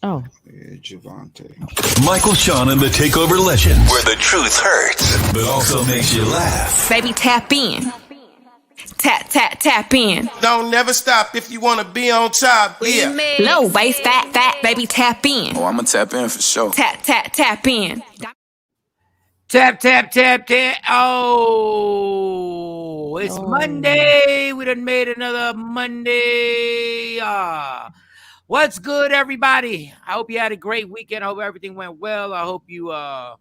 Oh, Yeah, Javante. Michael, Shawn, and the Takeover Legends, where the truth hurts, but also makes you laugh. Baby, tap in. Tap, tap, tap in. Don't never stop if you want to be on top. Yeah. Low waist, fat, fat, baby, tap in. Oh, I'ma tap in for sure. Tap, tap, tap in. Tap, tap, tap, tap. Oh, it's Monday. We done made another Monday. What's good, everybody? I hope you had a great weekend. I hope everything went well. I hope you had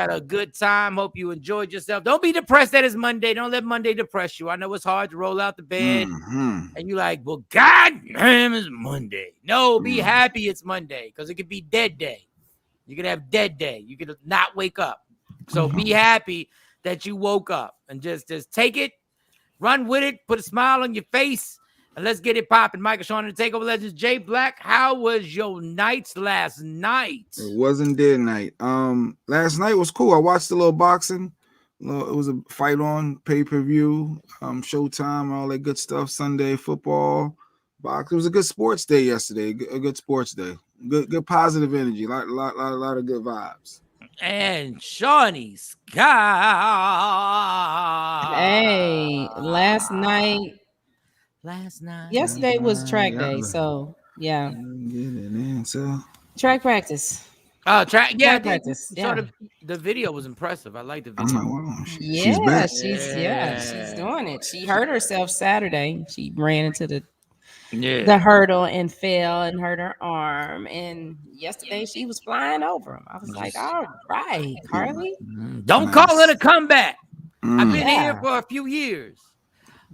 a good time. Hope you enjoyed yourself. Don't be depressed that it's Monday. Don't let Monday depress you. I know it's hard to roll out the bed and you like, well, God damn, it's Monday. No, be happy it's Monday because it could be dead day. You could have dead day. You could not wake up. So be happy that you woke up and just take it, run with it, put a smile on your face, and let's get it popping. Michael, Shawn, and the Takeover Legends. Jay Black, how was your nights last night? It wasn't dead night. Last night was cool. I watched a little boxing. It was a fight on pay-per-view, Showtime, all that good stuff. Sunday football, box. It was a good sports day yesterday. A good sports day. Good positive energy. A lot of good vibes. And Shawnee Scott. hey, last night. Yesterday was track day, so yeah. Track practice. Oh, track practice. Yeah. The video was impressive. I like the video. She's doing it. She hurt herself Saturday. She ran into the hurdle and fell and hurt her arm. And yesterday she was flying over him. I was like, all right, Carly. Don't call it a comeback. I've been here for a few years.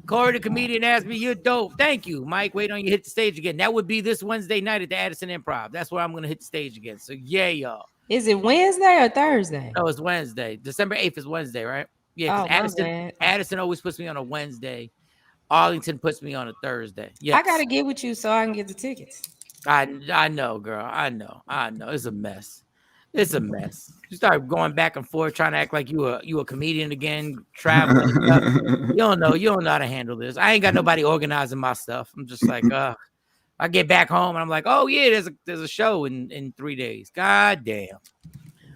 Corey, the comedian, asked me, you're dope. Thank you, Mike. Wait on you hit the stage again. That would be this Wednesday night at the Addison Improv. That's where I'm going to hit the stage again. So, yeah, y'all. Is it Wednesday or Thursday? No, it's Wednesday. December 8th is Wednesday, right? Yeah, Addison always puts me on a Wednesday. Arlington puts me on a Thursday. Yes. I got to get with you so I can get the tickets. I know, girl. I know. It's a mess. It's a mess. You start going back and forth, trying to act like you a comedian again, traveling. You don't know how to handle this. I ain't got nobody organizing my stuff. I'm just like, I get back home and I'm like, oh yeah, there's a show in 3 days. God damn.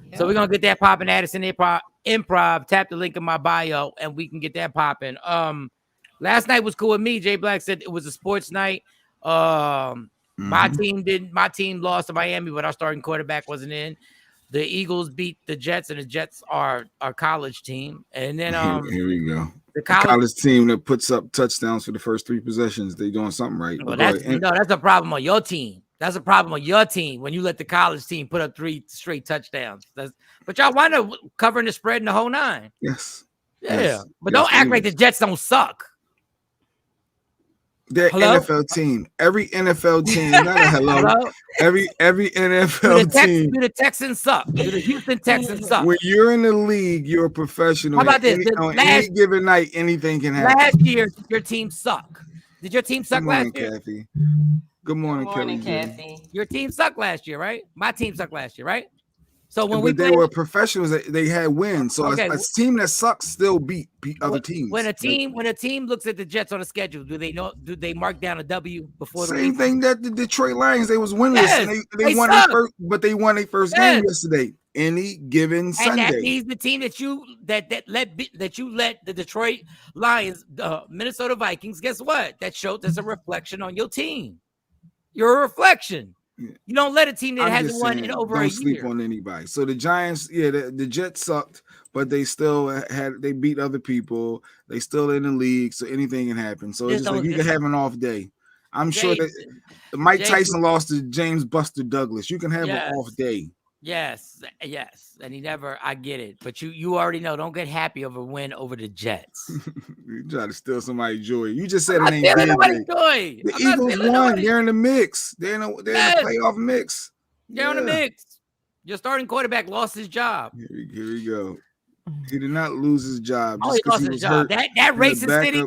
Yeah. So we're gonna get that popping. Addison Improv. Tap the link in my bio and we can get that popping. Last night was cool with me. Jay Black said it was a sports night. My team lost to Miami, but our starting quarterback wasn't in. The Eagles beat the Jets, and the Jets are our college team. And then here we go. The college team that puts up touchdowns for the first 3 possessions, they doing something right. Well, that's a problem on your team. That's a problem on your team when you let the college team put up 3 straight touchdowns. But y'all wind up covering the spread in the whole 9. Yes. Yeah. Yes. But don't act like the Jets don't suck. They're NFL team. Every NFL team. Not a hello. Every NFL team. Do the Texans suck? Do the Houston Texans suck? When you're in the league, you're a professional. How about this? On any given night, anything can happen. Last year, your team suck. Did your team suck last year? Kathy. Good morning, Kathy. Your team sucked last year, right? My team sucked last year, right? So when they were professionals, they had wins. So a team that sucks still beat other teams. When a team looks at the Jets on a schedule, do they mark down a W before the same thing that the Detroit Lions? They was winless. Yes, and they won their first, but they won their first game yesterday. Any given Sunday, and that means the team that you let the Detroit Lions, Minnesota Vikings. Guess what? That showed there's a reflection on your team. You're a reflection. You don't let a team that hasn't won in over a year. Don't sleep on anybody. So the Giants, the Jets sucked, but they still they beat other people. They still in the league, so anything can happen. So it's just like you can have an off day. I'm sure that Mike Tyson lost to James Buster Douglas. You can have an off day. Yes, and he never. I get it, but you already know. Don't get happy over a win over the Jets. You try to steal somebody's joy. You just said it ain't joy. The Eagles won. They're in the mix. They're in the playoff mix. They're in the mix. Your starting quarterback lost his job. Here we go. He did not lose his job. He lost his job. That racist city.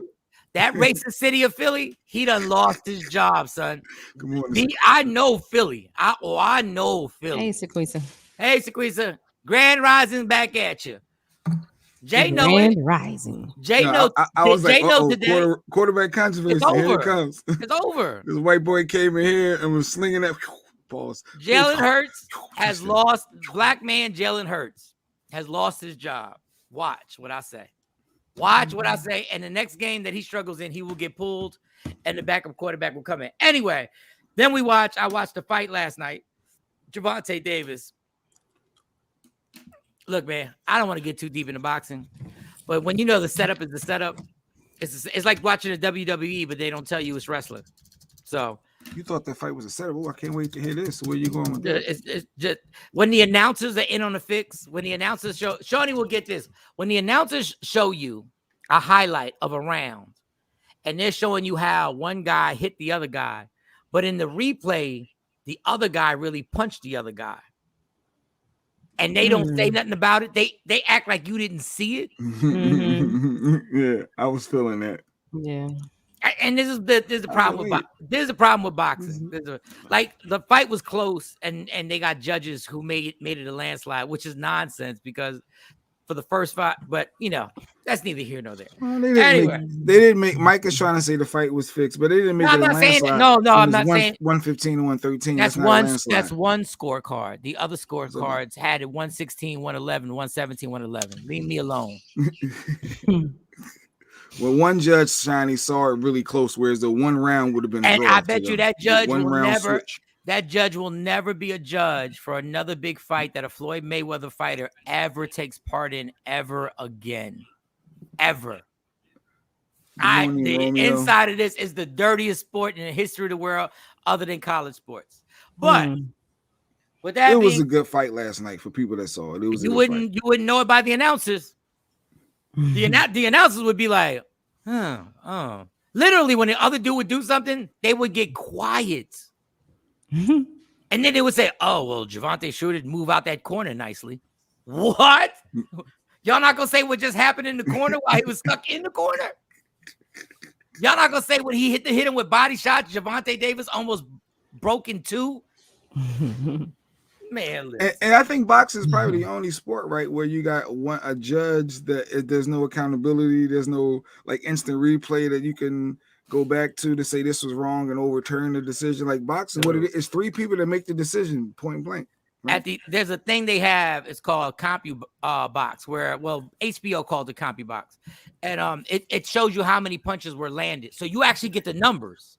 That racist city of Philly, he done lost his job, son. Good morning. I know Philly. I know Philly. Hey, Sequisa. Hey, Sequisa. Grand Rising back at you. Jay know Grand it. Rising. Jay No, knows. I was like, Jay knows today. quarterback controversy. It's Here it over. comes. It's over. This white boy came in here and was slinging that. Pause. Jalen Hurts has lost. Black man Jalen Hurts has lost his job. Watch what I say. Watch what I say. And the next game that he struggles in, he will get pulled, and the backup quarterback will come in. Anyway, then I watched the fight last night. Gervonta Davis. Look, man, I don't want to get too deep into boxing, but when you know the setup is the setup, it's like watching a WWE, but they don't tell you it's wrestling. So you thought that fight was a setup. Oh, I can't wait to hear this. Where you going with that? It's just when the announcers are in on the fix, when the announcers show, Shawnee will get this. When the announcers show you a highlight of a round, and they're showing you how one guy hit the other guy, but in the replay, the other guy really punched the other guy. And they don't say nothing about it. They act like you didn't see it. Yeah, I was feeling that. Yeah. And there's a problem with boxing. Like the fight was close, and they got judges who made it a landslide, which is nonsense because for the first fight, but that's neither here nor there. Well, they didn't make. Mike is trying to say the fight was fixed, but they didn't make it a landslide. No, I'm not saying 115 to 113. That's one scorecard. The other scorecards had it 116, 111, 117, 111. Leave me alone. Well, one judge, Shiny, saw it really close, whereas the one round would have been. And I bet you that judge will never. Switch. That judge will never be a judge for another big fight that a Floyd Mayweather fighter ever takes part in ever again. Ever. The inside of this is the dirtiest sport in the history of the world other than college sports. But with that it was a good fight last night for people that saw it. It was you wouldn't know it by the announcers. The announcers would be like, literally when the other dude would do something, they would get quiet. And then they would say, oh, well, Gervonta sure did move out that corner nicely. What? Y'all not going to say what just happened in the corner while he was stuck in the corner? Y'all not going to say when he hit him with body shots, Gervonta Davis almost broke in two? Man, and I think boxing is probably the only sport, right, where you got a judge that there's no accountability, there's no like instant replay that you can go back to say this was wrong and overturn the decision. Like boxing, what it is, 3 people that make the decision, point blank. Right? There's a thing they have. It's called CompuBox, where HBO called it CompuBox, and it shows you how many punches were landed, so you actually get the numbers.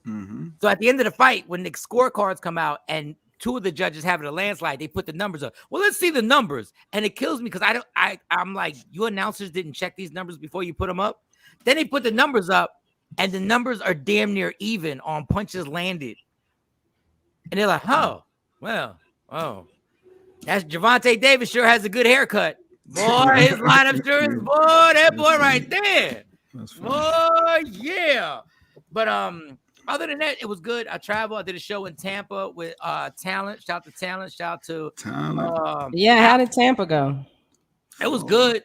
So at the end of the fight, when the scorecards come out and 2 of the judges have it a landslide, they put the numbers up. Well, let's see the numbers, and it kills me because I'm like, you announcers didn't check these numbers before you put them up. Then they put the numbers up. And the numbers are damn near even on punches landed. And they're like, that's Gervonta Davis sure has a good haircut. Boy, his lineup sure is, that boy right there. Oh, yeah. But other than that, it was good. I traveled. I did a show in Tampa with Talent. Shout out to Talent. Shout out to how did Tampa go? It was good.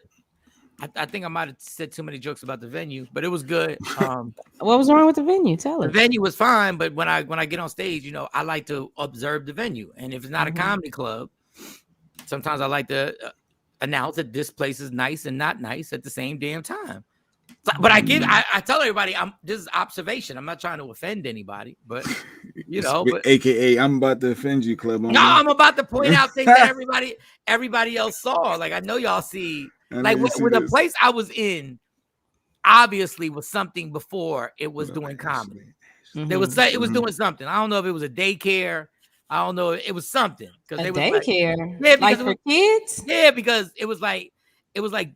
I think I might have said too many jokes about the venue, but it was good. What was wrong with the venue? Tell us. The venue was fine, but when I get on stage, I like to observe the venue. And if it's not a comedy club, sometimes I like to announce that this place is nice and not nice at the same damn time. But I tell everybody, this is observation. I'm not trying to offend anybody, but AKA I'm about to offend you, club. I'm about to point out things that everybody else saw. Like I know y'all see. Like with the place I was in, obviously was something before it was doing comedy. It was doing something. I don't know if it was a daycare. I don't know. It was something because they was daycare. Like for kids. Yeah, because it was like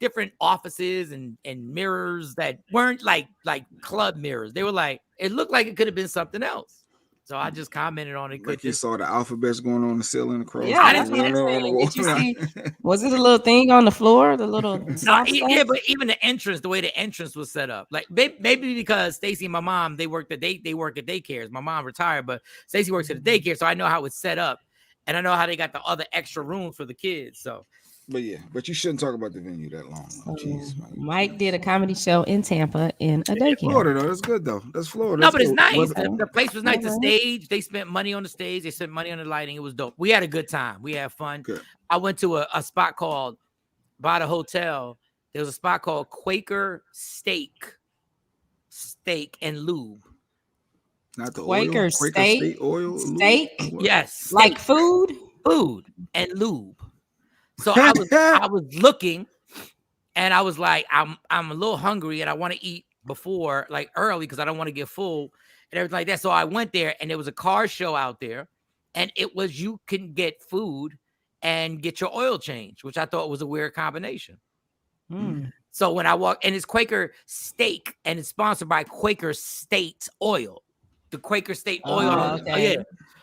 different offices and mirrors that weren't like club mirrors. They were like it looked like it could have been something else. So I just commented on it. You saw the alphabets going on the ceiling across. Yeah, that's what I'm saying. Did you see? Was it a little thing on the floor? The little but even the entrance, the way the entrance was set up, like maybe because Stacy and my mom, they work at daycares. My mom retired, but Stacy works at a daycare, so I know how it's set up, and I know how they got the other extra rooms for the kids. So. But you shouldn't talk about the venue that long. Jeez, Mike did a comedy show in Tampa in a daycare. Florida, though. That's good, though. That's Florida. No, but it's nice. The place was nice. The stage, they spent money on the stage. They spent money on the lighting. It was dope. We had a good time. We had fun. Good. I went to a spot called by the hotel, There was a spot called Quaker Steak and Lube. Not the Quaker oil. Quaker State oil. steak, Yes, like food. And lube. So I was looking, and I was like, I'm a little hungry, and I want to eat before, like, early, because I don't want to get full and everything like that. So I went there, and there was a car show out there, and it was you can get food and get your oil change, which I thought was a weird combination. So when I walk, and it's Quaker Steak, and it's sponsored by Quaker State Oil, the Quaker State Oil. Okay. Yeah.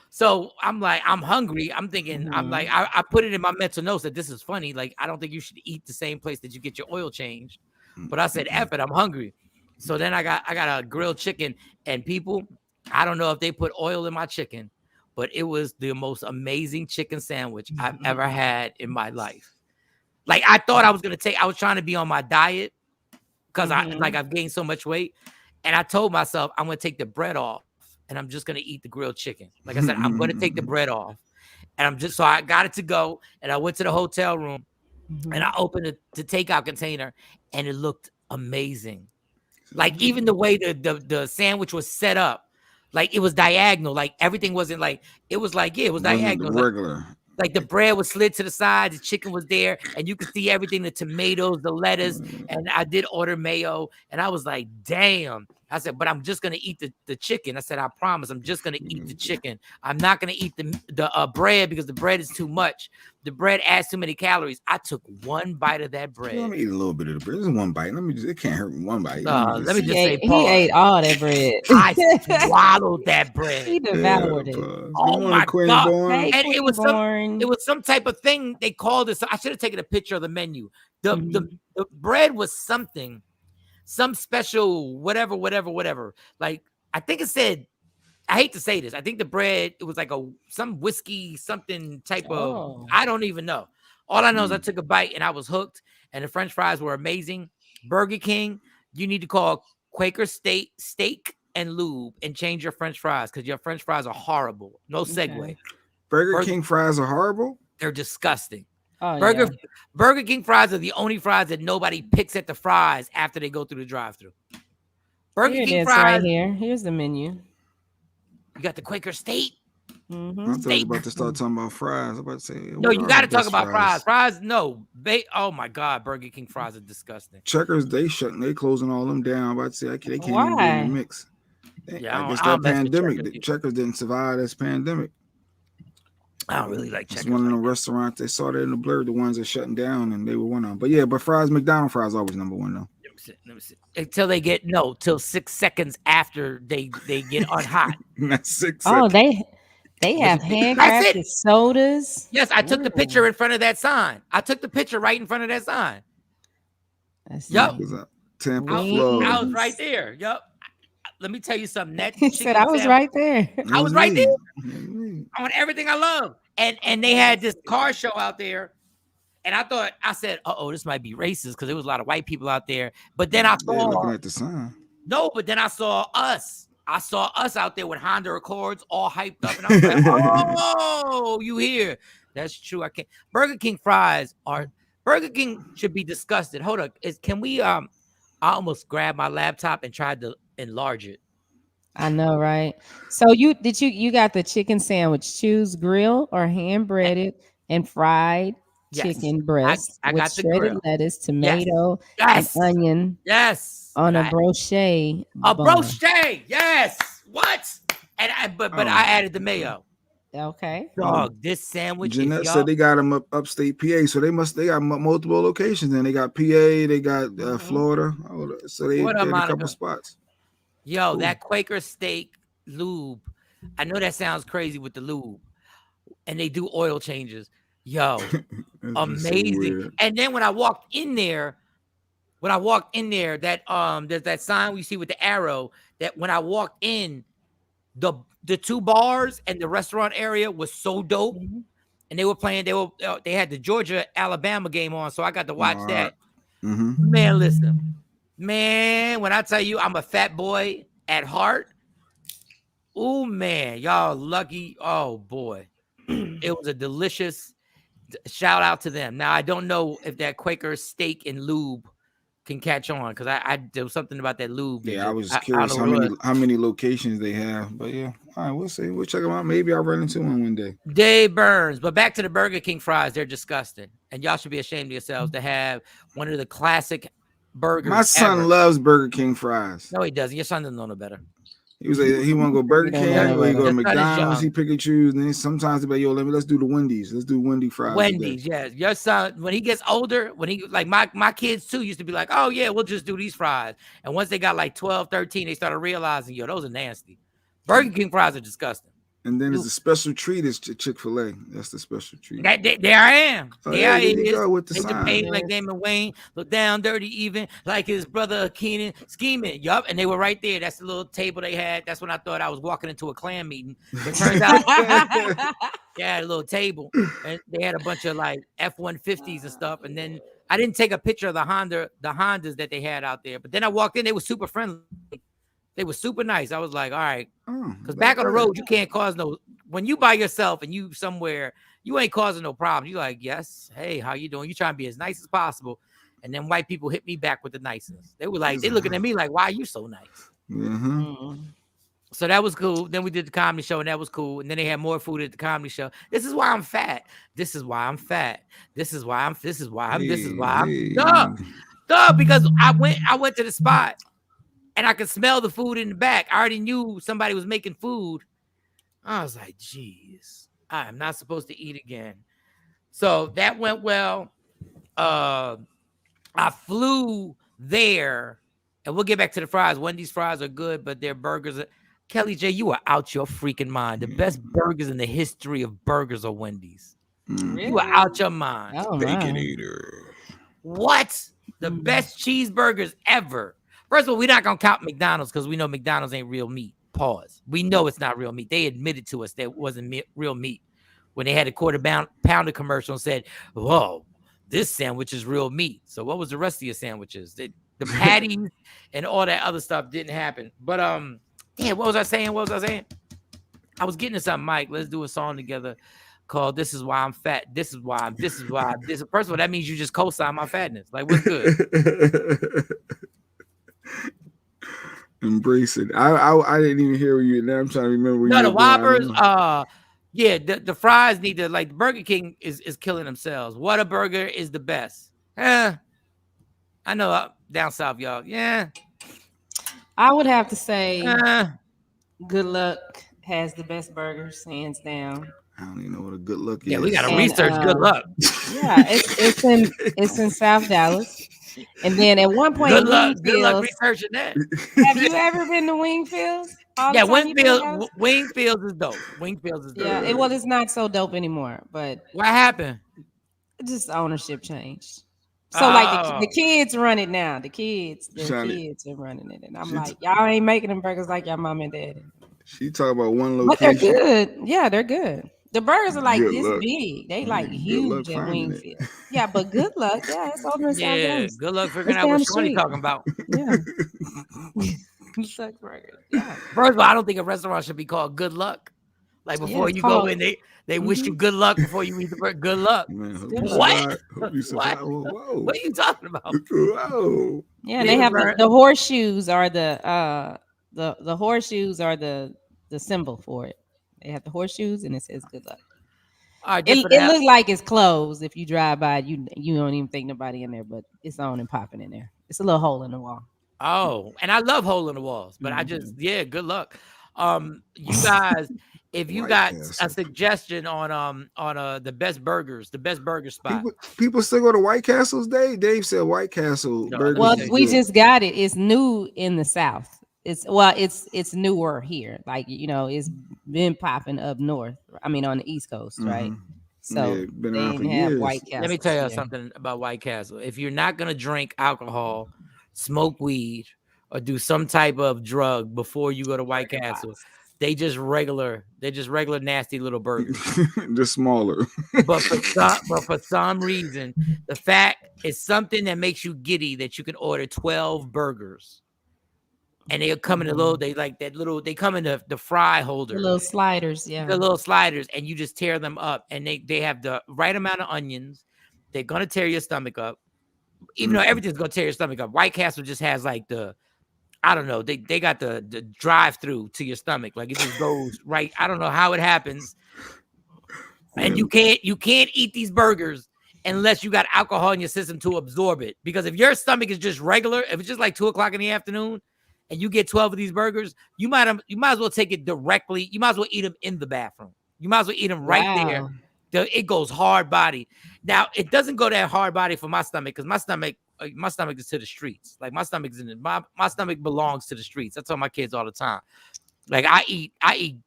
So I'm like, I'm hungry. I'm thinking, I'm like, I put it in my mental notes that this is funny. Like, I don't think you should eat the same place that you get your oil changed. But I said, F it, I'm hungry. So then I got a grilled chicken, and people, I don't know if they put oil in my chicken, but it was the most amazing chicken sandwich I've ever had in my life. Like, I thought I was trying to be on my diet because I've gained so much weight. And I told myself, I'm going to take the bread off, and I'm just going to eat the grilled chicken. Like I said, I'm going to take the bread off. And so I got it to go, and I went to the hotel room, and I opened the takeout container, and it looked amazing. Like, even the way the sandwich was set up, like, it was diagonal. Like, everything wasn't like, it was like, yeah, it was diagonal. Regular. Like the bread was slid to the side, the chicken was there, and you could see everything, the tomatoes, the lettuce, and I did order mayo, and I was like, damn. I said, but I'm just going to eat the chicken. I said, I promise, I'm just going to eat the chicken. I'm not going to eat the bread because the bread is too much. The bread adds too many calories. I took one bite of that bread. Let me eat a little bit of the bread. This is one bite. It can't hurt one bite. Let me just say, he ate all that bread. I swallowed that bread. He devoured it. Oh my God. Hey, and it was some type of thing they called it. So I should have taken a picture of the menu. The bread was something, some special whatever. Like, I think it said, I hate to say this, I think the bread, it was like some whiskey something type of, I don't even know. All I know is I took a bite and I was hooked, and the French fries were amazing. Burger King, you need to call Quaker Steak and Lube and change your French fries, because your French fries are horrible. No segue. Okay. Burger King fries are horrible? They're disgusting. Burger King fries are the only fries that nobody picks at the fries after they go through the drive-thru. Burger King fries right here. Here's the menu. You got the Quaker State. I thought you were about to start talking about fries. I'm about to say, no, you got to talk about fries. Fries, no. Oh my God, Burger King fries are disgusting. Checkers, they closing all them down. I'm about to say, they can't even be in the mix. I guess that pandemic, Checkers didn't survive this pandemic. I don't really like Checkers. It's one of the restaurants, they saw that in the blur, the ones that shutting down, and they were one of them. But yeah, fries, McDonald's fries always number one though. Let me see. Until they get till 6 seconds after they get unhot. That's 6 seconds. Oh, they have handcrafted sodas. Yes, I took the picture in front of that sign. I took the picture right in front of that sign. Yep. Tampa, Florida. I was right there. Yep. Let me tell you something. That he said I was right there. I was right there. I want everything I love. And they had this car show out there. And I said, this might be racist because there was a lot of white people out there. But then I saw looking at the sign. No, but then I saw us. I saw us out there with Honda Accords all hyped up. And I was like, oh, you here. That's true. Burger King should be disgusted. Hold up. Can we I almost grabbed my laptop and tried to enlarge it. I know, right? So you got the chicken sandwich. Choose grill or hand breaded and fried chicken breast I with got the shredded grill. lettuce, tomato, and onion. Yes. On a brochet. A brochet. Yes. What? And but I added the mayo. Okay. Dog, this sandwich. Jeanette said they got them upstate PA, so they got multiple locations. Then they got PA, they got Florida. So they got a couple spots. Yo, that Quaker Steak Lube. I know that sounds crazy with the lube, and they do oil changes. Yo, amazing. So and then when I walked in there, that there's that sign we see with the arrow. That when I walked in, the two bars and the restaurant area was so dope, and they were playing. They had the Georgia Alabama game on, so I got to watch that. Man, listen, man, when I tell you I'm a fat boy at heart, oh man, y'all lucky. Oh boy, it was a delicious. Shout out to them. Now I don't know if that Quaker Steak and Lube can catch on because I there was something about that lube. Yeah, I was don't curious know what it was. how many locations they have. But yeah, all right, we'll see. We'll check them out. Maybe I'll run into one day. Dave Burns. But back to the Burger King fries. They're disgusting. And y'all should be ashamed of yourselves to have one of the classic burgers. My son loves Burger King fries. No, he doesn't. Your son doesn't know no better. He was like, he want to go Burger King, or he go to Your son is McDonald's. young. He pick and choose. And then sometimes he be like, yo, let's do the Wendy's. Let's do Wendy fries. Wendy's, yes. Your son, when he gets older, when he like my kids too used to be like, oh yeah, we'll just do these fries. And once they got like 12, 13, they started realizing, yo, those are nasty. Burger King fries are disgusting. And then there's a special treat is Chick-fil-A. That's the special treat. There I am. Oh, there yeah, I is. go with the Make sign. paint like Damon Wayne. Look down, dirty, even like his brother Keenan scheming. Yup, and they were right there. That's the little table they had. That's when I thought I was walking into a Klan meeting. It turns out they had a little table, and they had a bunch of like F-150s and stuff. And then I didn't take a picture of the Hondas that they had out there. But then I walked in. They were super friendly. They were super nice. I was like, all right. Because back on the road, you can't cause no, when you by yourself and you somewhere, you ain't causing no problems. You're like, yes, hey, how you doing? You trying to be as nice as possible. And then white people hit me back with the niceness. They were like, they looking at me like, why are you so nice? So that was cool. Then we did the comedy show and that was cool. And then they had more food at the comedy show. This is why I'm fat. This is why I'm fat. This is why I'm duh, because I went to the spot. And I could smell the food in the back. I already knew somebody was making food. I was like, geez, I am not supposed to eat again. So that went well. I flew there, and we'll get back to the fries. Wendy's fries are good, but their burgers are... Kelly J, you are out your freaking mind. The best burgers in the history of burgers are Wendy's. Really? You are out your mind. Oh, Bacon my. eater. What? The best cheeseburgers ever. First of all, we're not going to count McDonald's because we know McDonald's ain't real meat. Pause. We know it's not real meat. They admitted to us that it wasn't real meat when they had a quarter pounder commercial and said, whoa, this sandwich is real meat. So what was the rest of your sandwiches? The patties and all that other stuff didn't happen. But, yeah, what was I saying? I was getting to something, Mike. Let's do a song together called This Is Why I'm Fat. This is why. First of all, that means you just co-sign my fatness. Like, what's good? Embrace it. I didn't even hear you. Now I'm trying to remember. No, the Whoppers. Yeah, the fries need to, like, Burger King is killing themselves. Whataburger is the best. I know down south, y'all. Yeah, I would have to say, Good Luck has the best burgers, hands down. I don't even know what a Good Luck is. Yeah, we gotta research Good Luck. Yeah, it's in South Dallas. And then at one point, good luck researching that. Have you ever been to Wingfields? Yeah, Wingfields is dope. Wingfields is dope. Yeah, it's not so dope anymore. But what happened? Just ownership changed. So like the kids run it now. The kids are running it, and I'm like, y'all ain't making them burgers like your mom and dad. She talking about one location. But they're good. Yeah, they're good. The burgers are like Good this luck. big. They like huge at Wingfield. Yeah, but Good Luck. Yeah, it's over in South Dallas. Good luck figuring out what Shorty talking about. Yeah. Sucks burgers. Yeah. First of all, I don't think a restaurant should be called Good Luck. Like before you go in, they wish you good luck before you eat the burger. Good luck. Man, what? What? What are you talking about? Whoa. Yeah, they have the horseshoes are the horseshoes are the symbol for it. They have the horseshoes and it says Good Luck. It looks like it's closed. If you drive by, you don't even think nobody in there, but it's on and popping in there. It's a little hole in the wall. Oh, and I love hole in the walls, but I just good luck. You guys, if you got a suggestion on the best burger spot. People still go to White Castle's day. Dave said White Castle burgers. Well, we just got it. It's new in the South. It's newer here. Like, it's been popping up north. I mean, on the East Coast, right? So been they around didn't for have years. White Castle. Let me tell you something about White Castle. If you're not gonna drink alcohol, smoke weed, or do some type of drug before you go to White Castle, they're just regular nasty little burgers. Just smaller. but for some reason, the fact is something that makes you giddy that you can order 12 burgers. And they come in they come in the fry holder. The little sliders, yeah. The little sliders, and you just tear them up. And they have the right amount of onions. They're gonna tear your stomach up. even though everything's gonna tear your stomach up, White Castle just has like I don't know, they got the drive through to your stomach, like it just goes right. I don't know how it happens, and you can't eat these burgers unless you got alcohol in your system to absorb it. Because if your stomach is just regular, if it's just like 2:00 in the afternoon, and you get 12 of these burgers, you might as well take it directly. You might as well eat them in the bathroom. You might as well eat them right there. It goes hard body. Now it doesn't go that hard body for my stomach because my stomach is to the streets. Like my stomach stomach belongs to the streets. I tell my kids all the time. Like I eat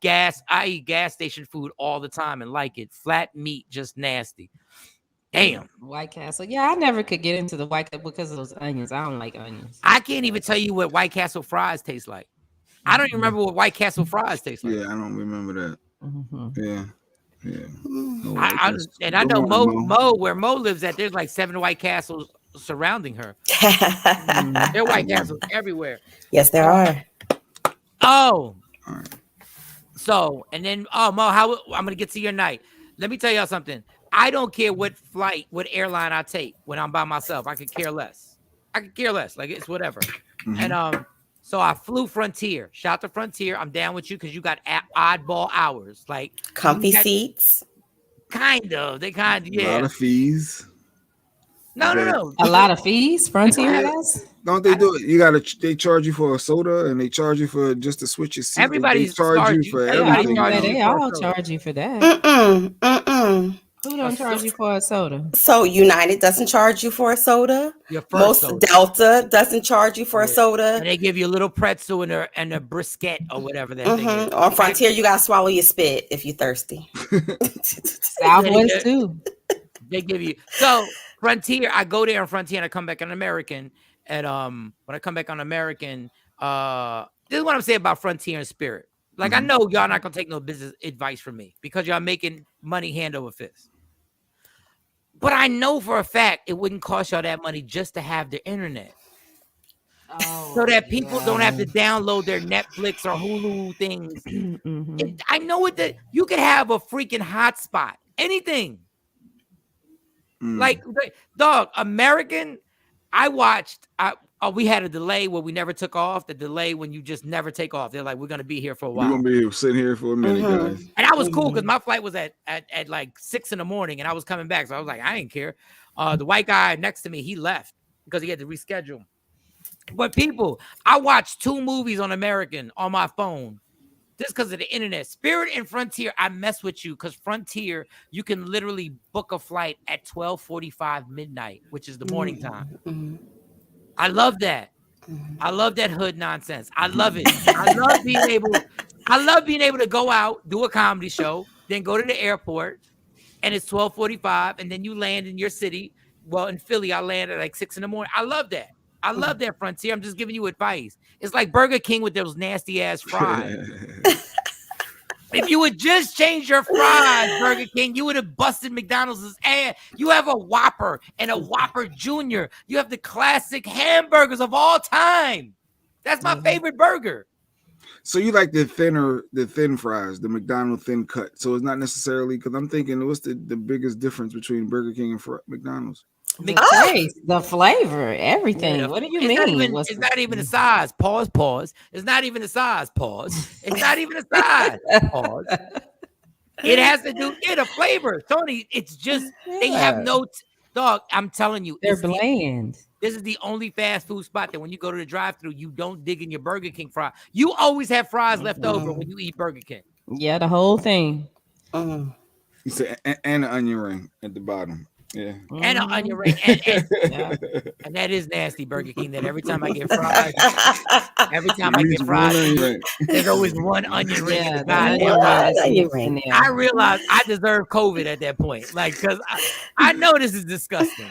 gas station food all the time and like it. Flat meat, just nasty. Damn. White Castle. Yeah, I never could get into the White Castle because of those onions. I don't like onions. I can't even tell you what White Castle fries taste like. I don't even remember what White Castle fries taste like. Yeah, I don't remember that. Yeah. No, I know Mo, where Mo lives at, there's like 7 White Castles surrounding her. There are White Castles everywhere. Yes, there are. Oh. All right. So, and then, Mo, I'm going to get to your night. Let me tell y'all something. I don't care what airline I take when I'm by myself. I could care less. Like, it's whatever. And so I flew Frontier. Shout to Frontier. I'm down with you because you got oddball hours. Like comfy seats. Kind of. They kind of, yeah. A lot of fees. No. A lot of fees? Frontier has? Don't they do it? They charge you for a soda and they charge you for just to switch your seat. Everybody's charge you for everything. They all charge you for that. Who don't charge you for a soda? So United doesn't charge you for a soda. Most soda. Delta doesn't charge you for a soda. And they give you a little pretzel and a brisket or whatever that thing is. On Frontier, you gotta swallow your spit if you're thirsty. Southwest too. They give you Frontier. I go there on Frontier and I come back on American. And when I come back on American, this is what I'm saying about Frontier and Spirit. Like I know y'all not gonna take no business advice from me because y'all making money hand over fist. But I know for a fact it wouldn't cost y'all that money just to have the internet. So that people don't have to download their Netflix or Hulu things. I know that you could have a freaking hotspot. Anything. Like, dog, American, we had a delay where we never took off. The delay when you just never take off. They're like, we're going to be here for a while. We're going to be here, sitting here for a minute, guys. And I was cool because my flight was at like 6 a.m. and I was coming back. So I was like, I didn't care. The white guy next to me, he left because he had to reschedule. But people, I watched 2 movies on American on my phone just because of the internet. Spirit and Frontier, I mess with you because Frontier, you can literally book a flight at 12:45 midnight, which is the morning time. I love that. I love that hood nonsense. I love it. I love being able to go out, do a comedy show, then go to the airport, and it's 12:45, and then you land in your city. Well, in Philly, I land at like 6 a.m. I love that. I love that, Frontier. I'm just giving you advice. It's like Burger King with those nasty ass fries. If you would just change your fries, Burger King, you would have busted McDonald's ass. You have a Whopper and a Whopper Jr. You have the classic hamburgers of all time. That's my favorite burger. So you like the thin fries, the McDonald's thin cut. So it's not necessarily, because I'm thinking, what's the biggest difference between Burger King and McDonald's? The taste, the flavor, everything. Yeah. What do you mean? It's not even the size. Pause. It's not even the size. Pause. It's not even the size. Pause. It has to do the flavor, Tony. It's just they have no dog. I'm telling you, they're bland. This is the only fast food spot that when you go to the drive-thru, you don't dig in your Burger King fry. You always have fries left over when you eat Burger King. Yeah, the whole thing. You say and an onion ring at the bottom. Yeah, and an onion ring, and that is nasty, Burger King. That every time I get fries, there's always one onion ring. I realize I deserve COVID at that point, like because I know this is disgusting.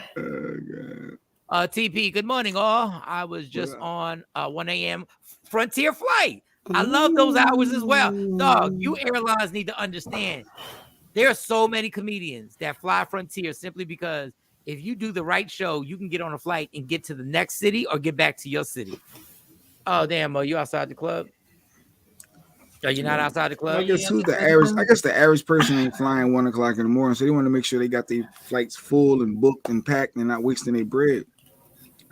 TP, good morning, all. I was just on 1 a.m. Frontier flight. I love those hours as well, dog. You airlines need to understand. There are so many comedians that fly Frontier simply because if you do the right show, you can get on a flight and get to the next city or get back to your city. Oh, damn, you outside the club? Are you not outside the club? I guess the average person ain't flying 1 o'clock in the morning, so they want to make sure they got their flights full and booked and packed and not wasting their bread.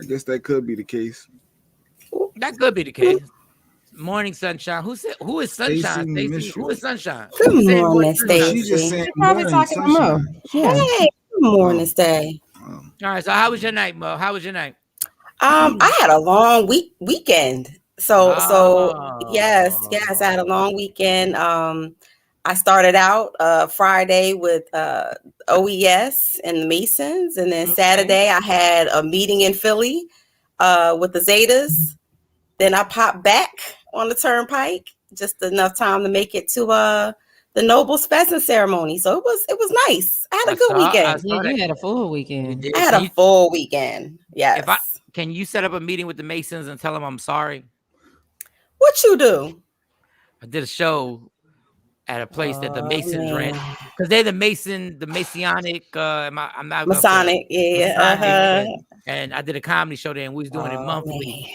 I guess that could be the case. That could be the case. Morning, Sunshine. Who is Sunshine? Stacey, Stacey, miss who you. is Sunshine? Good Who's saying morning, Sunshine? No, she's just Stacey. saying You're probably morning, talking to Mo. sunshine. Yeah. Hey, good morning, Stay. All right. So how was your night, Mo? How was your night? I had a long weekend. So yes, I had a long weekend. I started out Friday with OES and the Masons, and then Saturday I had a meeting in Philly with the Zetas. Then I popped back on the turnpike, just enough time to make it to the Noble Specimen ceremony. So it was nice. I had a good weekend. Yeah, you had a full weekend. I had a full weekend. Yes. Can you set up a meeting with the Masons and tell them I'm sorry? What you do? I did a show at a place that the Masons ran, because they're the Masonic. I'm not Masonic, yeah. And I did a comedy show there, and we was doing it monthly. Man.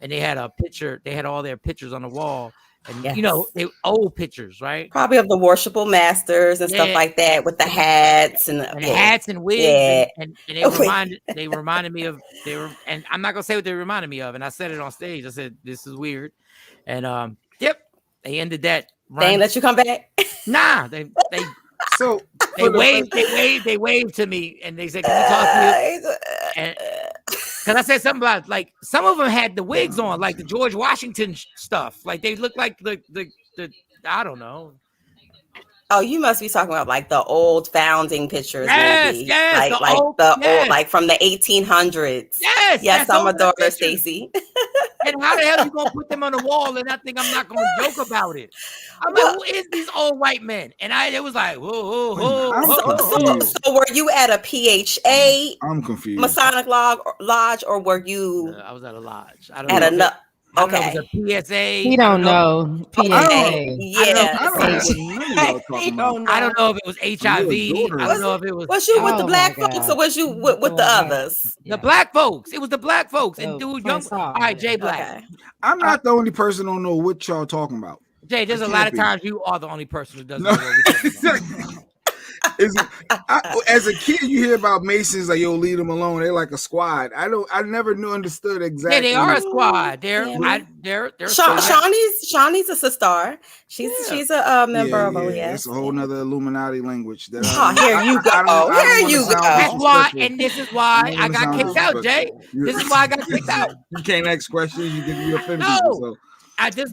And they had a picture. They had all their pictures on the wall, and they old pictures, right? Probably of the worshipful masters and stuff like that, with the hats and hats and wigs, and they reminded me of and I'm not gonna say what they reminded me of, and I said it on stage. I said this is weird, and they ended that. They ain't let you come back. Nah, they waved to me, and they said, "Can we talk to you?" And because I said something about, like, some of them had the wigs on, like the George Washington stuff, like they look like the I don't know. Oh, you must be talking about like the old founding pictures. Yes, maybe. Yes, old, like from the 1800s. Yes, I'm a daughter, Stacey. And how the hell are you gonna put them on the wall and I think I'm not gonna joke about it? I'm like, who is these old white men? And it was like, So were you at a PHA? I'm confused. Masonic lodge, or were you? I was at a lodge. I don't know. Okay. It was a PSA. He don't know. PSA. Yeah. I don't know if it was HIV. I don't know if it was. Was you with the black folks, or was you with the others? The black folks. It was the black folks. And dude, young. All right, Jay Black. Okay. I'm not the only person who don't know what y'all talking about. Jay, there's a lot of times you are the only person who doesn't know what we're talking about. As a kid, you hear about Masons like, yo, leave them alone. They're like a squad. I never understood exactly. Yeah, they are a squad. They're Shawnee's a sister. She's a member of OES. It's a whole nother Illuminati language. Here you go. Here you go. That's why, and this is why I got kicked out, Jay. This is why I got kicked out. You can't ask questions. You can be offended. No. This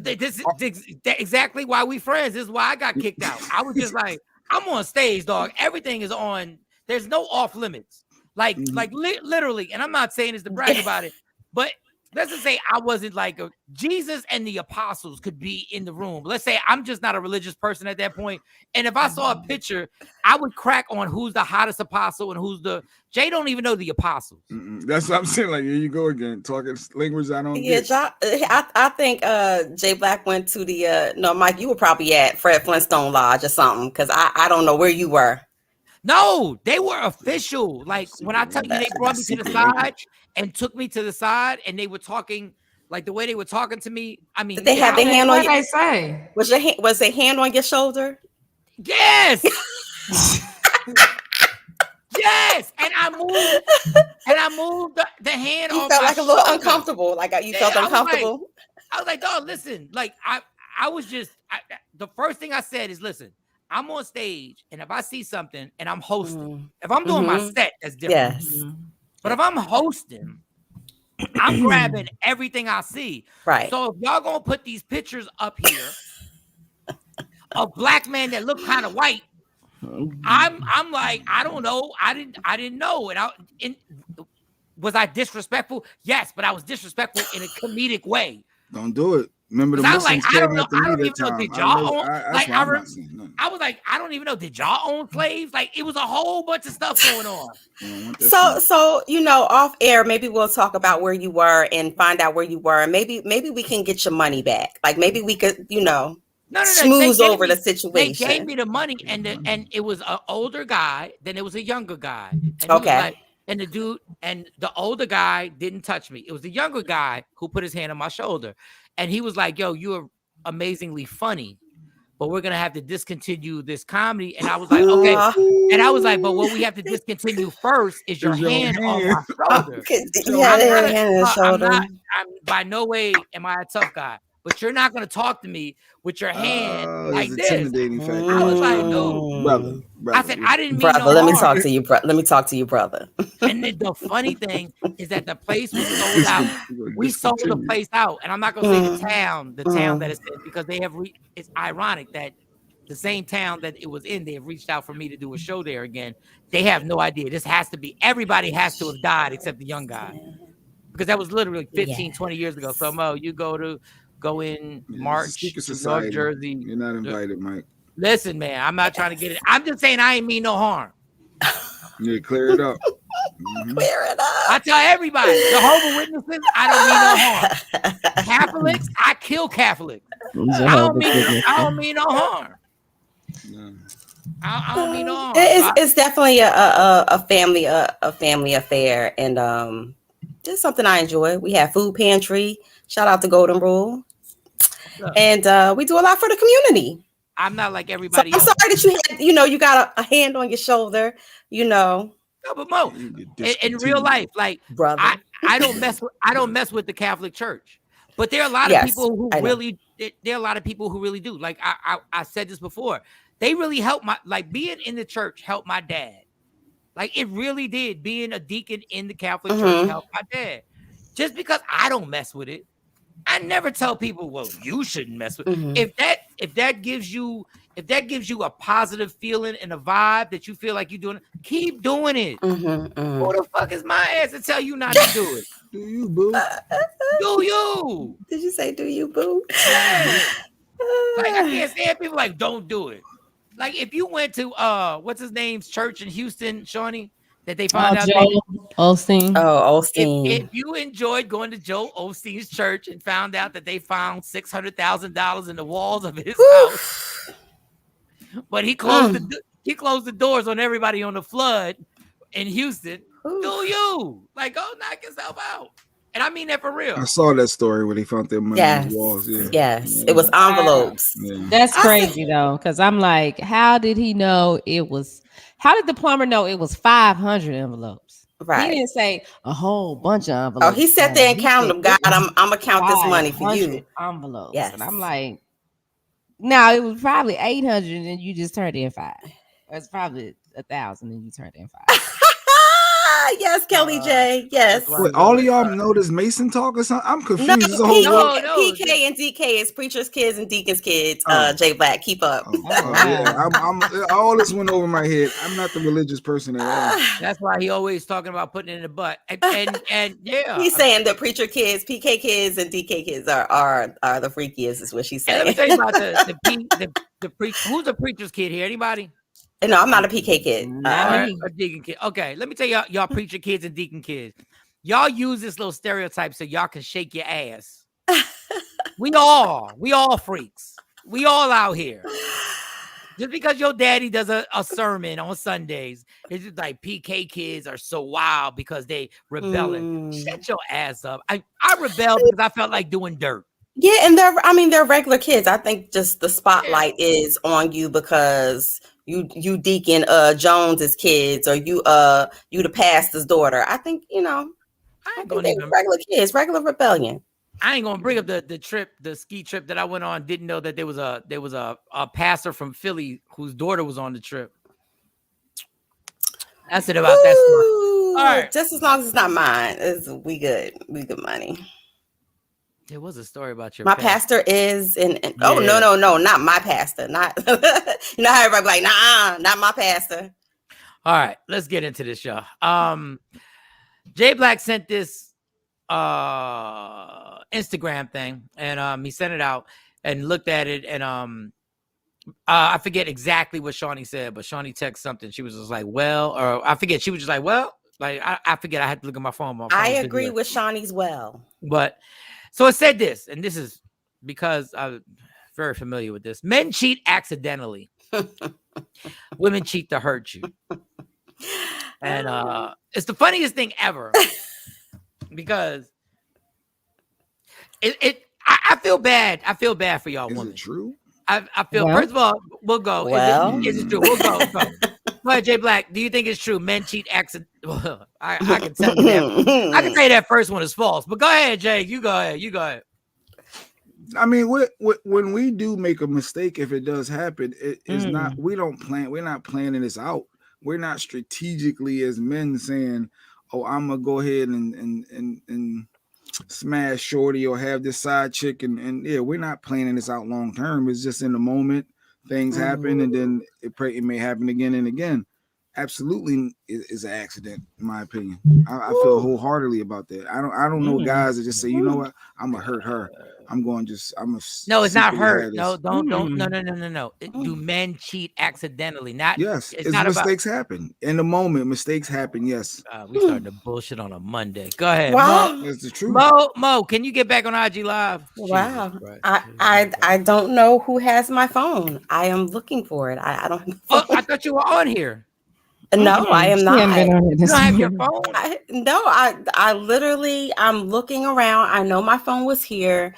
is exactly why we friends. This is why I got kicked out. I was just like, I'm on stage, dog. Everything is on. There's no off limits. Like literally. And I'm not saying this to brag about it, but let's just say I wasn't like Jesus and the apostles could be in the room. Let's say I'm just not a religious person at that point. And if I saw a picture, I would crack on who's the hottest apostle and who's Jay don't even know the apostles. That's what I'm saying. Like, here you go again, talking language I don't get. I think Jay Black went to the no, Mike, you were probably at Fred Flintstone Lodge or something, because I don't know where you were. No, they were official. Like, when I tell you, they brought me to the side and took me to the side, and they were talking like the way they were talking to me. I mean, did they have their hand on your? What say? Was their hand on your shoulder? Yes. Yes, and I moved the hand. You felt like a little uncomfortable. Like you felt uncomfortable. I was like, dog, listen. Like I was just the first thing I said is, listen. I'm on stage, and if I see something and I'm hosting, if I'm doing my set, that's different. Yes. But if I'm hosting, I'm grabbing everything I see. Right. So if y'all gonna put these pictures up here of black men that look kind of white, I'm like, I don't know. I didn't know. And was I disrespectful? Yes, but I was disrespectful in a comedic way. Don't do it. Remember the Muslims came after me that time. Did y'all own? I was like, I don't even know. Did y'all own slaves? Like, it was a whole bunch of stuff going on. So off air, maybe we'll talk about where you were and find out where you were, and maybe we can get your money back. Like, maybe we could, smooth over the situation. They gave me the money, and it was an older guy. Then it was a younger guy. And okay. And the dude and the older guy didn't touch me. It was the younger guy who put his hand on my shoulder. And he was like, yo, you're amazingly funny, but we're gonna have to discontinue this comedy. And I was like, okay. And I was like, but what we have to discontinue first is your hand on my shoulder. I'm by no way am I a tough guy, but you're not gonna talk to me with your hand like this. Intimidating factor. I was like, dude, brother. I said, I didn't mean no let harm. me talk to you, Let me talk to you, brother. And the funny thing is that the place was sold out. We sold the place out, and I'm not gonna say the town that it's in, because they have. It's ironic that the same town that it was in, they have reached out for me to do a show there again. They have no idea. This has to be. Everybody has to have died except the young guy, because that was literally 15, 20 years ago. So Mo, you go in March to North Jersey. You're not invited, Mike. Listen, man, I'm not trying to get it. I'm just saying I ain't mean no harm. Yeah, clear it up. Clear it up. I tell everybody, Jehovah's Witnesses, I don't mean no harm. Catholics, I kill Catholics. I don't mean no harm. I don't mean no harm. It's definitely a family affair, and it's something I enjoy. We have food pantry. Shout out to Golden Rule, and we do a lot for the community. I'm not like everybody else. I'm sorry that you had, you got a hand on your shoulder, No, but Mo, in real life, like, brother, I don't mess with the Catholic Church. But there are a lot of people who really do. Like I said this before. They really helped being in the church helped my dad. Like it really did. Being a deacon in the Catholic Church helped my dad. Just because I don't mess with it, I never tell people, well, you shouldn't mess with it. If that gives you a positive feeling and a vibe that you feel like you're doing it, keep doing it. Who the fuck is my ass to tell you not to do it? Do you, boo? Do you? Did you say do you, boo? Like I can't stand people like don't do it. Like if you went to what's his name's church in Houston, Shawnee, that they found out Joel Osteen. Oh, Osteen. If you enjoyed going to Joel Osteen's church and found out that they found $600,000 in the walls of his house, but he closed the doors on everybody on the flood in Houston. Do you go knock yourself out? And I mean that for real. I saw that story where they found their money on the walls. Yes, it was envelopes. That's crazy though, because I'm like, how did he know it was? How did the plumber know it was 500 envelopes? Right. He didn't say a whole bunch of envelopes. Oh, he sat there and counted them. God, I'm gonna count this money for you. Envelopes. Yes. And I'm like, no, it was probably 800, and you just turned in 5. It's probably 1,000, and you turned in 5. Yes, Kelly J. Yes. Wait, all of y'all know this Mason talk or something? I'm confused. No, PK and DK is preachers' kids and deacons' kids. J Black, keep up. I'm all this went over my head. I'm not the religious person at all. That's why he always talking about putting it in the butt. And yeah, he's saying the preacher kids, PK kids, and DK kids are the freakiest. Is what she's saying. Let me tell you about the preacher. Who's a preacher's kid here? Anybody? No, I'm not a PK kid. A deacon kid. Okay, let me tell y'all preacher kids and deacon kids. Y'all use this little stereotype so y'all can shake your ass. We all freaks. We all out here. Just because your daddy does a sermon on Sundays, it's just like PK kids are so wild because they rebelling. Shut your ass up. I rebelled because I felt like doing dirt. Yeah, and they're regular kids. I think just the spotlight is on you because you Deacon Jones's kids, or you the pastor's daughter. I think I think they were regular kids, regular rebellion. I ain't gonna bring up the ski trip that I went on. Didn't know that there was a pastor from Philly whose daughter was on the trip. That's it about that story. All right, just as long as it's not mine, we good money. There was a story about your pastor is no, not my pastor. Not how everybody like, nah, not my pastor. All right, let's get into this, y'all. J Black sent this Instagram thing, and he sent it out and looked at it, and I forget exactly what Shawnee said, but Shawnee texted something. She was just like, well, or I forget. She was just like, well, like I forget. I had to look at my phone. I agree with Shawnee's well, but. So it said this, and this is because I'm very familiar with this. Men cheat accidentally. Women cheat to hurt you. And it's the funniest thing ever because I feel bad. I feel bad for y'all women. Is it true? I feel. Well- First of all, we'll go. Well. Is it true? We'll go. Go ahead, Jay Black. Do you think it's true? Men cheat accident. I can tell you that. I can tell you that first one is false. But go ahead, Jay. You go ahead. You go ahead. I mean, when we do make a mistake, if it does happen, it is not. We don't plan. We're not planning this out. We're not strategically as men saying, "Oh, I'm gonna go ahead and smash shorty or have this side chick," and yeah, we're not planning this out long term. It's just in the moment things happen, and then it may happen again and again. Absolutely is an accident, in my opinion. I feel wholeheartedly about that. I don't know guys that just say, you know what, I'm gonna hurt her. I'm gonna. No, it's not hurt. No, don't. No. Do men cheat accidentally? Not. Yes, it's not mistakes happen in the moment. Mistakes happen. Yes. We started to bullshit on a Monday. Go ahead. Wow. Mo, That's the truth. Mo, can you get back on IG Live? Wow. Jesus I don't know who has my phone. I am looking for it. I don't know. Oh, I thought you were on here. No, I am not. You don't have your phone? I literally, I'm looking around. I know my phone was here.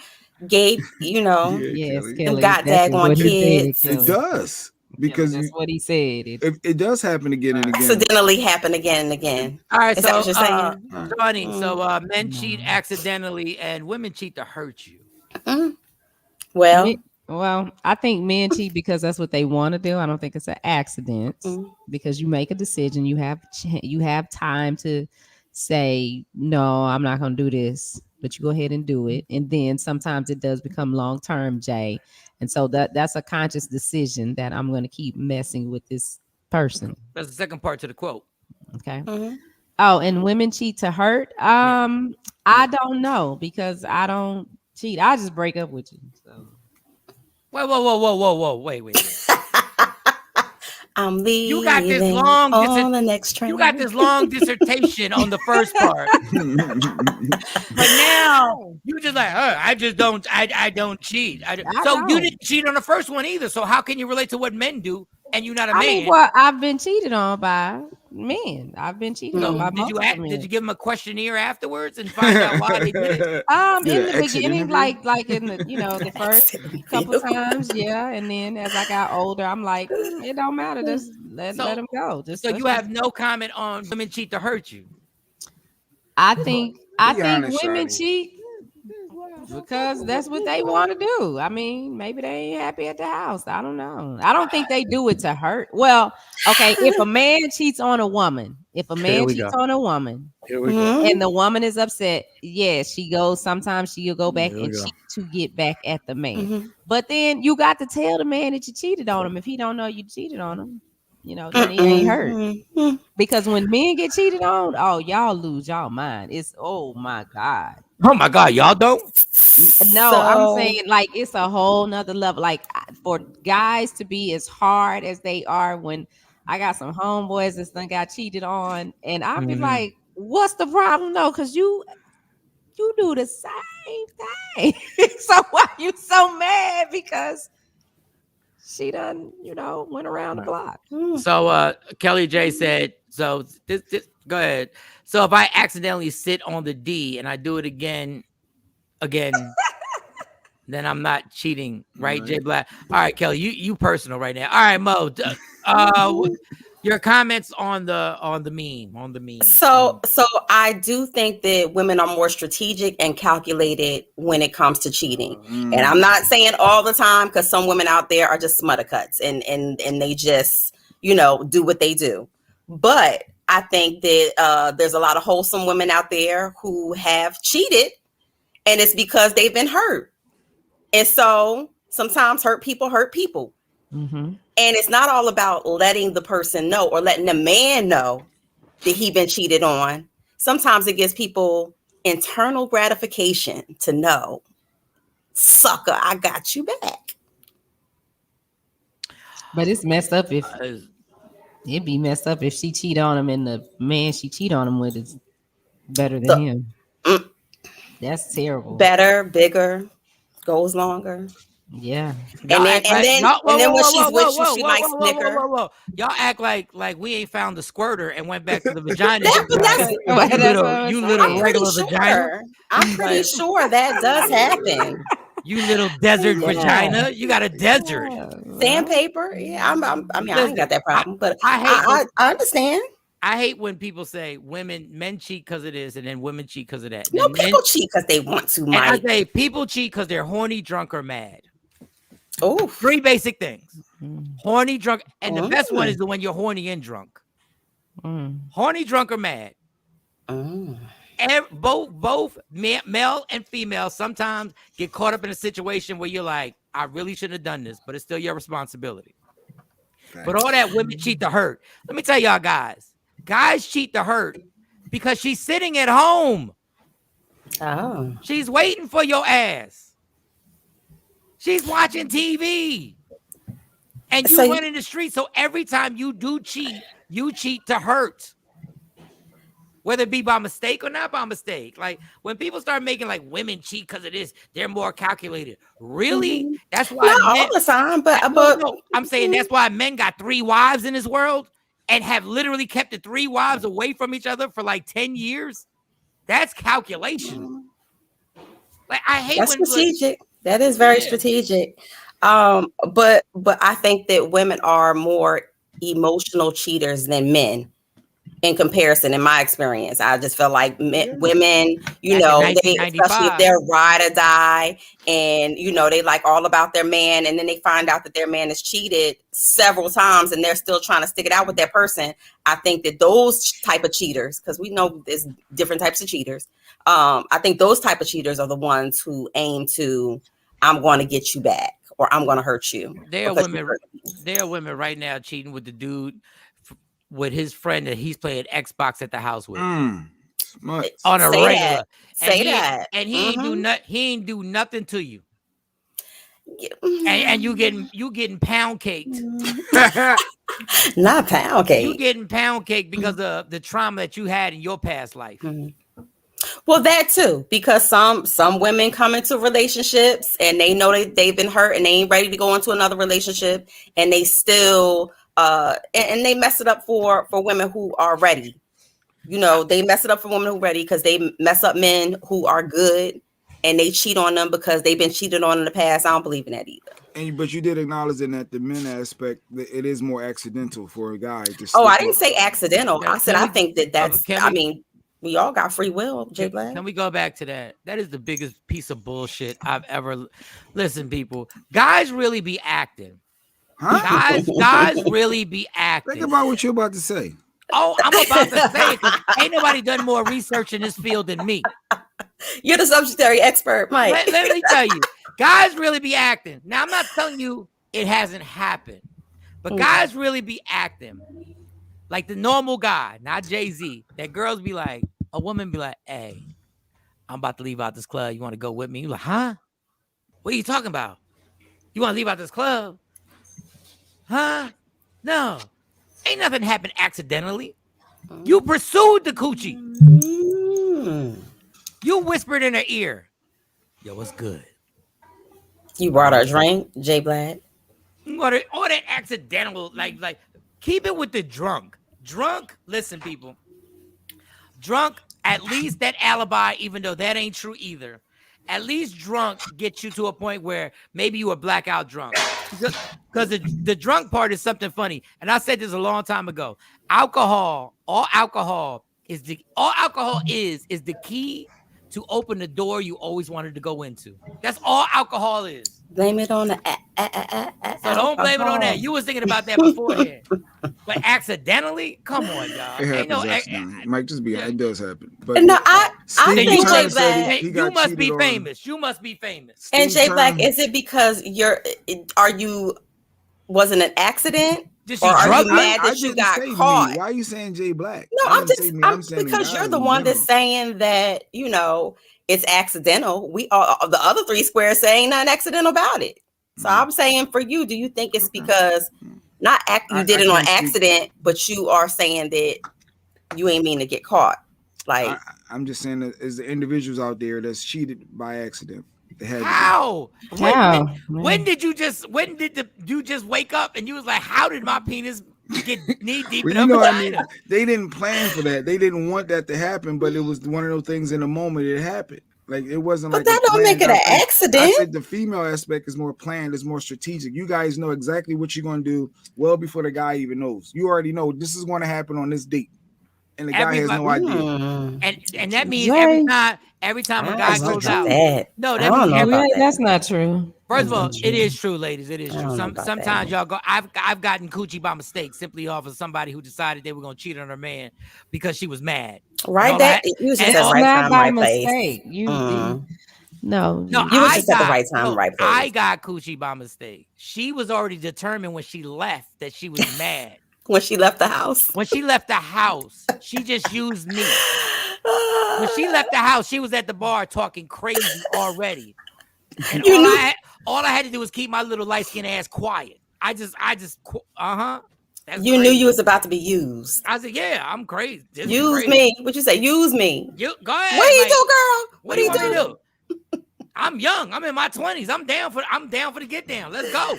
Gabe, yes, Kelly, got daggone kids. It does. Because that's what he said. It does happen again and again. Accidentally happen again and again. All right, is that what you're saying? Johnny, so men cheat accidentally and women cheat to hurt you. Well, I think men cheat because that's what they want to do. I don't think it's an accident because you make a decision. You have time to say, no, I'm not going to do this, but you go ahead and do it. And then sometimes it does become long-term, Jay. And so that's a conscious decision that I'm going to keep messing with this person. That's the second part to the quote. Okay. Oh, and women cheat to hurt? I don't know because I don't cheat. I just break up with you. So. Whoa. Wait. I'm leaving. You got this long on the next train. You got this long dissertation on the first part. But now you just like, I don't cheat. So you didn't cheat on the first one either. So how can you relate to what men do and you're not a man? mean, well, I've been cheated on by men. I've been cheated on by men. Did you give them a questionnaire afterwards and find out why they did it? In the beginning, like in the the first couple times, yeah. And then as I got older, I'm like, it don't matter. Just let them go. So you have no comment on women cheat to hurt you? I think women cheat because that's what they want to do. I mean, maybe they ain't happy at the house. I don't know. I don't think they do it to hurt. Well, okay, if a man cheats on a woman, and the woman is upset, yes, sometimes she'll go back and cheat to get back at the man. But then you got to tell the man that you cheated on him. If he don't know you cheated on him, then he ain't hurt. Because when men get cheated on, oh, y'all lose y'all mind. It's, oh my God. Oh my God, y'all don't? No, I'm saying like it's a whole nother level. Like for guys to be as hard as they are, when I got some homeboys that got cheated on, and I'll be like, what's the problem though? Because you do the same thing. So why you so mad? Because she done, went around the block. So Kelly J said, so this go ahead. So if I accidentally sit on the D and I do it again, then I'm not cheating, right, Jay Black? All right, Kelly, you personal right now. All right, Mo, your comments on the meme. So I do think that women are more strategic and calculated when it comes to cheating. And I'm not saying all the time, because some women out there are just smuttercuts and they just, do what they do. But I think that there's a lot of wholesome women out there who have cheated, and it's because they've been hurt. And so sometimes hurt people. And it's not all about letting the person know or letting the man know that he been cheated on. Sometimes it gives people internal gratification to know, sucker, I got you back. But it's messed up if it'd be messed up if she cheat on him and the man she cheat on him with is better than him. That's terrible. Better, bigger, goes longer. Yeah. And then when she's with you, she might snicker. Y'all act like we ain't found the squirter and went back to the vagina. You little regular vagina. I'm pretty sure that does happen. You little desert vagina. You got a desert. Sandpaper. Yeah, I mean, I ain't got that problem, but I understand. I hate when people say men cheat because of this, and then women cheat because of that. No, people cheat because they want to, Mike. And I say people cheat because they're horny, drunk, or mad. Oh, 3 basic things: horny, drunk, and the best one is the when you're horny and drunk. Horny, drunk, or mad. Both male and female sometimes get caught up in a situation where you're like, I really shouldn't have done this, but it's still your responsibility. Thanks. But all that women cheat to hurt. Let me tell y'all guys cheat to hurt because she's sitting at home. Oh. She's waiting for your ass. She's watching TV. And you run in the street. So every time you do cheat, you cheat to hurt. Whether it be by mistake or not by mistake. Like when people start making like women cheat because of this, they're more calculated. Really? That's why not all the time, but I'm saying that's why men got 3 wives in this world and have literally kept the 3 wives away from each other for like 10 years. That's calculation. Like I hate that's when strategic. That is very strategic. But I think that women are more emotional cheaters than men. In comparison, in my experience, I just feel like women, you know, they, especially if they're ride or die, and you know, they like all about their man, and then they find out that their man is cheated several times, and they're still trying to stick it out with that person. I think that those type of cheaters, because we know there's different types of cheaters. I think those type of cheaters are the ones who aim to, I'm going to get you back, or I'm going to hurt you. There are women right now cheating with the dude. With his friend that he's playing Xbox at the house with on a regular. And he ain't do nothing to you. And you getting pound caked. Not pound cake. You getting pound cake because of the trauma that you had in your past life. Well, that too, because some women come into relationships and they know they've been hurt and they ain't ready to go into another relationship, and they still and they mess it up for women who are ready. You know, they mess it up for women who are ready because they mess up men who are good, and they cheat on them because they've been cheated on in the past. I don't believe in that either. But you did acknowledge in that the men aspect, it is more accidental for a guy. I didn't say accidental. I said I think that's. I mean, we all got free will, Jay Black. Can we go back to that? That is the biggest piece of bullshit I've ever. Listen, people, guys really be acting. Huh? Guys really be acting. Think about what you're about to say. Oh, I'm about to say it because ain't nobody done more research in this field than me. You're the subsidiary expert, Mike. Let me tell you, guys really be acting. Now, I'm not telling you it hasn't happened, but guys really be acting like the normal guy, not Jay-Z. That girls be like, a woman be like, hey, I'm about to leave out this club. You want to go with me? You like, huh? What are you talking about? You want to leave out this club? Huh? No. Ain't nothing happened accidentally. You pursued the coochie. You whispered in her ear. Yo, what's good? You brought her a drink, Jay Black. All that accidental, like, keep it with the drunk. Drunk, listen, people. Drunk, at least that alibi, even though that ain't true either. At least drunk gets you to a point where maybe you were blackout drunk. Because the drunk part is something funny. And I said this a long time ago. All alcohol is the key to open the door you always wanted to go into. That's all alcohol is. Blame it on the So don't blame it on that. You was thinking about that beforehand. But accidentally? Come on, y'all. It happens. Mike, just be it does happen. But no, I think Jay Black. You must be famous. You must be famous. And Jay Black, is it because wasn't an accident? Or are you mad that you got caught? Why are you saying Jay Black? No, I'm because you're the one that's saying that, you know, it's accidental. We all, the other 3 squares saying nothing accidental about it. So I'm saying for you, do you think it's because you did it on accident, but you are saying that you ain't mean to get caught? Like, I'm just saying that there's the individuals out there that's cheated by accident. How? When did you just wake up and you was like, how did my penis get knee deep in they didn't plan for that. They didn't want that to happen, but it was one of those things in the moment it happened. Like it wasn't But like that a don't make it planned an out thing. I accident. said the female aspect is more planned, it's more strategic. You guys know exactly what you're gonna do well before the guy even knows. You already know this is going to happen on this date, and the guy has no idea. And that means Jay, every time a I guy don't know goes about out. that. No, I that means don't know every, about that. that's not true. First of That's all, not it true. is true, ladies. It is I true. don't know about Sometimes that. y'all go. I've gotten coochie by mistake simply off of somebody who decided they were gonna cheat on her man because she was mad. Right, that you was just at It's right not time, by right place. mistake. No, No, You was just at the right time, right place. I got coochie by mistake. She was already determined when she left that she was mad. When she left the house. When she left the house, she just used me. When she left the house, she was at the bar talking crazy already. And all I had to do was keep my little light skinned ass quiet. That's you knew you was about to be used. I said, yeah, I'm crazy. Use me. What you say? Use me. You go ahead. What do you do, girl? What do you want me to do? I'm young. I'm in my 20s. I'm down for the get down. Let's go.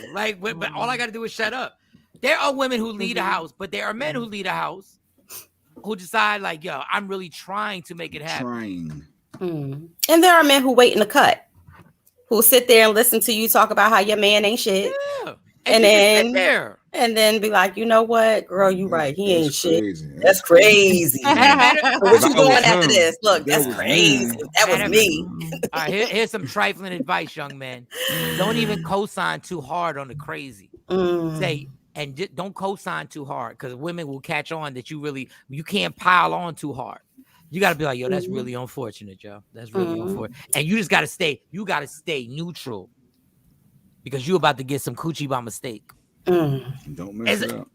But all I got to do is shut up. There are women who leave the house, but there are men who leave the house who decide yo, I'm really trying to make it happen. And there are men who wait in the cut, who sit there and listen to you talk about how your man ain't shit. Yeah. And then be like, you know what, girl, you right. He ain't crazy. shit. That's crazy. What you doing after this? Look, that's crazy. That was me. All right, here's some trifling advice, young man. Don't even co-sign too hard on the crazy. Say, and don't co-sign too hard because women will catch on that you can't pile on too hard. You got to be like, yo, that's really unfortunate, yo. That's really unfortunate. And you just got to stay neutral because you're about to get some coochie by mistake. Don't mess it up.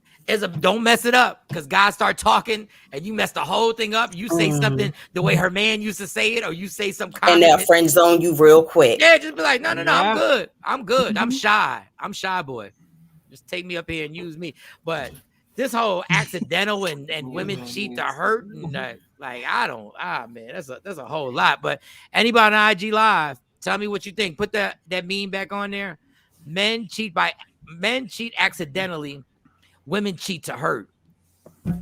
Don't mess it up because guys start talking and you mess the whole thing up. You say something the way her man used to say it, or you say some comment. And they'll friend zone you real quick. Yeah, just be like, no, I'm good. I'm shy boy. Just take me up here and use me. But this whole accidental and women cheat to hurt and man, that's a whole lot. But anybody on IG Live, tell me what you think. Put that meme back on there. Men cheat accidentally. Women cheat to hurt. Oh,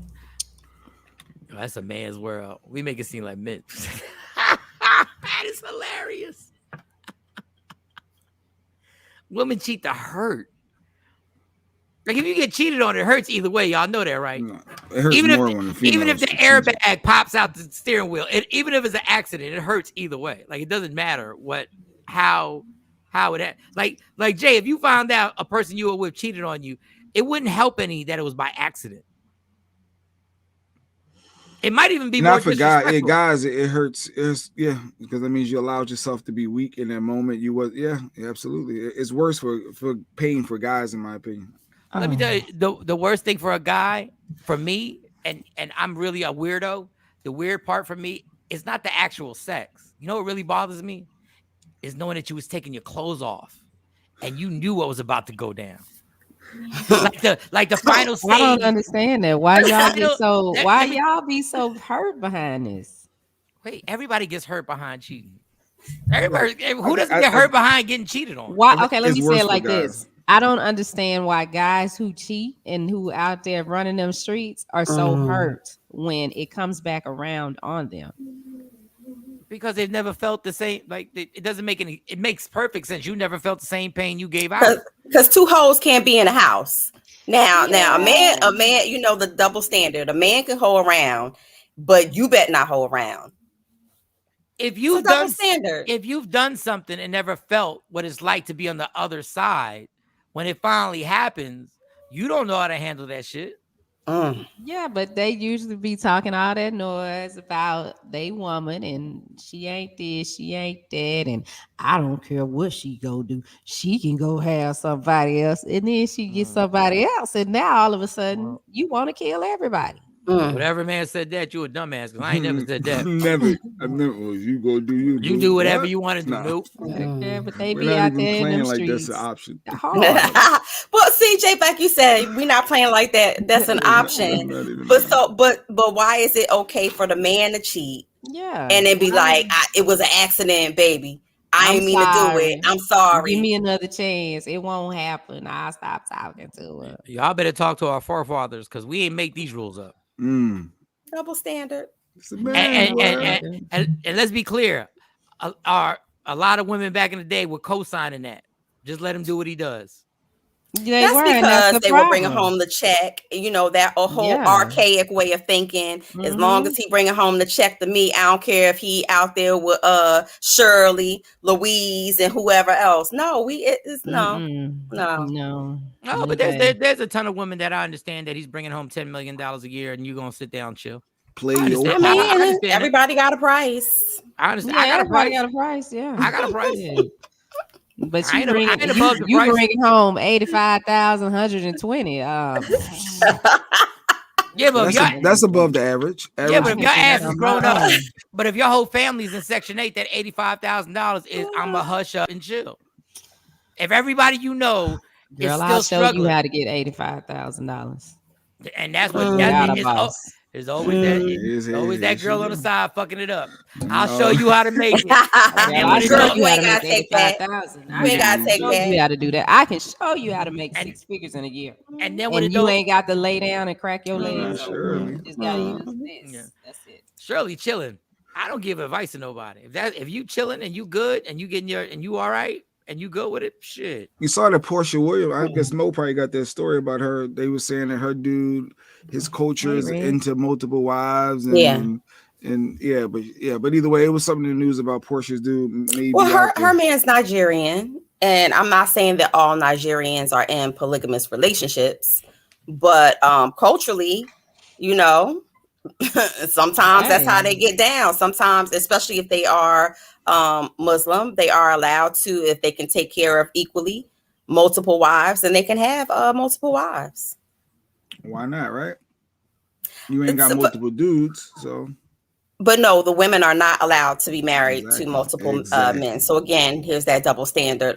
that's a man's world. We make it seem like men. That is hilarious. Women cheat to hurt. Like if you get cheated on, it hurts either way. Y'all know that, right? No, it hurts even more if when the even if the airbag pops out the steering wheel, even if it's an accident, it hurts either way. Like it doesn't matter how it like Jay, if you found out a person you were with cheated on you, it wouldn't help any that it was by accident. It might even be not more for guys. It hurts. Because that means you allowed yourself to be weak in that moment. Absolutely. It's worse for pain for guys, in my opinion. Let me tell you, the worst thing for a guy, for me, and I'm really a weirdo. The weird part for me is not the actual sex. You know what really bothers me? Is knowing that you was taking your clothes off and you knew what was about to go down. like the final stage. I don't understand that. Why y'all be so hurt behind this? Wait, everybody gets hurt behind cheating. Who doesn't get hurt behind getting cheated on? Why? Okay, let me say it like this. I don't understand why guys who cheat and who out there running them streets are so hurt when it comes back around on them. Because they've never felt the same. Like it doesn't make any. It makes perfect sense. You never felt the same pain you gave out. Because two hoes can't be in a house. Now a man, you know the double standard. A man can hold around, but you better not hold around. If you've done something and never felt what it's like to be on the other side, when it finally happens, you don't know how to handle that shit. Yeah, but they usually be talking all that noise about they woman and she ain't this, she ain't that, and I don't care what she go do. She can go have somebody else, and then she gets somebody else, and now all of a sudden you want to kill everybody. Whatever man said that, you a dumbass. Because I ain't never said that. I've never. You go do you. You do whatever you want to do. Nope. Yeah, but they be out there in them like streets. That's an option. Well, CJ, like you said, we're not playing like that. That's an option. But why is it okay for the man to cheat? Yeah, and then be like, it was an accident, baby. I didn't mean to do it. I'm sorry. Give me another chance. It won't happen. I'll stop talking to her. Y'all better talk to our forefathers because we ain't make these rules up. Double standard. And let's be clear. are a lot of women back in the day were co-signing that. Just let him do what he does. That's because they were bringing home the check. You know, that whole archaic way of thinking. As long as he bringing home the check to me, I don't care if he out there with Shirley, Louise, and whoever else. No, No, but there's a ton of women that I understand that he's bringing home $10 million a year, and you're gonna sit down and chill. Play I understand everybody got a price. I understand. Yeah, I got everybody got a price. Yeah, I got a price. But you bringing home 85,000, 120. Yeah, but that's above the average. Yeah, but if your ass is grown up, but if your whole family's in Section 8, that $85,000 is I'ma hush up and chill. If everybody you know is still struggling, you how to get $85,000. And that's what that is. There's always always that girl on the side fucking it up. I'll show you how to make it. I'll show you how to make 85,000. We ain't gotta take that. You got to do that. I can show you how to make 6 figures in a year. And then when you ain't got to lay down and crack your legs. You just gotta use this. Yeah. That's it. Shirley chilling. I don't give advice to nobody. If you chilling and you good and you getting and you all right. And you go with it, shit. You saw that Portia Williams. I guess Mo probably got that story about her. They were saying that her dude, his culture is into multiple wives. And, but either way, it was something in the news about Portia's dude. Maybe her man's Nigerian, and I'm not saying that all Nigerians are in polygamous relationships, but culturally, you know, sometimes that's how they get down. Sometimes, especially if they are Muslim, they are allowed to, if they can take care of equally multiple wives, and they can have multiple wives. Why not, right? You ain't got multiple dudes, so. But no, the women are not allowed to be married to multiple men. So again, here's that double standard.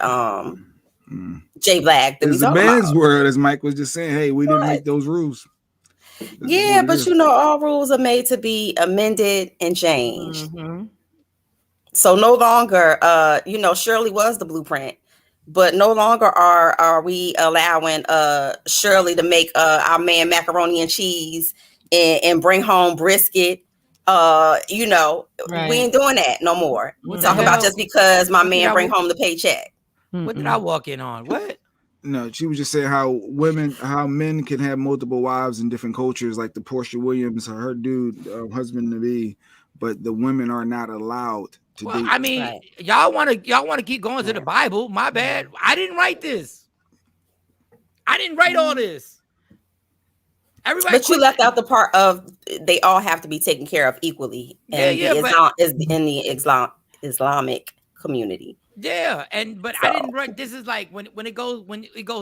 J Black. It's the man's world, as Mike was just saying. Hey, we didn't make those rules. Yeah, but you know, all rules are made to be amended and changed. So no longer, you know, Shirley was the blueprint, but no longer are we allowing Shirley to make our man macaroni and cheese and bring home brisket. You know, we ain't doing that no more. We're talking about just because my man bring home the paycheck. What did I walk in on? What? No, she was just saying how men can have multiple wives in different cultures, like the Portia Williams, her dude, husband to be, but the women are not allowed to do. I mean, y'all want to keep going to the Bible. My bad. I didn't write this. I didn't write all this. Everybody, but you left out the part of they all have to be taken care of equally. And is in the Islamic community. Yeah, but I didn't write. This is like when it goes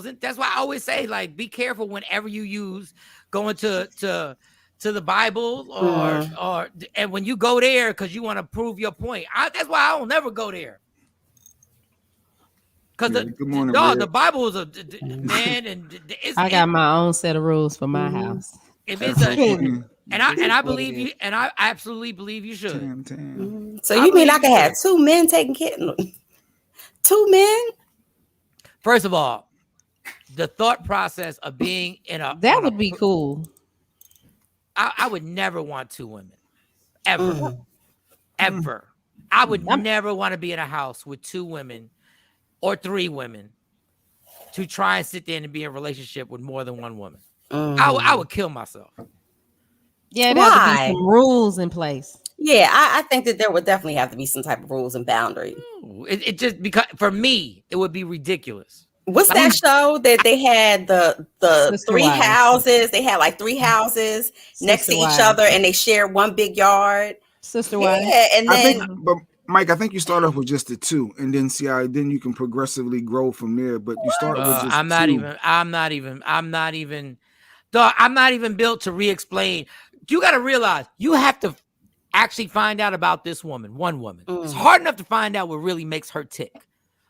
in. That's why I always say, like, be careful whenever you use going to the Bible or and when you go there because you want to prove your point. That's why I don't never go there. Because the Bible is a man, and I got my own set of rules for my house. If it's I believe you, and I absolutely believe you should. So you mean I can have 2 men taking care? 2 men? First of all, the thought process of being in that would be cool. I would never want 2 women, ever, ever. I would never want to be in a house with 2 women or 3 women to try and sit there and be in a relationship with more than 1 woman. I would kill myself. Yeah, there have to be some rules in place. Yeah, I think that there would definitely have to be some type of rules and boundaries. It just because for me, it would be ridiculous. What's that show that they had the 3 houses? They had like 3 houses next to each other, and they shared one big yard. Sister wives. Yeah, and then Mike, I think you start off with just the 2, and then see how then you can progressively grow from there. But you start with just I'm not even built to re-explain. You got to realize you have to actually find out about this woman, one woman. It's hard enough to find out what really makes her tick,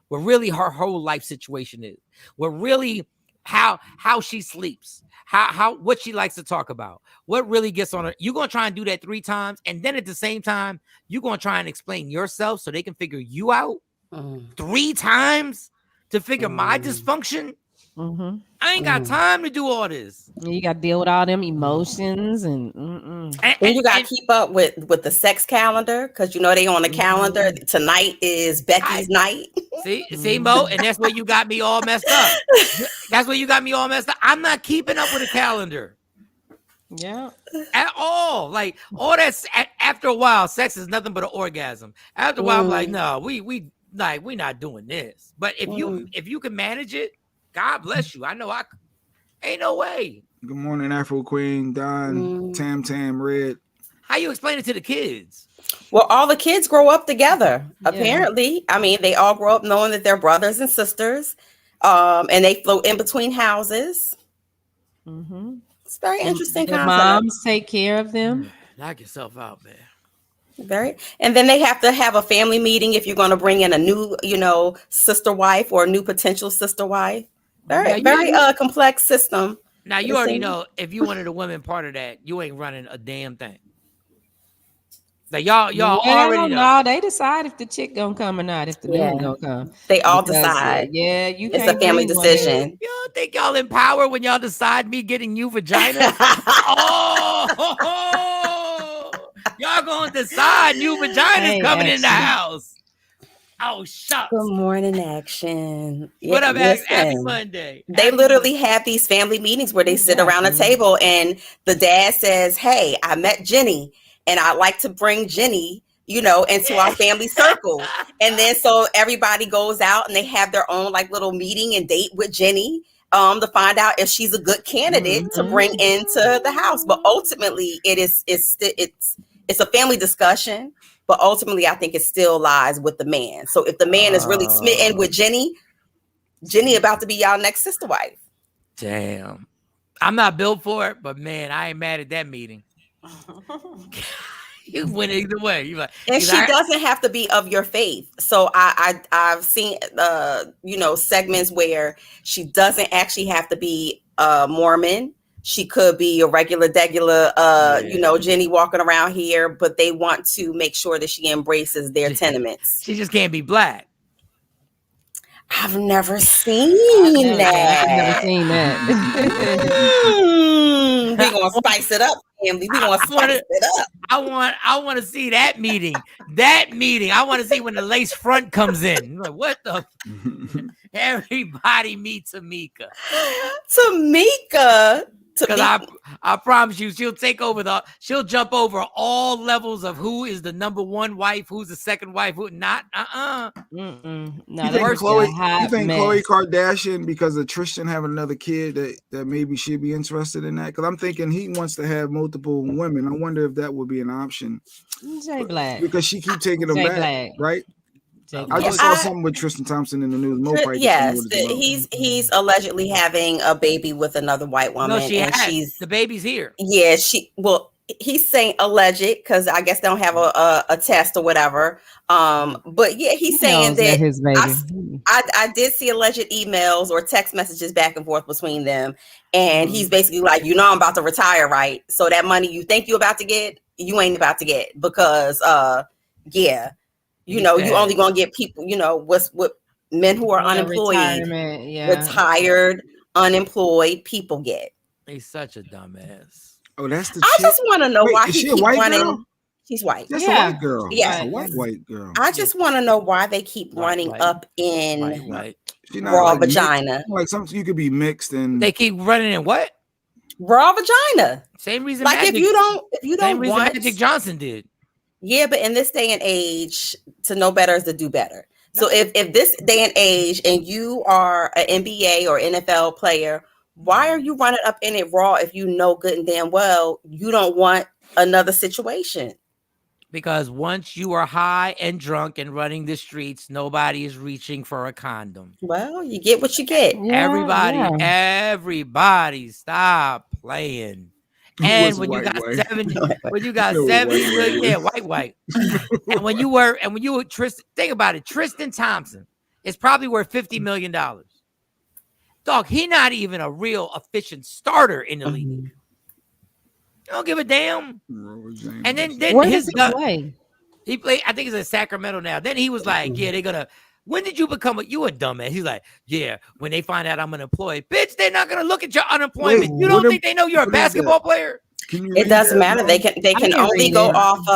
what really her whole life situation is, what really how she sleeps, how what she likes to talk about, what really gets on her. You're gonna try and do that 3 times, and then at the same time, you're gonna try and explain yourself so they can figure you out 3 times to figure my dysfunction. I ain't got time to do all this. You got to deal with all them emotions and. Then you got to keep up with the sex calendar because you know they on the calendar. Tonight is Becky's night. See, Mo, and that's where you got me all messed up. That's where you got me all messed up. I'm not keeping up with a calendar. Yeah, at all. Like all that. After a while, sex is nothing but an orgasm. After a while, I'm like, no, we not doing this. But if you can manage it, God bless you. I know ain't no way. Good morning, Afro Queen, Don, Tam, Red. How you explain it to the kids? Well, all the kids grow up together. Yeah. Apparently, I mean, they all grow up knowing that they're brothers and sisters, and they float in between houses. It's very interesting. The moms take care of them. Knock yourself out, man. And then they have to have a family meeting if you're going to bring in a new, sister wife or a new potential sister wife. Very complex system. Now you already know if you wanted a women part of that, you ain't running a damn thing. Like y'all already know. No, they decide if the chick gonna come or not. If the man gonna come, they all decide. You. It's a family decision. Y'all think y'all empowered when y'all decide me getting you vagina? Y'all gonna decide new vaginas coming in the house. Oh, shucks. Good morning, Action. What up, Happy Monday. They literally have these family meetings where they sit around a table and the dad says, hey, I met Jenny and I'd like to bring Jenny, into our family circle. And then so everybody goes out and they have their own like little meeting and date with Jenny to find out if she's a good candidate to bring into the house. But ultimately it's a family discussion. But ultimately, I think it still lies with the man. So if the man is really smitten with Jenny about to be y'all next sister wife. Damn. I'm not built for it, but man, I ain't mad at that meeting. You win either way. And she doesn't have to be of your faith. So I've seen segments where she doesn't actually have to be Mormon. She could be a regular, Jenny walking around here, but they want to make sure that she embraces their tenements. She just can't be black. I've never seen that. I've never seen that. We're gonna spice it up, family. We're gonna spice it up. I want to see that meeting. I want to see when the lace front comes in. Like, what the? Everybody meet Tamika. Because I promise you, she'll take over she'll jump over all levels of who is the number one wife, who's the second wife, who not. No, you think Khloe Kardashian, because of Tristan having another kid, that maybe she'd be interested in that? Because I'm thinking he wants to have multiple women. I wonder if that would be an option. Jay Black, because she keep taking them back, Black. Right? I just saw something with Tristan Thompson in the news. Yes, he's allegedly having a baby with another white woman. No, the baby's here. Yeah, he's saying alleged because I guess they don't have a test or whatever. But yeah, he's saying that his baby. I did see alleged emails or text messages back and forth between them, and he's basically like, I'm about to retire, right? So that money you think you're about to get, you ain't about to get because you only gonna get people, what men who are unemployed, retired, unemployed people get. He's such a dumbass. Oh, that's the. I just want to know why he keeps running. Girl? She's white. That's a white girl. Yeah, that's a white girl. I just want to know why they keep running up in raw vagina. Like something you could be mixed and they keep running in what? Raw vagina. Same reason. Like if you don't want Magic Johnson did. Yeah, but in this day and age, to know better is to do better. So if this day and age and you are an NBA or NFL player, why are you running up in it raw if you know good and damn well you don't want another situation? Because once you are high and drunk and running the streets, nobody is reaching for a condom. Well, you get what you get. Everybody stop playing. And when you got 70 million, white. And when you were Tristan, think about it. Tristan Thompson is probably worth $50 million. Dog, he not even a real efficient starter in the league. You don't give a damn. And then where his play? He played, I think he's in Sacramento now. Then he was like, they're gonna When did you become you a dumbass? He's like, yeah, when they find out I'm unemployed, bitch, they're not gonna look at your unemployment. Wait, you don't think they know you're a basketball player? Can you It doesn't matter. They can only go off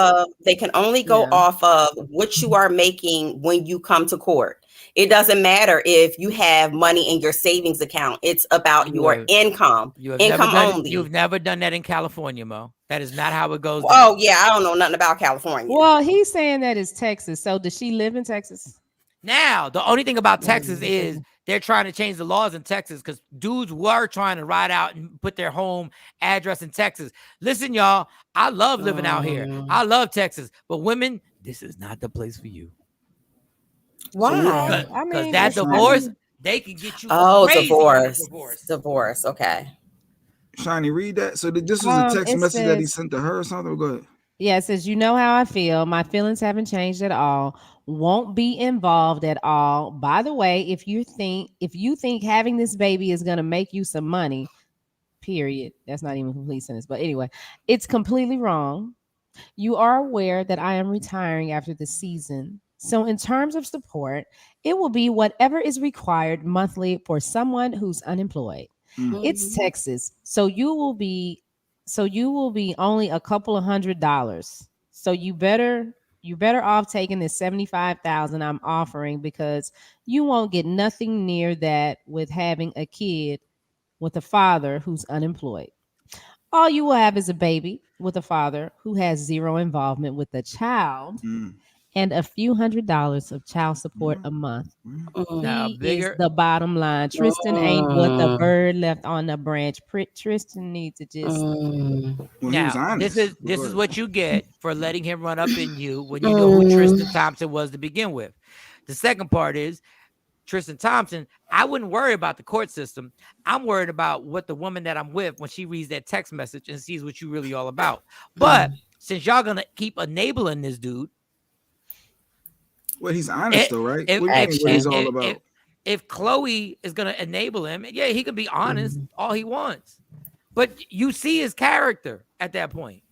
of what you are making when you come to court. It doesn't matter if you have money in your savings account. It's about your income. Only. You've never done that in California, Mo. That is not how it goes. Oh, yeah. I don't know nothing about California. Well, he's saying that it's Texas. So does she live in Texas? Now, the only thing about Texas is they're trying to change the laws in Texas because dudes were trying to ride out and put their home address in Texas. Listen, y'all, I love living out here. I love Texas. But women, this is not the place for you. Why? Because that divorce, they can get you. Divorce. Okay. Shiny, read that. So this was a text message that he sent to her or something? Go ahead. Yeah, it says, you know how I feel. My feelings haven't changed at all. Won't be involved at all. By the way, if you think having this baby is going to make you some money, period. That's not even a complete sentence. But anyway, it's completely wrong. You are aware that I am retiring after the season. So in terms of support, it will be whatever is required monthly for someone who's unemployed. It's Texas. So you will be only a couple of $100. So you better off taking this $75,000 I'm offering, because you won't get nothing near that with having a kid with a father who's unemployed. All you will have is a baby with a father who has zero involvement with the child and a few $100s of child support a month. Is the bottom line. Tristan ain't what the bird left on the branch. Tristan needs to just. Now, this is what you get for letting him run up in you when you know who Tristan Thompson was to begin with. The second part is Tristan Thompson. I wouldn't worry about the court system. I'm worried about what the woman that I'm with when she reads that text message and sees what you really all about. But since y'all gonna keep enabling this dude. Well, he's honest though, right? What he's all about. If Chloe is going to enable him, yeah, he can be honest all he wants. But you see his character at that point.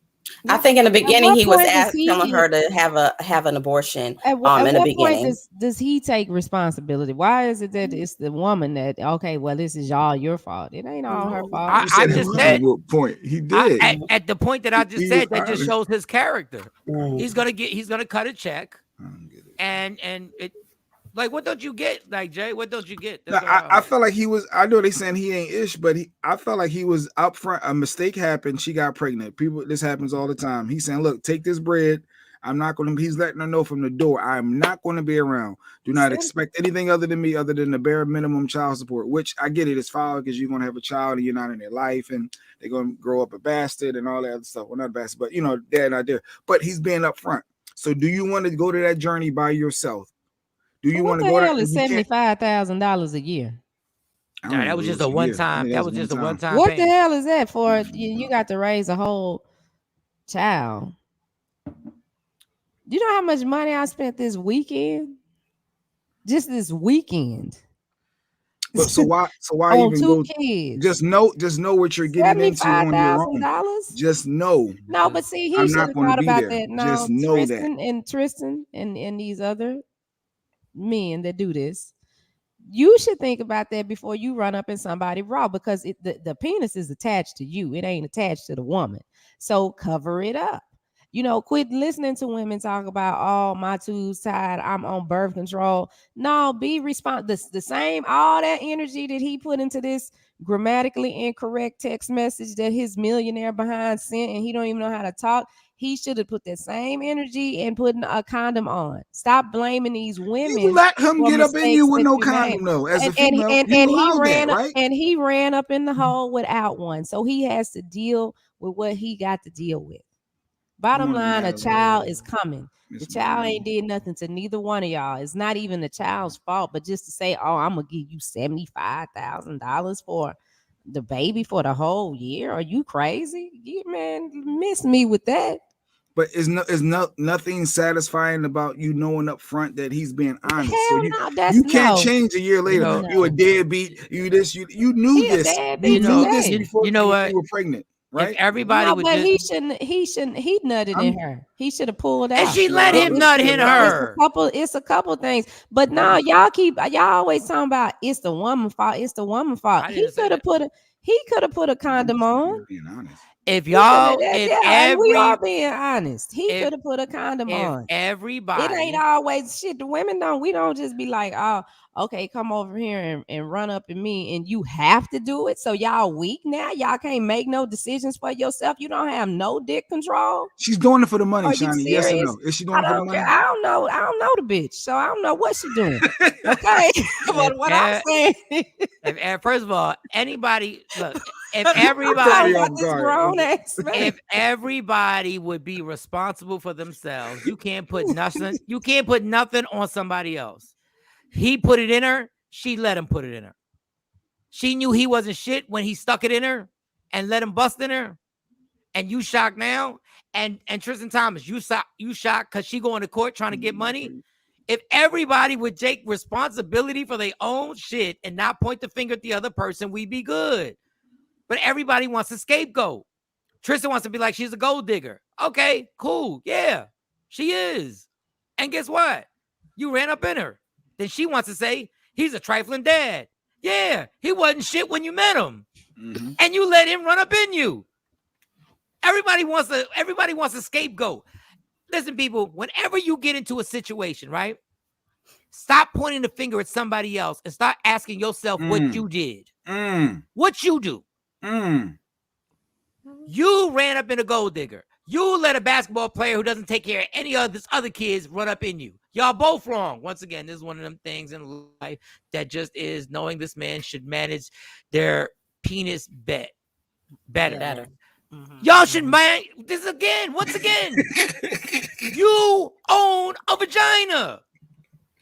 I think in the beginning he was telling her to have an abortion. In the beginning, does he take responsibility? Why is it that it's the woman that well, this is all your fault? It ain't all her fault. I just said point he did at the point that I just said that just shows his character. He's gonna cut a check. And it, like, what don't you get? Like, Jay, what don't you get? No, I felt like he was. I know they saying he ain't ish, but I felt like he was up front. A mistake happened. She got pregnant. This happens all the time. He's saying, "Look, take this bread. I'm not going to." He's letting her know from the door, "I'm not going to be around. Do not expect anything other than me, other than the bare minimum child support." Which I get it. It's foul because you're going to have a child and you're not in their life, and they're going to grow up a bastard and all that other stuff. Well, not a bastard, but they're not there. But he's being up front. So do you want to go to that journey by yourself? Do you want to go? What the hell is $75,000 a year? No, that was just a one time. That was just a one time. What the hell is that for? You got to raise a whole child. You know how much money I spent this weekend? Just this weekend. But so why even go? Kids. Just know what you're getting into on your own. Just know. No, but see, he should have thought about that. No, just know Tristan that. And Tristan and these other men that do this, you should think about that before you run up in somebody raw, because the penis is attached to you. It ain't attached to the woman. So cover it up. Quit listening to women talk about, oh, my tubes tied, I'm on birth control. No, be responsible. The same, all that energy that he put into this grammatically incorrect text message that his millionaire behind sent, and he don't even know how to talk. He should have put that same energy and putting a condom on. Stop blaming these women. You let him get up in you with no condom, though. As a female, and he ran up in the hole without one. So he has to deal with what he got to deal with. Bottom line, a child is coming. The child ain't did nothing to neither one of y'all. It's not even the child's fault, but just to say, oh, I'm gonna give you $75,000 for the baby for the whole year. Are you crazy? Man, miss me with that. But is nothing satisfying about you knowing up front that he's being honest. Hell so you can't change a year later. You a deadbeat. You this. You knew this. You know what? You were pregnant. right? If everybody would but just, he shouldn't. He nutted in her. He should have pulled out. and she let him nut in her. It's a couple things. But no, y'all always talking about it's the woman's fault. It's the woman's fault. He could have put a condom on. Being honest. If y'all, we are being honest. He could have put a condom on. Everybody, it ain't always shit. The women don't. We don't just be like, oh, okay, come over here and run up in me, and you have to do it. So y'all weak now. Y'all can't make no decisions for yourself. You don't have no dick control. She's doing it for the money, Are you Shani. Yes or serious? no? Is she doing it for the money? I don't know. I don't know the bitch, so I don't know what she's doing. Okay, but what I'm saying. First of all, anybody look. If everybody would be responsible for themselves, you can't put nothing. You can't put nothing on somebody else. He put it in her. She let him put it in her. She knew he wasn't shit when he stuck it in her and let him bust in her. And you shocked now. And Tristan Thomas, you shocked because she going to court trying to get money. If everybody would take responsibility for their own shit and not point the finger at the other person, we'd be good. But everybody wants a scapegoat. Tristan wants to be like, she's a gold digger. Okay, cool. Yeah, she is. And guess what? You ran up in her. Then she wants to say, he's a trifling dad. Yeah, he wasn't shit when you met him. Mm-hmm. And you let him run up in you. Everybody wants a scapegoat. Listen, people, whenever you get into a situation, right? Stop pointing the finger at somebody else and start asking yourself what you did. What you do. You ran up in a gold digger. You let a basketball player who doesn't take care of any of his other kids run up in you. Y'all both wrong. Once again, this is one of them things in life that just is knowing this man should manage their penis better. Mm-hmm. Y'all should mind this again. Once again, you own a vagina.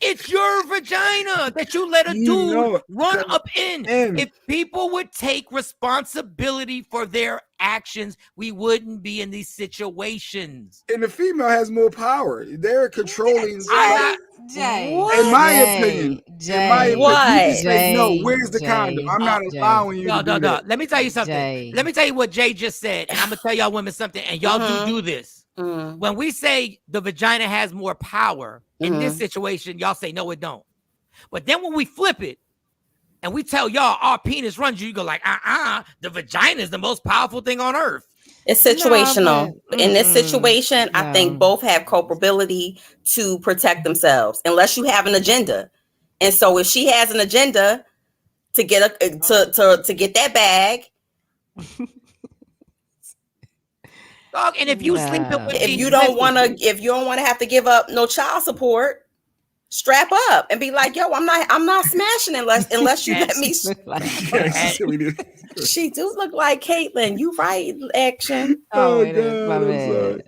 It's your vagina that you let a dude run up in. If people would take responsibility for their actions, we wouldn't be in these situations. And the female has more power. They're controlling. Jay, in my opinion, no, where's the condom? I'm not allowing you to do that. Let me tell you something. Let me tell you what Jay just said. And I'm going to tell y'all women something. And y'all do this. When we say the vagina has more power in this situation, y'all say, no, it don't. But then when we flip it and we tell y'all our penis runs you go like, the vagina is the most powerful thing on earth. It's situational. In this situation, I think both have culpability to protect themselves, unless you have an agenda. And so if she has an agenda to get to get that bag. Dog, and if you sleep with if you don't want to have to give up no child support, strap up and be like, yo, I'm not smashing unless you let me. She do look like Caitlyn. You right, action. Oh God, I'm sorry.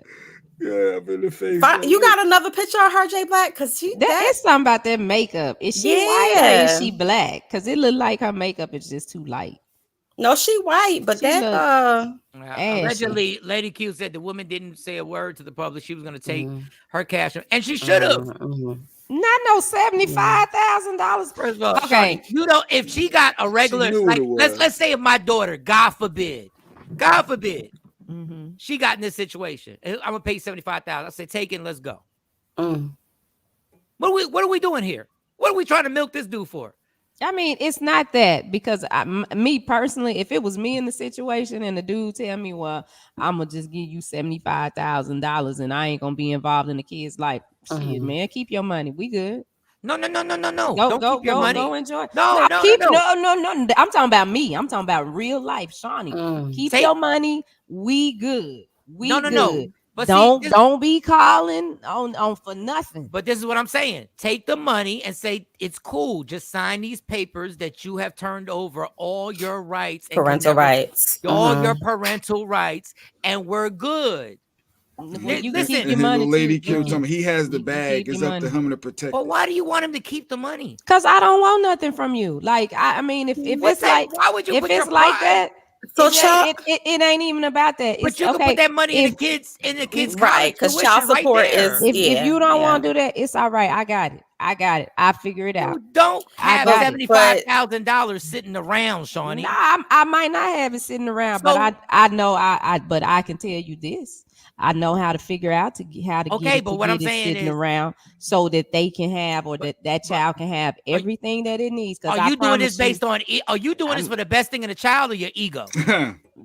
Yeah, I'm in the face. You got another picture of her, J Black? Because it's something about that makeup. Is she white or is she black? Because it looked like her makeup is just too light. No, she white, but allegedly, Lady Q said the woman didn't say a word to the public. She was going to take her cash, and she should have. Not no $75,000. First of all, okay, you know, if she got a regular, like, let's say if my daughter, God forbid, she got in this situation, I'm gonna pay $75,000. I say, take it, and let's go. What are we doing here? What are we trying to milk this dude for? I mean, it's not that, because me personally, if it was me in the situation and the dude tell me, well, I'm gonna just give you $75,000 and I ain't gonna be involved in the kid's life. Shit, man, keep your money. We good. No. Don't keep your money. Go enjoy. No. I'm talking about me. I'm talking about real life, Shawnee. Keep your money. We good. We good. No. But don't be calling on for nothing. But this is what I'm saying. Take the money and say it's cool. Just sign these papers that you have turned over all your rights, parental rights, all your parental rights, and we're good. Listen, your money lady killed him. He has the bag. It's up to him to protect. But why do you want him to keep the money? Because I don't want nothing from you. Like I mean, if it's like, why would you? If it's like that. So it ain't even about that. But you can put that money in the kids' right? Because child support is if you don't want to do that, it's all right. I got it. I got it. I figure it out. You don't have got it. $75,000 sitting around, Shawnee. Nah, I might not have it sitting around, but I know but I can tell you this. I know how to figure out how to get it, but what I'm get it saying sitting is, around so that they can have, or that child can have everything that it needs. Are you doing this based on? Are you doing this for the best thing in the child or your ego?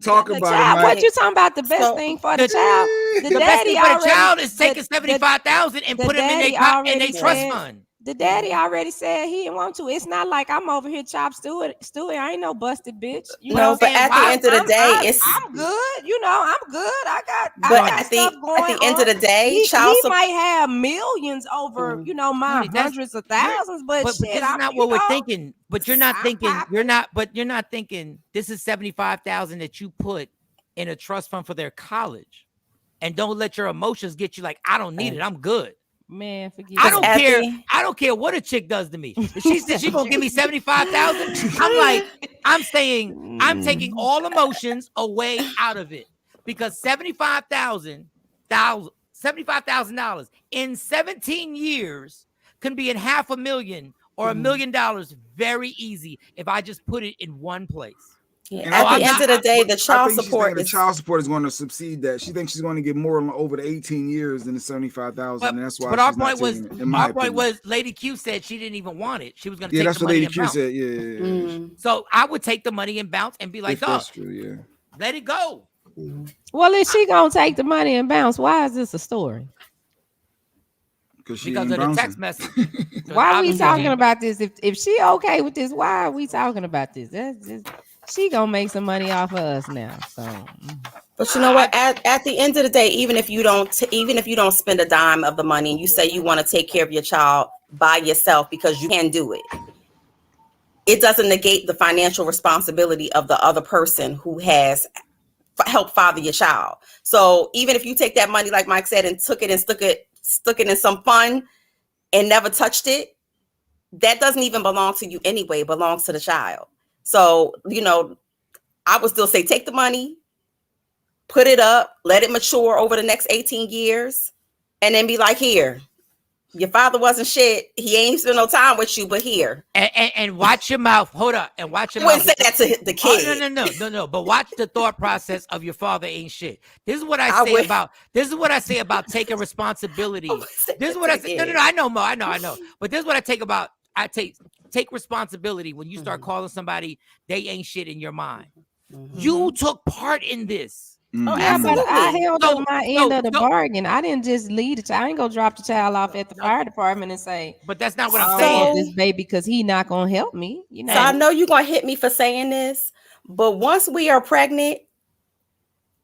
Talk the about child, it, what you talking about? The best thing for the child. The best thing for the child is taking 75,000 and put them in their trust fund. The daddy already said he didn't want to. It's not like I'm over here chop stewing. I ain't no busted bitch. You know, but at the end of the day, I'm good. You know, I'm good. I got at stuff going at the end of the day, he might have millions over, my hundreds of thousands, but shit, this is not what we're thinking. But you're not thinking. You're not thinking. This is 75,000 that you put in a trust fund for their college, and don't let your emotions get you like, I don't need it. I'm good. Man, forget. I don't care. I don't care what a chick does to me. If she said she's gonna give me 75,000, I'm saying I'm taking all emotions away out of it, because $75,000 in 17 years can be in $500,000 or $1 million very easy if I just put it in one place. Yeah. At the end of the day, the child support is going to subside that. She thinks she's going to get more over the 18 years than the 75,000, and that's why. But our point was, Lady Q said she didn't even want it. She was going to take the money and bounce. That's what Lady Q said. Yeah. So I would take the money and bounce and be like, "Dog, that's true, yeah. Let it go." Well, if she gonna take the money and bounce, why is this a story? Because of the text message. Why are we talking about this? If she okay with this, why are we talking about this? That's just. She gonna make some money off of us now. So, but you know what? At the end of the day, even if you don't spend a dime of the money, and you say you want to take care of your child by yourself because you can do it, it doesn't negate the financial responsibility of the other person who has helped father your child. So even if you take that money, like Mike said, and took it and stuck it in some fund and never touched it, that doesn't even belong to you anyway. It belongs to the child. So, I would still say take the money, put it up, let it mature over the next 18 years, and then be like, here, your father wasn't shit. He ain't spent no time with you, but here. And watch your mouth. Hold up. And watch your mouth. I wouldn't say that to the kid. No. But watch the thought process of your father ain't shit. This is what I say about taking responsibility. This is what I say. No. I know, Mo. I know. But this is what I take about. Take responsibility when you start calling somebody they ain't shit in your mind. You took part in this. Oh, yeah, but I held up my end of the bargain. I didn't just leave it. I ain't gonna drop the child off at the fire department and say. But that's not what I'm saying. This baby, because he not gonna help me. So I know you're gonna hit me for saying this, but once we are pregnant,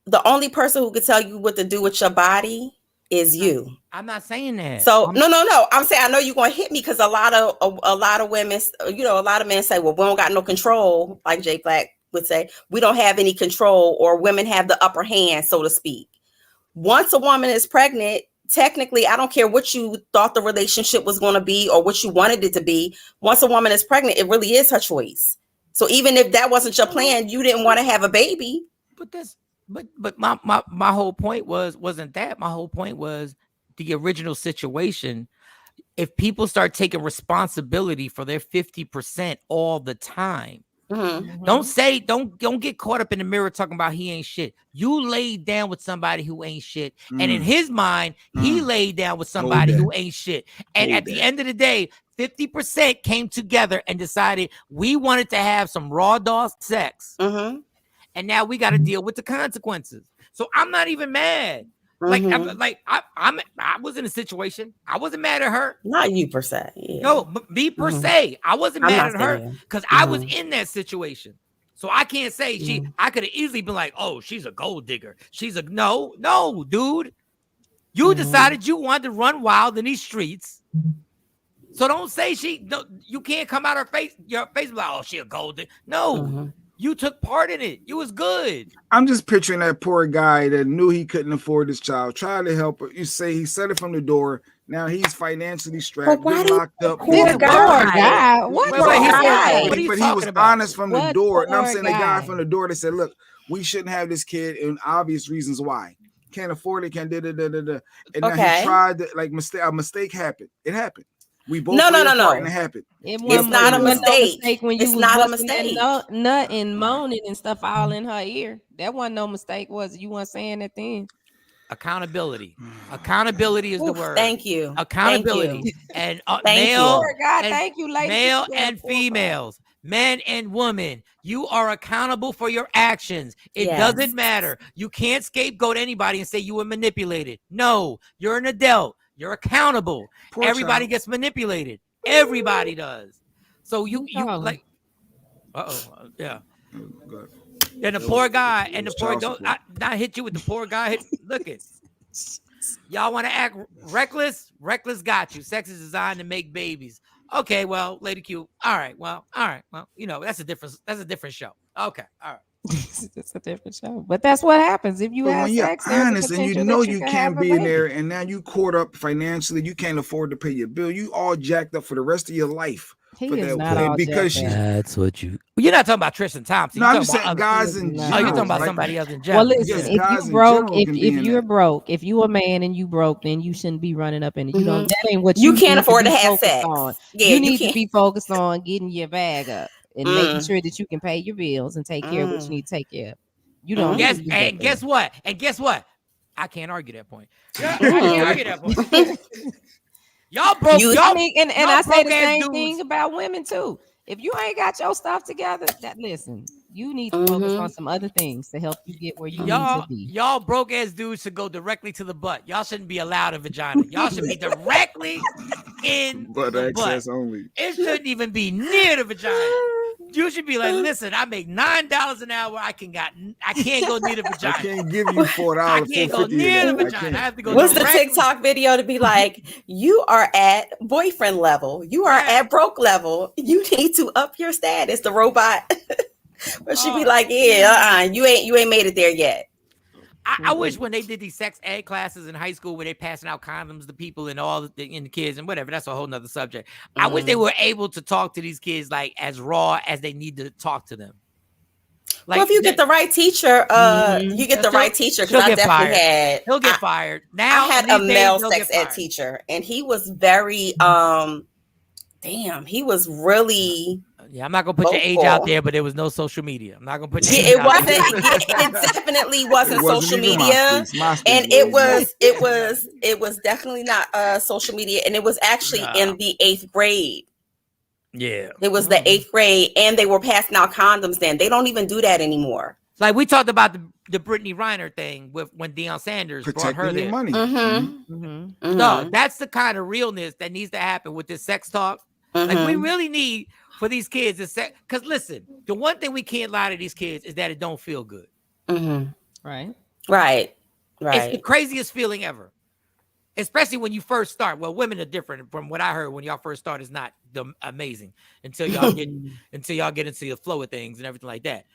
the only person who could tell you what to do with your body is you. I'm not saying that. So no. I'm saying I know you're gonna hit me because a lot of women, a lot of men say, well, we don't got no control, like Jay Black would say, we don't have any control, or women have the upper hand, so to speak. Once a woman is pregnant, technically, I don't care what you thought the relationship was going to be or what you wanted it to be. Once a woman is pregnant, it really is her choice. So even if that wasn't your plan, you didn't want to have a baby. But my whole point wasn't that. My whole point was the original situation. If people start taking responsibility for their 50% all the time, don't get caught up in the mirror talking about he ain't shit. You laid down with somebody who ain't shit, and in his mind, he laid down with somebody who ain't shit. And at the end of the day, 50% came together and decided we wanted to have some raw dog sex. And now we got to deal with the consequences. So I'm not even mad. I was in a situation. I wasn't mad at her. Not you per se. Yeah. No, but me per se. I wasn't mad at her because I was in that situation. So I can't say I could have easily been like, oh, she's a gold digger. No, dude. You decided you wanted to run wild in these streets. So don't say you can't come out your face like, oh, she a gold digger. No. You took part in it. You was good. I'm just picturing that poor guy that knew he couldn't afford his child, tried to help her. You say he set it from the door. Now he's financially strapped, been locked up. This guy. What guy? But he was honest from the door. And I'm saying the guy from the door that said, look, we shouldn't have this kid, and obvious reasons why. Can't afford it, can't da. And now he tried to, a mistake happened. It happened. We both No. and it happened. It's not a mistake. When you it's was not a busting mistake. that nut and moaning and stuff all in her ear. That wasn't no mistake, was it? You weren't saying that then. Accountability. Accountability is the word. Thank you. Accountability. Thank you. And Thank male, you. God, and thank you, ladies. male and females, men and women, you are accountable for your actions. It doesn't matter. You can't scapegoat anybody and say you were manipulated. No, you're an adult. You're accountable. Poor Everybody child. gets manipulated. Everybody does. So you like, yeah. Good. And the poor guy, and the poor don't not hit you with the poor guy. Look it. Y'all want to act reckless? Reckless got you. Sex is designed to make babies. Okay, well, Lady Q. All right, well, you know, that's a different show. Okay, all right. It's a different show, but that's what happens if you have sex. You're honest and you know you can't be in there, and now you caught up financially, you can't afford to pay your bill. You all jacked up for the rest of your life. He is not all because that's what you. You're not talking about Tristan Thompson. No, I'm just saying guys in general. Oh, you're talking about somebody else in general. Well, listen, if you broke, if you're broke, if you a man and you broke, then you shouldn't be running up in it. You don't. That ain't what you can't afford to have sex. Yeah, you need to be focused on getting your bag up and making sure that you can pay your bills and take care of what you need to take care of. You don't. Guess what? I can't argue that point. I can't argue that point. Y'all broke. And I say the same thing about women too. If you ain't got your stuff together, listen, you need to focus on some other things to help you get where you need to be. Y'all broke ass dudes should go directly to the butt. Y'all shouldn't be allowed a vagina. Y'all should be directly in the butt. Only. It shouldn't even be near the vagina. You should be like, listen, I make $9 an hour. I can't go near the vagina. I can't give you $4. I can't go near the vagina. I have to go. What's the TikTok video to be like? You are at boyfriend level. You are at broke level. You need to up your status. The robot, but she'd be like, yeah, you ain't made it there yet. I wish when they did these sex ed classes in high school where they passing out condoms to people and all the kids and whatever, that's a whole nother subject. I wish they were able to talk to these kids like as raw as they need to talk to them. Like, well, if you get the right teacher, you get the right teacher. Because I definitely he'll get fired. Now I had a male sex ed teacher, and he was very he was really. Yeah, I'm not gonna put your age out there, but there was no social media. I'm not gonna put your age it wasn't. It definitely wasn't social media, and it was definitely not social media, and it was actually in the 8th grade. Yeah, it was the 8th grade, and they were passing out condoms. Then they don't even do that anymore. Like we talked about the Brittany Reiner thing with when Deion Sanders protecting brought her there. Money. No, that's the kind of realness that needs to happen with this sex talk. Like we really need for these kids to say, because listen, the one thing we can't lie to these kids is that it don't feel good. Right. It's the craziest feeling ever, especially when you first start. Well, women are different from what I heard when y'all first start. Is not amazing until y'all get into the flow of things and everything like that.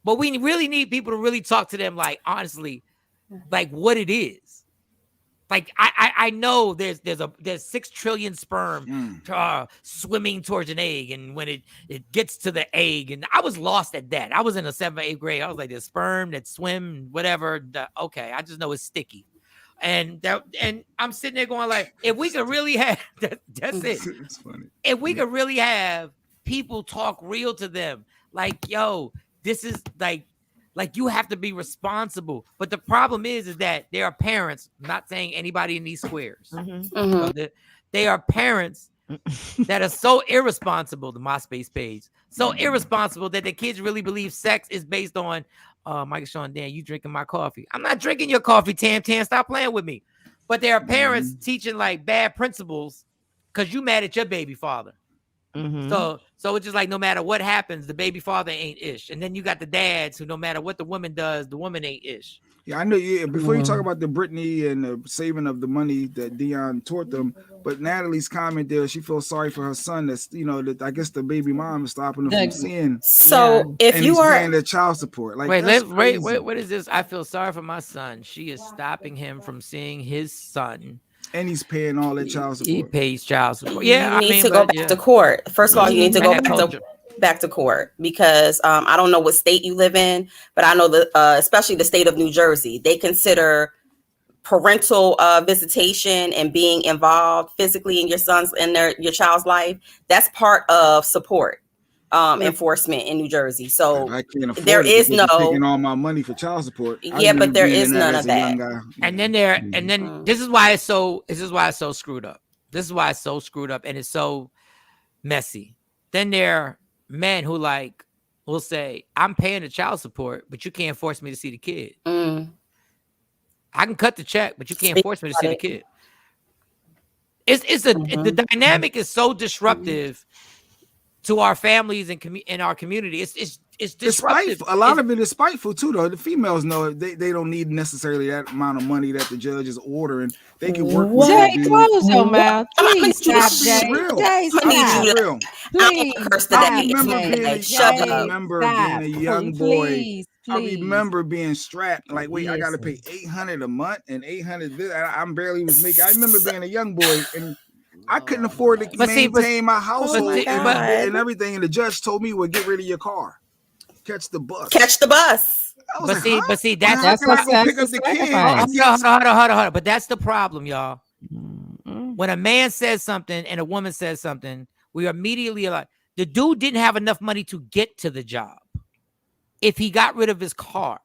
But we really need people to really talk to them, like honestly, like what it is. Like I know there's 6 trillion sperm swimming towards an egg, and when it gets to the egg, and I was lost at that. I was in the 7th or 8th grade. I was like, there's sperm that swim, whatever. Okay, I just know it's sticky, and I'm sitting there going like, if we could really have that's it. It's funny. If we could really have people talk real to them, like yo, this is like you have to be responsible. But the problem is that there are parents, I'm not saying anybody in these squares. They are parents that are so irresponsible, the MySpace page, so irresponsible that the kids really believe sex is based on, Michael Shawn, Dan, you drinking my coffee. I'm not drinking your coffee, Tam, stop playing with me. But there are parents teaching like bad principles because you mad at your baby father. So it's just like no matter what happens, the baby father ain't ish, and then you got the dads who no matter what the woman does, the woman ain't ish. Yeah, I know. Yeah, before you talk about the Brittany and the saving of the money that Deion taught them, but Natalie's comment there, she feels sorry for her son. That's that I guess the baby mom is stopping him from seeing. So if you are paying the child support, like wait, what is this? I feel sorry for my son. She is stopping him from seeing his son. And he's paying all that child support. He pays child support. Yeah, you need to go back to court. First of all, you need to go back to court because I don't know what state you live in, but I know especially the state of New Jersey, they consider parental visitation and being involved physically in your son's and your child's life, that's part of support enforcement in New Jersey. So I can't afford there it is because no you're taking all my money for child support. Yeah, but there is none of that. And then this is why it's so screwed up. This is why it's so screwed up and it's so messy. Then there are men who will say, I'm paying the child support, but you can't force me to see the kid. I can cut the check, but you can't force me to see the kid. The dynamic is so disruptive to our families and in our community. It's disruptive. A lot of it is spiteful too, though. The females know they don't need necessarily that amount of money that the judge is ordering. They can work with Jay, close your mouth. Please stop, Jay. Jay, stop. Real. Please I remember being a young boy. I remember being strapped. Like, wait, I got to pay $800 a month and $800. I barely was making. I remember being a young boy and I couldn't afford to maintain my household and everything. And the judge told me, "Well, get rid of your car, catch the bus." But see, that's pick up the kid. Hold on. But that's the problem, y'all. When a man says something and a woman says something, we immediately like the dude didn't have enough money to get to the job. If he got rid of his car,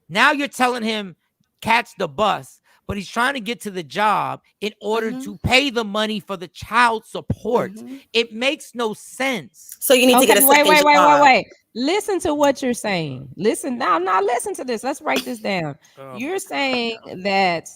now you're telling him catch the bus, but he's trying to get to the job in order to pay the money for the child support. It makes no sense. So you need to get a second job. Wait. Listen to what you're saying. Listen to this. Let's write this down. You're saying that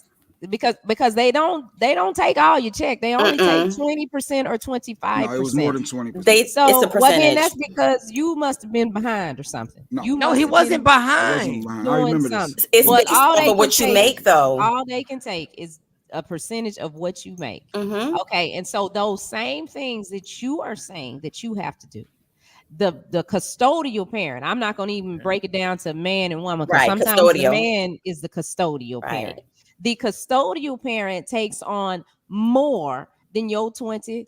because they don't take all your check. They only take 20% or 25%. No, it was more than 20%. It's a percentage. Well, then that's because you must have been behind or something. No, he wasn't behind. I remember this. It's based off of what you make, though. All they can take is a percentage of what you make. Okay, and so those same things that you are saying that you have to do. The custodial parent, I'm not going to even break it down to man and woman because sometimes the man is the custodial parent. The custodial parent takes on more than your 20-25%.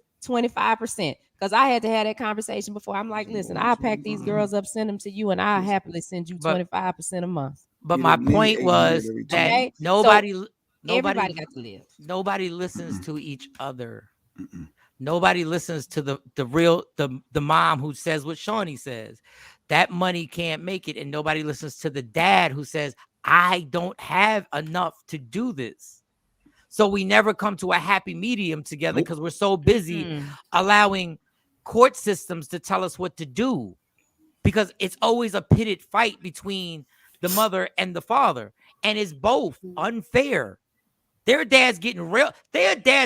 Because I had to have that conversation before. I'm like, listen, I'll pack these girls up, send them to you, and I'll happily send you 25% a month. But my point was that everybody got to live. Nobody listens to each other. Nobody listens to the mom who says what Shawnee says. That money can't make it, and nobody listens to the dad who says, I don't have enough to do this. So we never come to a happy medium together because we're so busy allowing court systems to tell us what to do, because it's always a pitted fight between the mother and the father, and it's both unfair. Their dad's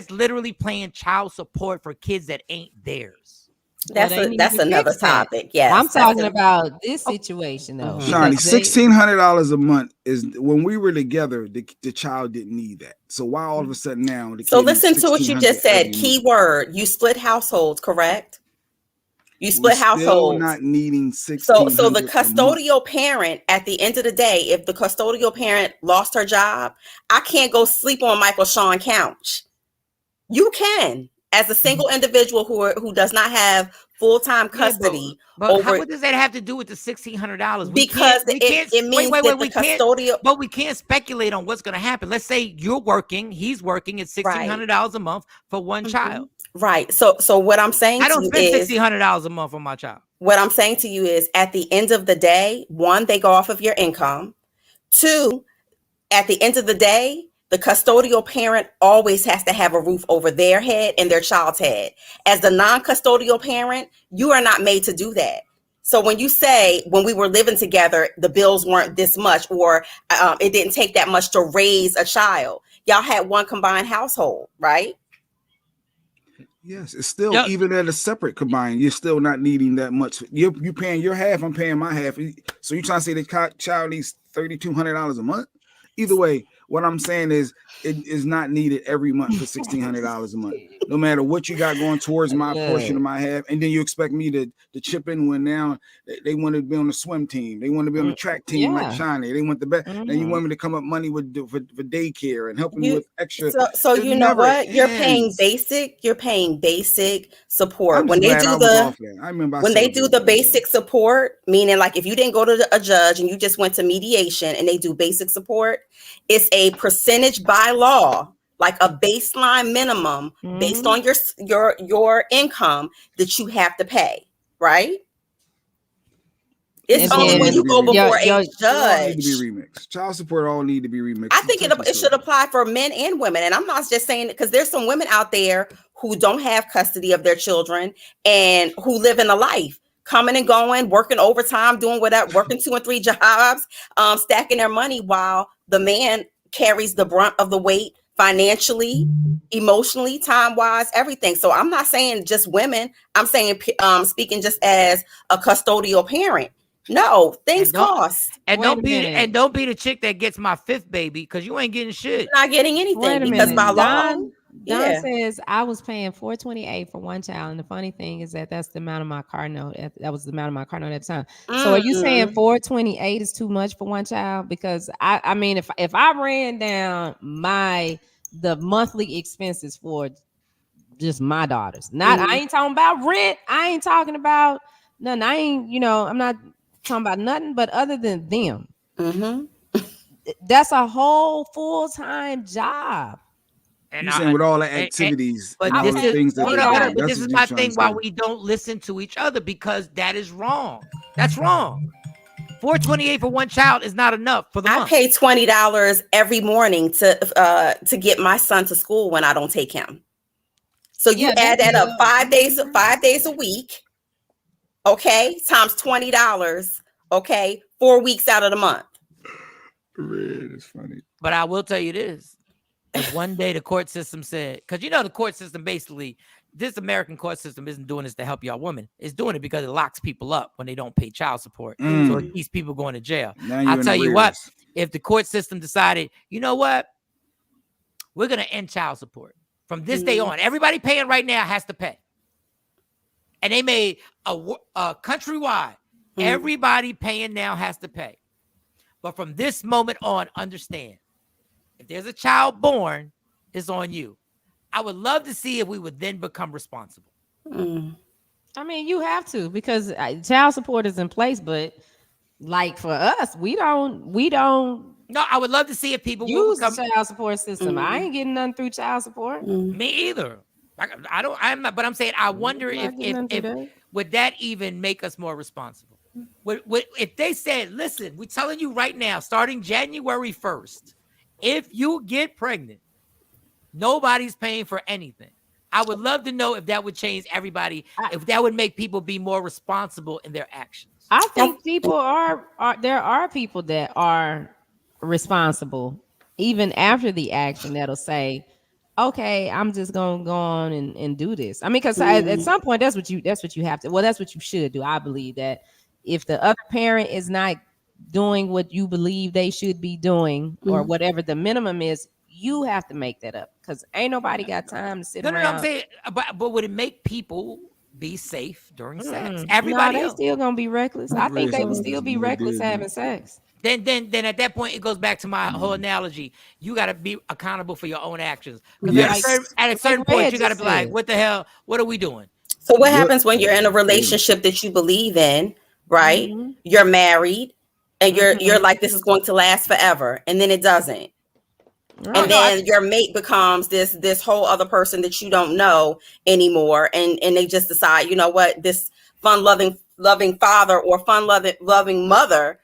literally paying child support for kids that ain't theirs. That's another topic. Yes, I'm talking about this situation though. Shawnee, $1,600 a month is when we were together. The child didn't need that. So why all of a sudden now? So listen to what you just said. Key word: you split households, correct? You split households. Not needing $1,600. So the custodial parent, at the end of the day, if the custodial parent lost her job, I can't go sleep on Michael Shawn couch. You can. As a single individual who does not have full-time custody, what does that have to do with the $1,600? Because it means that the custodial. But we can't speculate on what's going to happen. Let's say you're working, he's working. It's $1,600 a month for one child. Right. So what I'm saying, I don't spend $1,600 a month on my child. What I'm saying to you is, at the end of the day, one, they go off of your income. Two, at the end of the day, the custodial parent always has to have a roof over their head and their child's head. As the non-custodial parent, you are not made to do that. So when you say, when we were living together, the bills weren't this much, or it didn't take that much to raise a child, y'all had one combined household, right? Yes, it's still, even at a separate combined, you're still not needing that much. You're paying your half, I'm paying my half. So you're trying to say the child needs $3,200 a month? Either way, what I'm saying is it is not needed every month for $1,600 a month, no matter what you got going towards my portion of my half. And then you expect me to chip in when now they want to be on the swim team. They want to be on the track team like Shawnee. They want the best. Then you want me to come up money for daycare and helping you with extra. So you know what? You're paying basic support. When they do the basic support, meaning like if you didn't go to a judge and you just went to mediation and they do basic support, It's a percentage by law, like a baseline minimum based on your income that you have to pay, right? It's only when you go before a judge. Need to be remixed. Child support all need to be remixed. I think it should apply for men and women. And I'm not just saying it because there's some women out there who don't have custody of their children and who live in a life, coming and going, working overtime, doing whatever, working 2 and 3 jobs, stacking their money while the man carries the brunt of the weight financially, emotionally, time-wise, everything. So I'm not saying just women. I'm saying speaking just as a custodial parent. No, things cost. And don't be the chick that gets my 5th baby because you ain't getting shit. You're not getting anything because by law. Don says I was paying $428 for one child, and the funny thing is that's the amount of my car note. That was the amount of my car note at the time. So are you saying $428 is too much for one child? Because I mean, if I ran down the monthly expenses for just my daughters, I ain't talking about rent. I ain't talking about nothing. I ain't I'm not talking about nothing but other than them. That's a whole full-time job. And you're saying with all the activities, but this is my thing. Why we don't listen to each other, because that is wrong. That's wrong. $428 for one child is not enough for the month. I pay $20 every morning to get my son to school when I don't take him. So you add that up 5 days a week. Okay, times $20. Okay, 4 weeks out of the month. It's funny. But I will tell you this. If one day the court system said, because the court system basically, this American court system isn't doing this to help y'all women. It's doing it because it locks people up when they don't pay child support. So it keeps people going to jail. I'll tell you what, if the court system decided, you know what, we're going to end child support from this day on. Everybody paying right now has to pay. And they made a countrywide. Everybody paying now has to pay. But from this moment on, understand, if there's a child born, it's on you. I would love to see if we would then become responsible. I mean, you have to, because child support is in place, but like for us, we don't. No, I would love to see if people use the child support system. I ain't getting nothing through child support. Me either. I'm not. But I'm saying, I wonder if would that even make us more responsible? If they said, listen, we're telling you right now, starting January 1st, if you get pregnant, nobody's paying for anything. I would love to know if that would change everybody, if that would make people be more responsible in their actions. I think people there are people that are responsible even after the action that'll say, okay, I'm just gonna go on and do this. I mean, because at some point that's what you have to. Well, that's what you should do. I believe that if the other parent is not doing what you believe they should be doing, or whatever the minimum is, you have to make that up, because ain't nobody got time to sit around. No, I'm saying, but would it make people be safe during sex? Everybody else still gonna be reckless. I think they would still be reckless having sex. Then at that point, it goes back to my whole analogy. You got to be accountable for your own actions. Because at a certain point, you got to be like, what the hell? What are we doing? So what happens when you're in a relationship that you believe in, right? You're married and you're like, this is going to last forever. And then it doesn't. And then your mate becomes this whole other person that you don't know anymore. And they just decide, you know what, this loving father or loving mother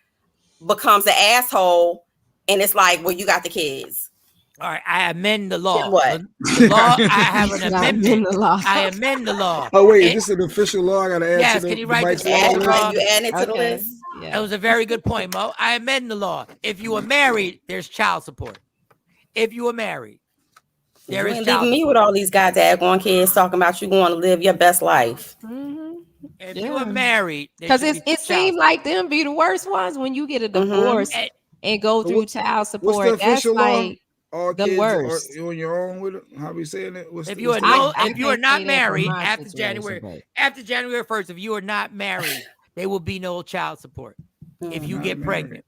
becomes an asshole, and it's like, well, you got the kids. All right, I amend the law. Then what? The law, I have an amendment. I amend the law. Oh wait, is this an official law? I gotta add. Yes, can you write this? You add it to the list. That was a very good point, Mo. I amend the law. If you are married, there's child support. If you are married, there is child support. Leaving me with all these guys daggone kids talking about you going to live your best life. If you are married, because it seems like them be the worst ones when you get a divorce and go through child support. That's like the worst. You on your own with it? How we saying it? If you are not married after January 1st, if you are not married, there will be no child support. If you get pregnant,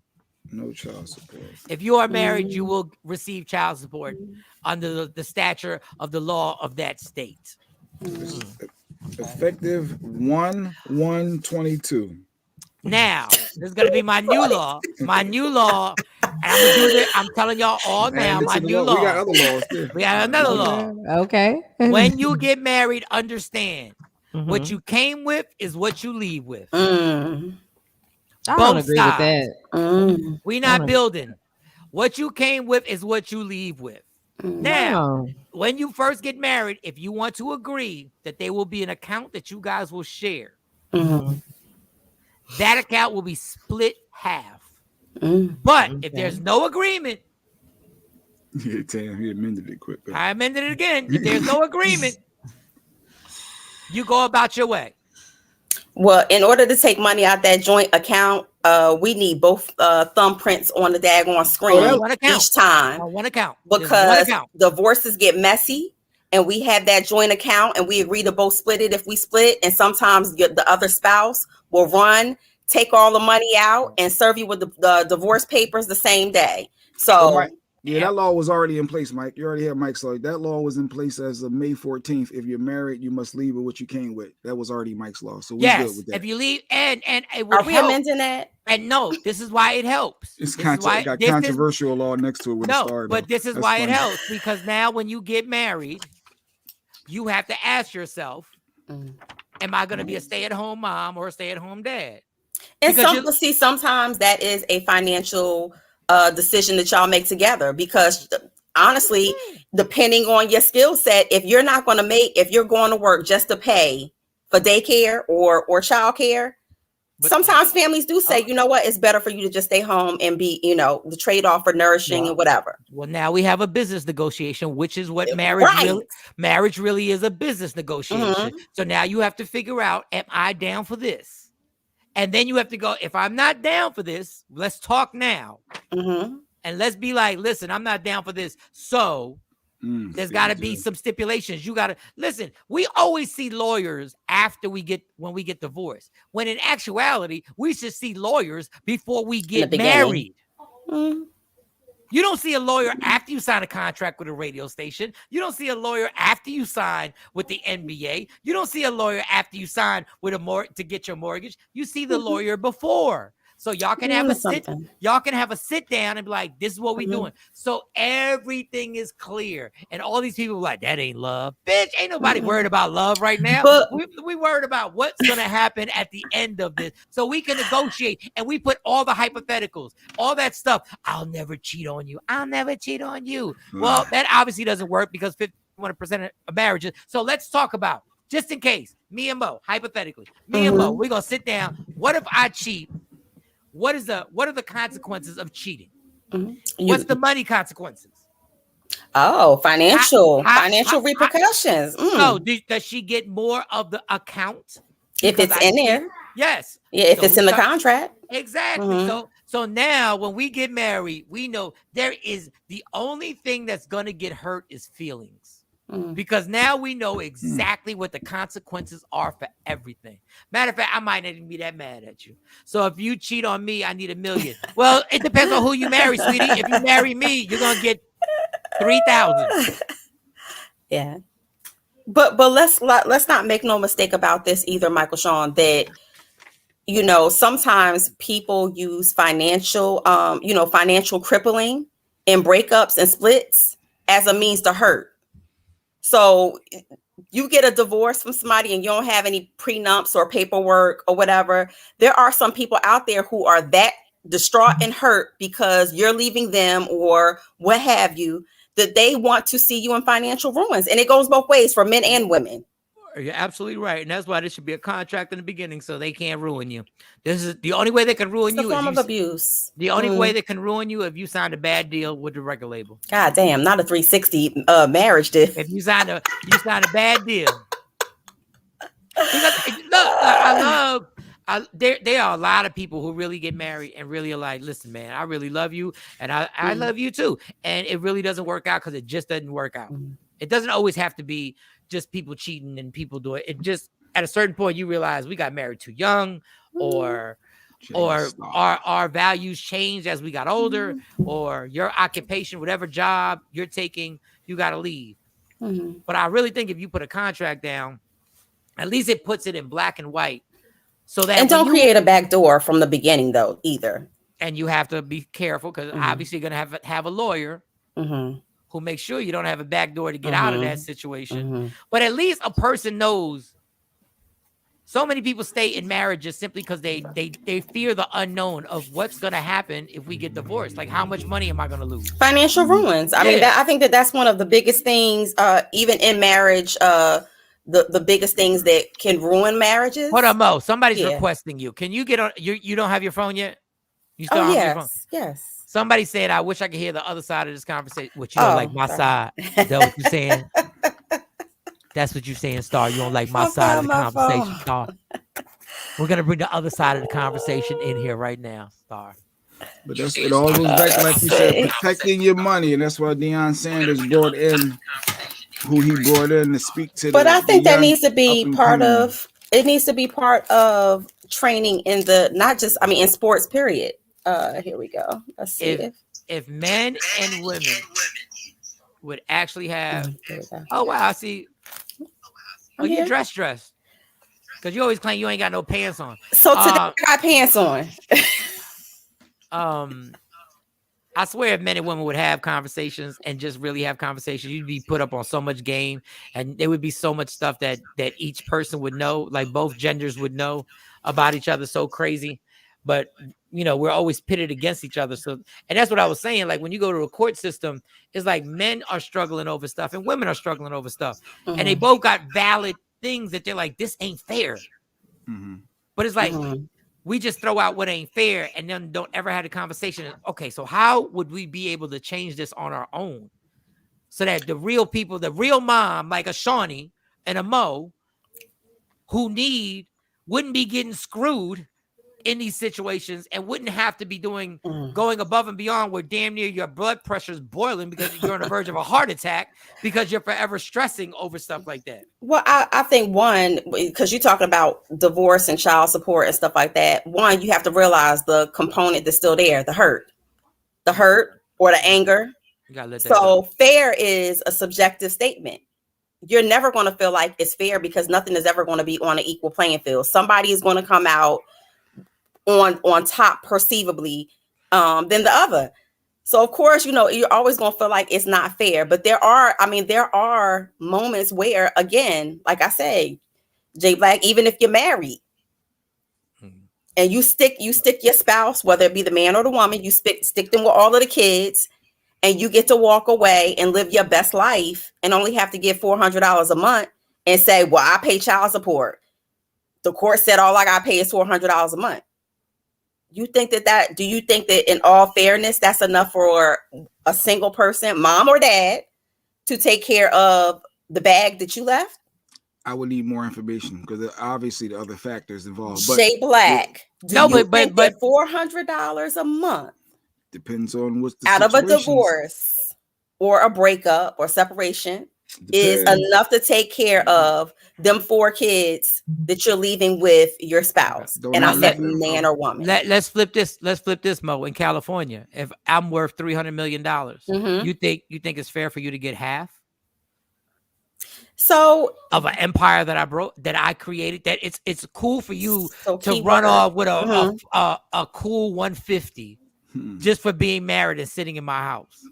no child support. If you are married, you will receive child support under the stature of the law of that state. Effective 1/1/22. Now, this is going to be my new law. My new law. And I'm going to do this. I'm telling y'all all now. My new law. We got other laws too. We got another law. Okay. When you get married, understand what you came with is what you leave with. I don't agree with that. We're not building. What you came with is what you leave with. Now, when you first get married, if you want to agree that there will be an account that you guys will share, that account will be split half. But if there's no agreement, yeah, Tam, he amended it quick. I amended it again. If there's no agreement, you go about your way. Well, in order to take money out that joint account, we need both thumbprints on the daggone screen each time. On one account. Because divorces get messy, and we have that joint account, and we agree to both split it if we split. And sometimes the other spouse will take all the money out, and serve you with the divorce papers the same day. So. Yeah, that law was already in place, Mike. You already have Mike's law. That law was in place as of May 14th. If you're married, you must leave with what you came with. That was already Mike's law. So we're good with that. If you leave, and it would Are we amending that? And no, this is why it helps. It's got controversial law next to it when it started. But this is why it helps, because now when you get married, you have to ask yourself, am I going to be a stay-at-home mom or a stay-at-home dad? And sometimes that is a financial decision that y'all make together, because honestly, depending on your skill set, if you're going to work just to pay for daycare or childcare, sometimes families do say, you know what, it's better for you to just stay home and be, the trade-off for nourishing and whatever. Well, now we have a business negotiation, which is what marriage really is, a business negotiation. So now you have to figure out, am I down for this? And then you have to go, if I'm not down for this, let's talk now. And let's be like, listen, I'm not down for this. So there's got to be some stipulations. You got to listen. We always see lawyers when we get divorced, when in actuality, we should see lawyers before we get married. You don't see a lawyer after you sign a contract with a radio station. You don't see a lawyer after you sign with the NBA. You don't see a lawyer after you sign with to get your mortgage. You see the lawyer before. So y'all can have a sit down and be like, this is what we're doing. So everything is clear. And all these people are like, that ain't love. Bitch, ain't nobody worried about love right now. We worried about what's going to happen at the end of this. So we can negotiate, and we put all the hypotheticals, all that stuff. I'll never cheat on you. I'll never cheat on you. Well, that obviously doesn't work because 51% of marriages. So let's talk about, just in case, me and Mo, hypothetically, and Mo, we're going to sit down. What if I cheat? What are the consequences of cheating? What's the money consequences? Oh, financial repercussions. So does she get more of the account? If it's in there. Yes. Yeah, if it's in the contract. Exactly. So now when we get married, we know there is the only thing that's going to get hurt is feelings. Because now we know exactly what the consequences are for everything. Matter of fact, I might not even be that mad at you. So if you cheat on me, I need $1 million. Well, it depends on who you marry, sweetie. If you marry me, you're gonna get 3,000. Yeah, but let's not make no mistake about this either, Michael Shawn. That sometimes people use financial crippling and breakups and splits as a means to hurt. So you get a divorce from somebody and you don't have any prenups or paperwork or whatever. There are some people out there who are that distraught and hurt because you're leaving them or what have you, that they want to see you in financial ruins. And it goes both ways for men and women. You're absolutely right. And that's why there should be a contract in the beginning so they can't ruin you. This is the only way they can ruin you. It's a form of abuse. The only way they can ruin you if you signed a bad deal with the record label. God damn, not a 360 marriage deal. If you signed a bad deal. Because, look, there are a lot of people who really get married and really are like, listen, man, I really love you. And I love you too. And it really doesn't work out because it just doesn't work out. It doesn't always have to be just people cheating and people do it. It just, at a certain point, you realize we got married too young, or our values changed as we got older, or your occupation, whatever job you're taking, you got to leave. But I really think if you put a contract down, at least it puts it in black and white So that and don't create a back door from the beginning, though, either. And you have to be careful because obviously you're going to have a lawyer who makes sure you don't have a back door to get out of that situation. But at least a person knows. So many people stay in marriages simply because they fear the unknown of what's going to happen if we get divorced. Like, how much money am I going to lose? Financial ruins. I mean, I think that's one of the biggest things, even in marriage. The biggest things that can ruin marriages. Hold on, Mo. Somebody's requesting you. Can you get on? You don't have your phone yet? You still have your phone? Yes. Somebody said, "I wish I could hear the other side of this conversation." Which you don't like my side. Is that what you're saying? That's what you're saying, Star. You don't like my side of the conversation, Star. We're gonna bring the other side of the conversation in here right now, Star. But it all goes back to, like you said, protecting your money, and that's why Deion Sanders brought in who he brought in to speak to. But I think that needs to be part of. It needs to be part of training in in sports. Period. Here we go. Let's see if men and women would actually have. Oh wow! I see. Oh, you dressed. Because you always claim you ain't got no pants on. So today I got pants on. I swear if men and women would have conversations and just really have conversations, you'd be put up on so much game, and there would be so much stuff that each person would know, like both genders would know about each other. So crazy. But, we're always pitted against each other. So, and that's what I was saying. Like when you go to a court system, it's like men are struggling over stuff and women are struggling over stuff. And they both got valid things that they're like, this ain't fair. But it's like, we just throw out what ain't fair and then don't ever have a conversation. Okay, so how would we be able to change this on our own so that the real people, the real mom, like a Shawnee and a Mo, wouldn't be getting screwed in these situations and wouldn't have to be going above and beyond where damn near your blood pressure is boiling because you're on the verge of a heart attack because you're forever stressing over stuff like that. Well, I think one, because you're talking about divorce and child support and stuff like that. One, you have to realize the component that's still there, the hurt or the anger. So fair is a subjective statement. You're never going to feel like it's fair because nothing is ever going to be on an equal playing field. Somebody is going to come out on top perceivably than the other. So of course, you're always going to feel like it's not fair, but there are moments where, again, like I say, J Black, even if you're married and you stick your spouse, whether it be the man or the woman, you stick them with all of the kids and you get to walk away and live your best life and only have to give $400 a month and say, well, I pay child support. The court said all I got to pay is $400 a month. Do you think that in all fairness, that's enough for a single person, mom or dad, to take care of the bag that you left? I would need more information because obviously the other factors involved. But Jay Black, but $400 a month depends on what's the out of a divorce or a breakup or separation is enough to take care of them 4 kids that you're leaving with your spouse. And I said man or woman. Let's flip this, Mo. In California, if I'm worth $300 million, you think it's fair for you to get half? So of an empire that I created, that it's cool for you to run off with a cool 150 just for being married and sitting in my house.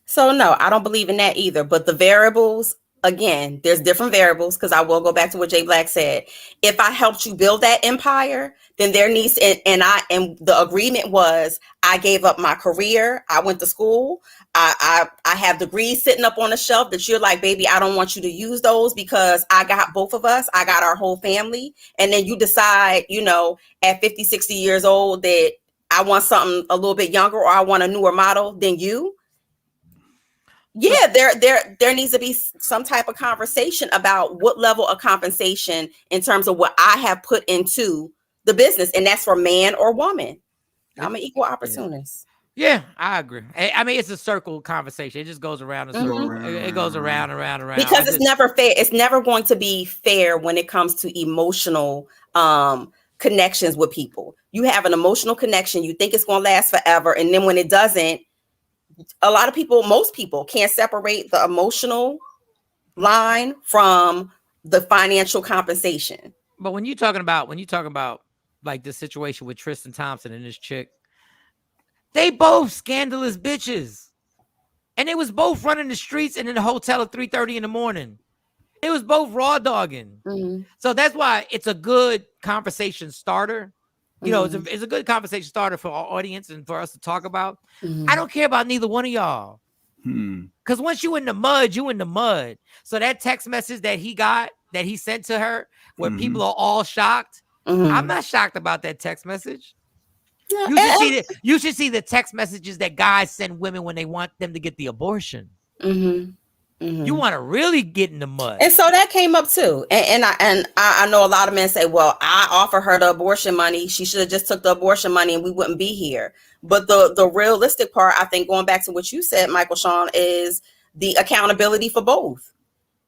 So no, I don't believe in that either. But the variables, again, there's different variables because I will go back to what Jay Black said. If I helped you build that empire, then there needs and the agreement was I gave up my career. I went to school. I have degrees sitting up on the shelf that you're like, baby, I don't want you to use those because I got both of us. I got our whole family. And then you decide, at 50, 60 years old that I want something a little bit younger or I want a newer model than you. Yeah, there needs to be some type of conversation about what level of compensation in terms of what I have put into the business. And that's for man or woman. I'm an equal opportunist. Yeah, I agree. I mean, it's a circle conversation. It just goes around and circle. It goes around and around. Because it's never fair. It's never going to be fair when it comes to emotional connections with people. You have an emotional connection. You think it's going to last forever. And then when it doesn't, a lot of people, most people can't separate the emotional line from the financial compensation. But when you talking about like the situation with Tristan Thompson and this chick, they both scandalous bitches. And they was both running the streets and in the hotel at 3:30 in the morning. It was both raw dogging. Mm-hmm. So that's why it's a good conversation starter. You know, it's a good conversation starter for our audience and for us to talk about. I don't care about neither one of y'all. Because once you in the mud, you in the mud. So that text message that he sent to her, where people are all shocked, I'm not shocked about that text message. You should see the text messages that guys send women when they want them to get the abortion. You want to really get in the mud. And so that came up too. And I know a lot of men say, well, I offer her the abortion money. She should have just took the abortion money and we wouldn't be here. But the realistic part, I think, going back to what you said, Michael Shawn, is the accountability for both.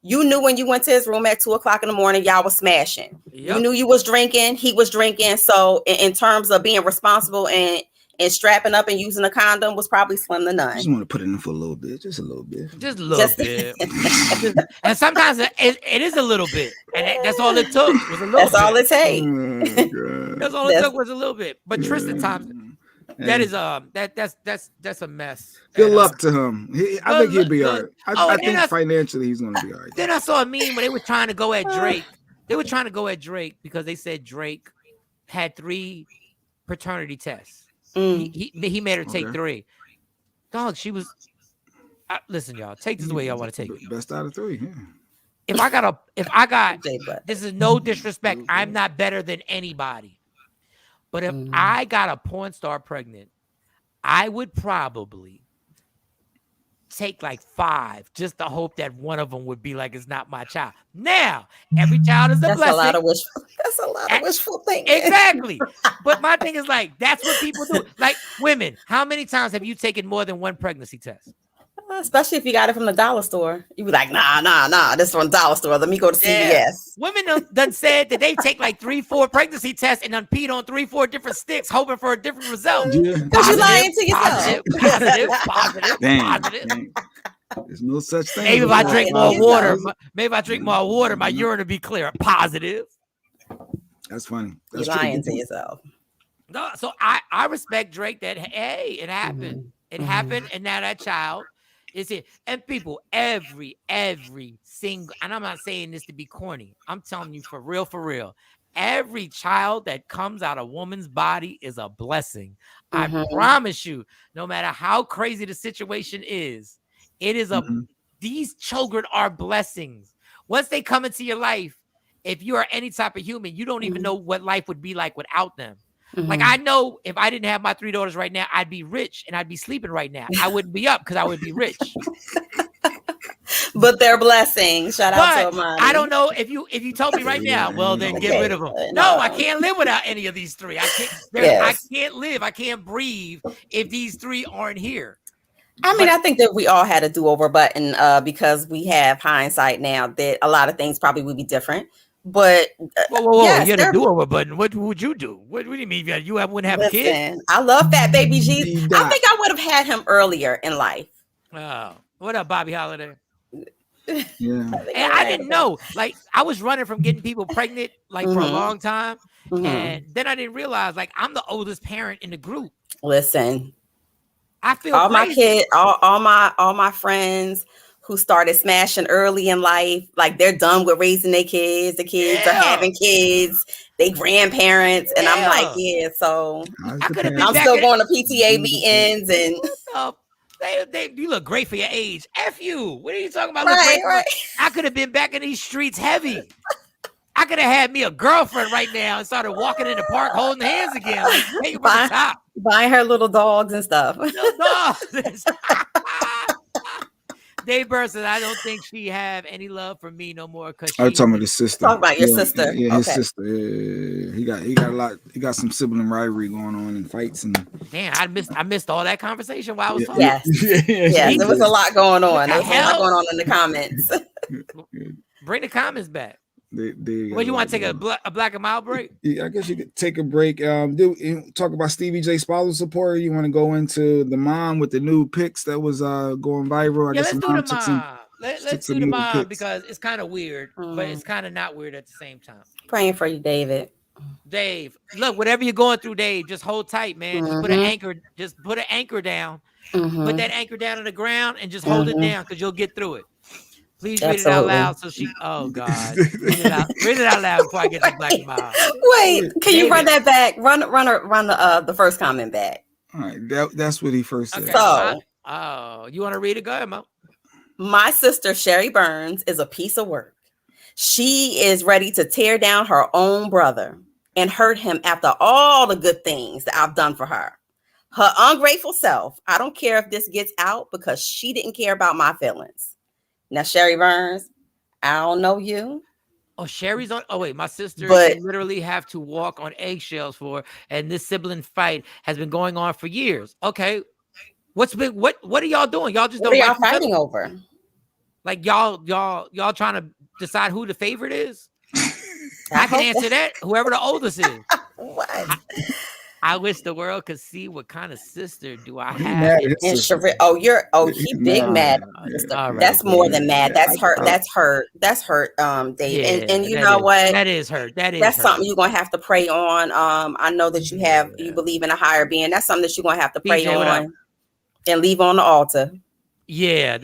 You knew when you went to his room at 2:00 in the morning, y'all was smashing. Yep. You knew you was drinking. He was drinking. So in terms of being responsible and strapping up and using a condom was probably slim to none. I just want to put it in for a little bit. Just a little bit. Just a little bit. And sometimes it is a little bit. And that's all it took was a little That's bit. all it takes. That's all it took was a little bit. But Tristan Thompson, that's a mess. Good luck to him. I think he'll be all right. I think financially he's going to be all right. Then I saw a meme where they were trying to go at Drake. They were trying to go at Drake because they said Drake had 3 paternity tests. He made her take 3. Dog, she was. Listen, y'all, take this the way y'all want to take it. Best out of 3. Yeah. If I got, this is no disrespect. I'm not better than anybody. But if I got a porn star pregnant, I would probably take like 5 just to hope that one of them would be like, it's not my child. Now, every child is a blessing. That's a lot of wishful thinking. Exactly. But my thing is like, that's what people do. Like women, how many times have you taken more than 1 pregnancy test? Especially if you got it from the dollar store. You be like, nah, this from the dollar store. Let me go to CVS. Yeah. Women done said that they take like 3-4 pregnancy tests and done peed on 3-4 different sticks, hoping for a different result. Because you lying to yourself. Positive. Dang. There's no such thing. Maybe if I drink more water, my urine will be clear. Positive. That's funny. You're lying to yourself. No, so I respect Drake that, hey, it happened. It happened, and now that child is here. And people, every single, and I'm not saying this to be corny, I'm telling you for real, every child that comes out of a woman's body is a blessing. I promise you, no matter how crazy the situation is, it is these children are blessings. Once they come into your life, if you are any type of human, you don't even know what life would be like without them. Like, I know if I didn't have my 3 daughters right now, I'd be rich and I'd be sleeping right now. I wouldn't be up because I would be rich. But they're blessings. Shout out to Amani. I don't know if you told me right now, well, then get rid of them. No, I can't live without any of these 3. I can't live. I can't breathe if these 3 aren't here. I mean, I think that we all had a do-over button because we have hindsight now that a lot of things probably would be different. But whoa, yes, you had a do-over button. What would you do? What do you mean you wouldn't have a kid? I love Fat Baby G. I think I would have had him earlier in life. Oh, what up, Bobby Holiday? Yeah, and I didn't know. Like, I was running from getting people pregnant like for a long time, and then I didn't realize like I'm the oldest parent in the group. Listen, I feel all crazy. my kids, all my friends who started smashing early in life, like they're done with raising their kids. The kids are having kids, they grandparents, and I'm like, so I'm still going to PTA meetings and. You look great for your age. F you. What are you talking about? Right. I could have been back in these streets heavy. I could have had me a girlfriend right now and started walking in the park holding hands again. Like, hey, what's the top? Buying her little dogs and stuff. Little dogs. Dave Bird said, I don't think she have any love for me no more. Cause I'm talking about his sister. Talk about your sister. Yeah, his sister. Yeah. He got a lot. He got some sibling rivalry going on and fights and. Damn, I missed all that conversation while I was talking. Yes, there was a lot going on. There was a lot going on in the comments. Bring the comments back. Well, you want to take a black and mild break? Yeah, I guess you could take a break. Talk about Stevie J spousal support. You want to go into the mom with the new pics that was going viral? Let's do the mom. let's do the mom because it's kind of weird, but it's kind of not weird at the same time. Praying for you, David. Dave, look, whatever you're going through, Dave, just hold tight, man. Just put an anchor. Just put an anchor down. Put that anchor down on the ground and just hold it down because you'll get through it. Please read it out loud so she. Oh God, read it out loud before I get to Black Mom. Wait, can you run that back? Run the first comment back. All right, that's what he first said. Okay. So, you want to read it? Go ahead, Mo. My sister Sherry Burns is a piece of work. She is ready to tear down her own brother and hurt him after all the good things that I've done for her. Her ungrateful self. I don't care if this gets out because she didn't care about my feelings. Now, Sherry Burns, I don't know you. Oh, Sherry's on. Oh, wait, my sister literally have to walk on eggshells for, and this sibling fight has been going on for years. Okay, what are y'all doing? Y'all just what don't are y'all fighting over? Like y'all trying to decide who the favorite is? I can answer that. Whoever the oldest is. What? I wish the world could see what kind of sister do I have. He big mad. Right, that's more than mad. That's hurt. That's hurt. Dave. Yeah, and you know what? That is hurt. That's something you're gonna have to pray on. I know that you believe in a higher being. That's something that you're gonna have to pray on and leave on the altar. Yeah,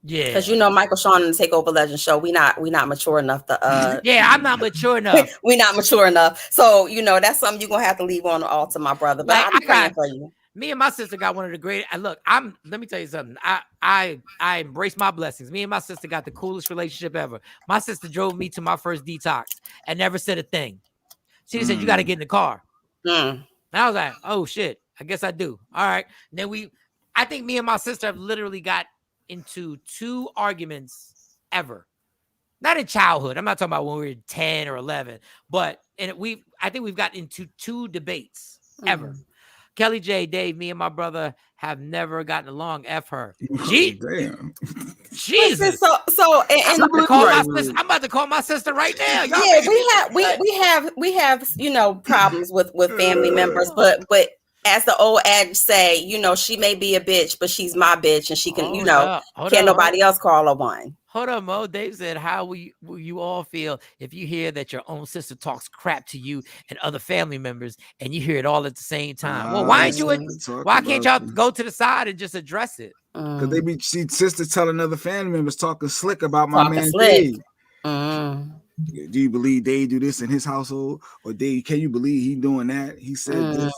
because Michael Shawn in the Takeover Legend show, we not mature enough to I'm not mature enough. we not mature enough. So that's something you're gonna have to leave on the altar, my brother. But I'm praying for you. Me and my sister got one of the great. Look, let me tell you something. I embrace my blessings. Me and my sister got the coolest relationship ever. My sister drove me to my first detox and never said a thing. She said, "You got to get in the car." And I was like, "Oh shit, I guess I do." All right. And then I think me and my sister have literally got into 2 arguments ever. Not in childhood. I'm not talking about when we were 10 or 11, but I think we've gotten into 2 debates ever. Kelly J, Dave, me and my brother have never gotten along. F her. Damn. I'm Jesus. I'm about to call my sister right now. We have problems with family members, but as the old adage say, she may be a bitch, but she's my bitch, and she can, can't nobody else call her one. Hold on, Mo. Dave said, how will you all feel if you hear that your own sister talks crap to you and other family members, and you hear it all at the same time? Well, why can't y'all go to the side and just address it? Because they be sister telling other family members talking slick about my man Dave. Do you believe Dave do this in his household? Or Dave, can you believe he doing that? He said this.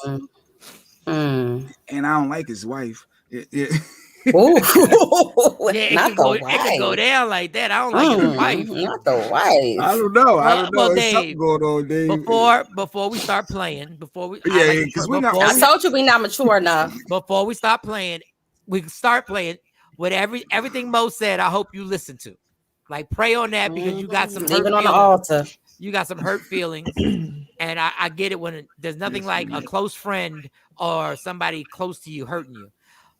And I don't like his wife. It can go down like that. I don't like his wife. Not the wife. I don't know. Well, There's something going on, Dave. Before we start playing, I told you we not mature enough. Before we start playing with everything Mo said. I hope you listen to. Like, pray on that because you got some hurt on the altar. You got some hurt feelings, and I get it when there's nothing like a close friend or somebody close to you hurting you.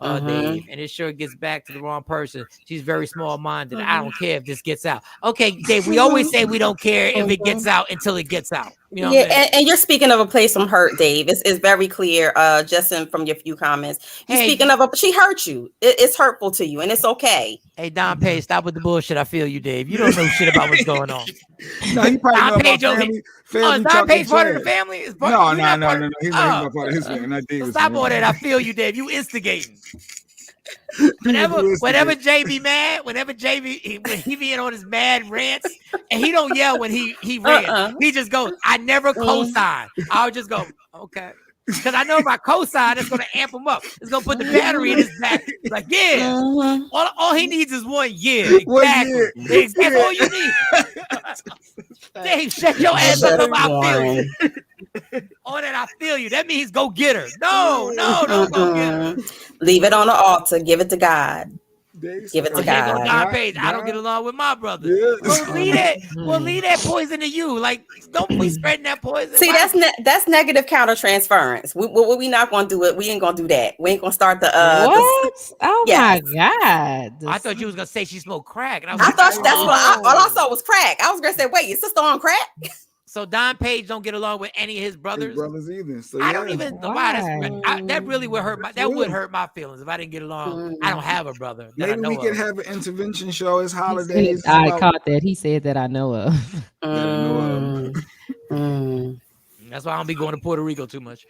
Dave, and it sure gets back to the wrong person. She's very small-minded. I don't care if this gets out. Okay, Dave, we always say we don't care if it gets out until it gets out. You know and you're speaking of a place from hurt, Dave. It's very clear, just from your few comments. You're speaking of she hurt you. It's hurtful to you, and it's okay. Hey, Don Page, stop with the bullshit. I feel you, Dave. You don't know shit about what's going on. No, he probably Don Page Don Page part of the family? No. He's not part of his family. Not David. Stop all that. I feel you, Dave. You instigating. Whenever Jay be mad, when he be on his mad rants, and he don't yell when he rants, he just goes, I never co-sign. I'll just go, okay. Because I know if I co-sign, it's going to amp him up. It's going to put the battery in his back. Like, all he needs is one year. Exactly. That's all you need. Dave, shut your ass up. I feel you. All that I feel you. That means go get her. No, don't go get her. Leave it on the altar. Give it to God. Give it to God. I don't get along with my brother. Well, leave that poison to you. Like, don't be spreading that poison. See, that's negative counter transference. We not gonna do it. We ain't gonna do that. We ain't gonna start the what? My God! I thought you was gonna say she smoked crack, and I thought that's what all I saw was crack. I was gonna say, wait, your sister on crack? So Don Page don't get along with any of his brothers. Either. So I don't even. Wow, that really would hurt my. That would hurt my feelings if I didn't get along. I don't have a brother. Maybe we could have an intervention show. It's holidays. I caught that. He said that I know of. That I know of. That's why I don't be going to Puerto Rico too much.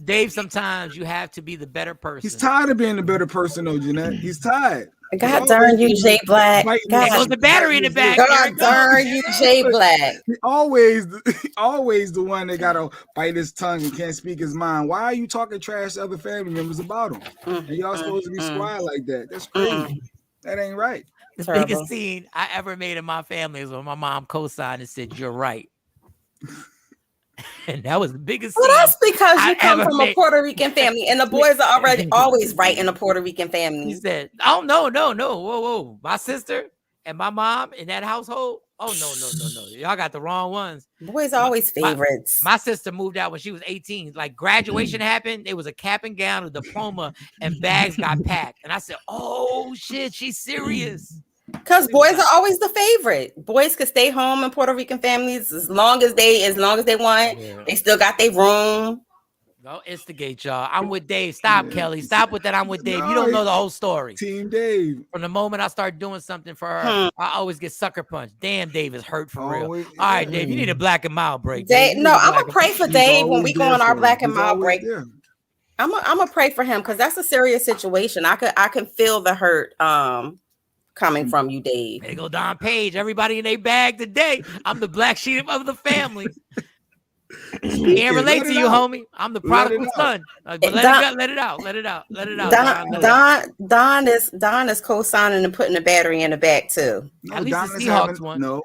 Dave, sometimes you have to be the better person. He's tired of being the better person, though, Jeanette. He's tired. God darn you, Jay Black. There goes the battery in the back. God darn you, Jay Black. He always the one that gotta bite his tongue and can't speak his mind. Why are you talking trash to other family members about him? And y'all supposed to be squad like that. That's crazy. That ain't right. The biggest scene I ever made in my family is when my mom co-signed and said, "You're right." And that was the biggest. Well, that's because you come from a Puerto Rican family, and the boys are already always right in a Puerto Rican family. He said, "Oh no, whoa, my sister and my mom in that household. Oh no, y'all got the wrong ones. Boys are always favorites. My sister moved out when she was 18. Like graduation happened, it was a cap and gown, a diploma, and bags got packed. And I said, "Oh shit, she's serious." Because boys are always the favorite. Boys could stay home in Puerto Rican families as long as they want. Yeah. They still got their room. Don't instigate y'all. I'm with Dave. Stop, Kelly. Stop with that. I'm with Dave. You don't know the whole story. Team Dave. From the moment I start doing something for her, I always get sucker punched. Damn, Dave is hurt for real. All right, Dave, you need a black and mild break. I'm gonna pray for Dave when we go on our black and mild break. I'm gonna pray for him because that's a serious situation. I can feel the hurt. Coming from you, Dave. There go Don Page. Everybody in their bag today. I'm the black sheep of the family. Can't relate to you, homie. I'm the prodigal son. But let it out. Don is co-signing and putting the battery in the back too. No, at least the Seahawks one. No,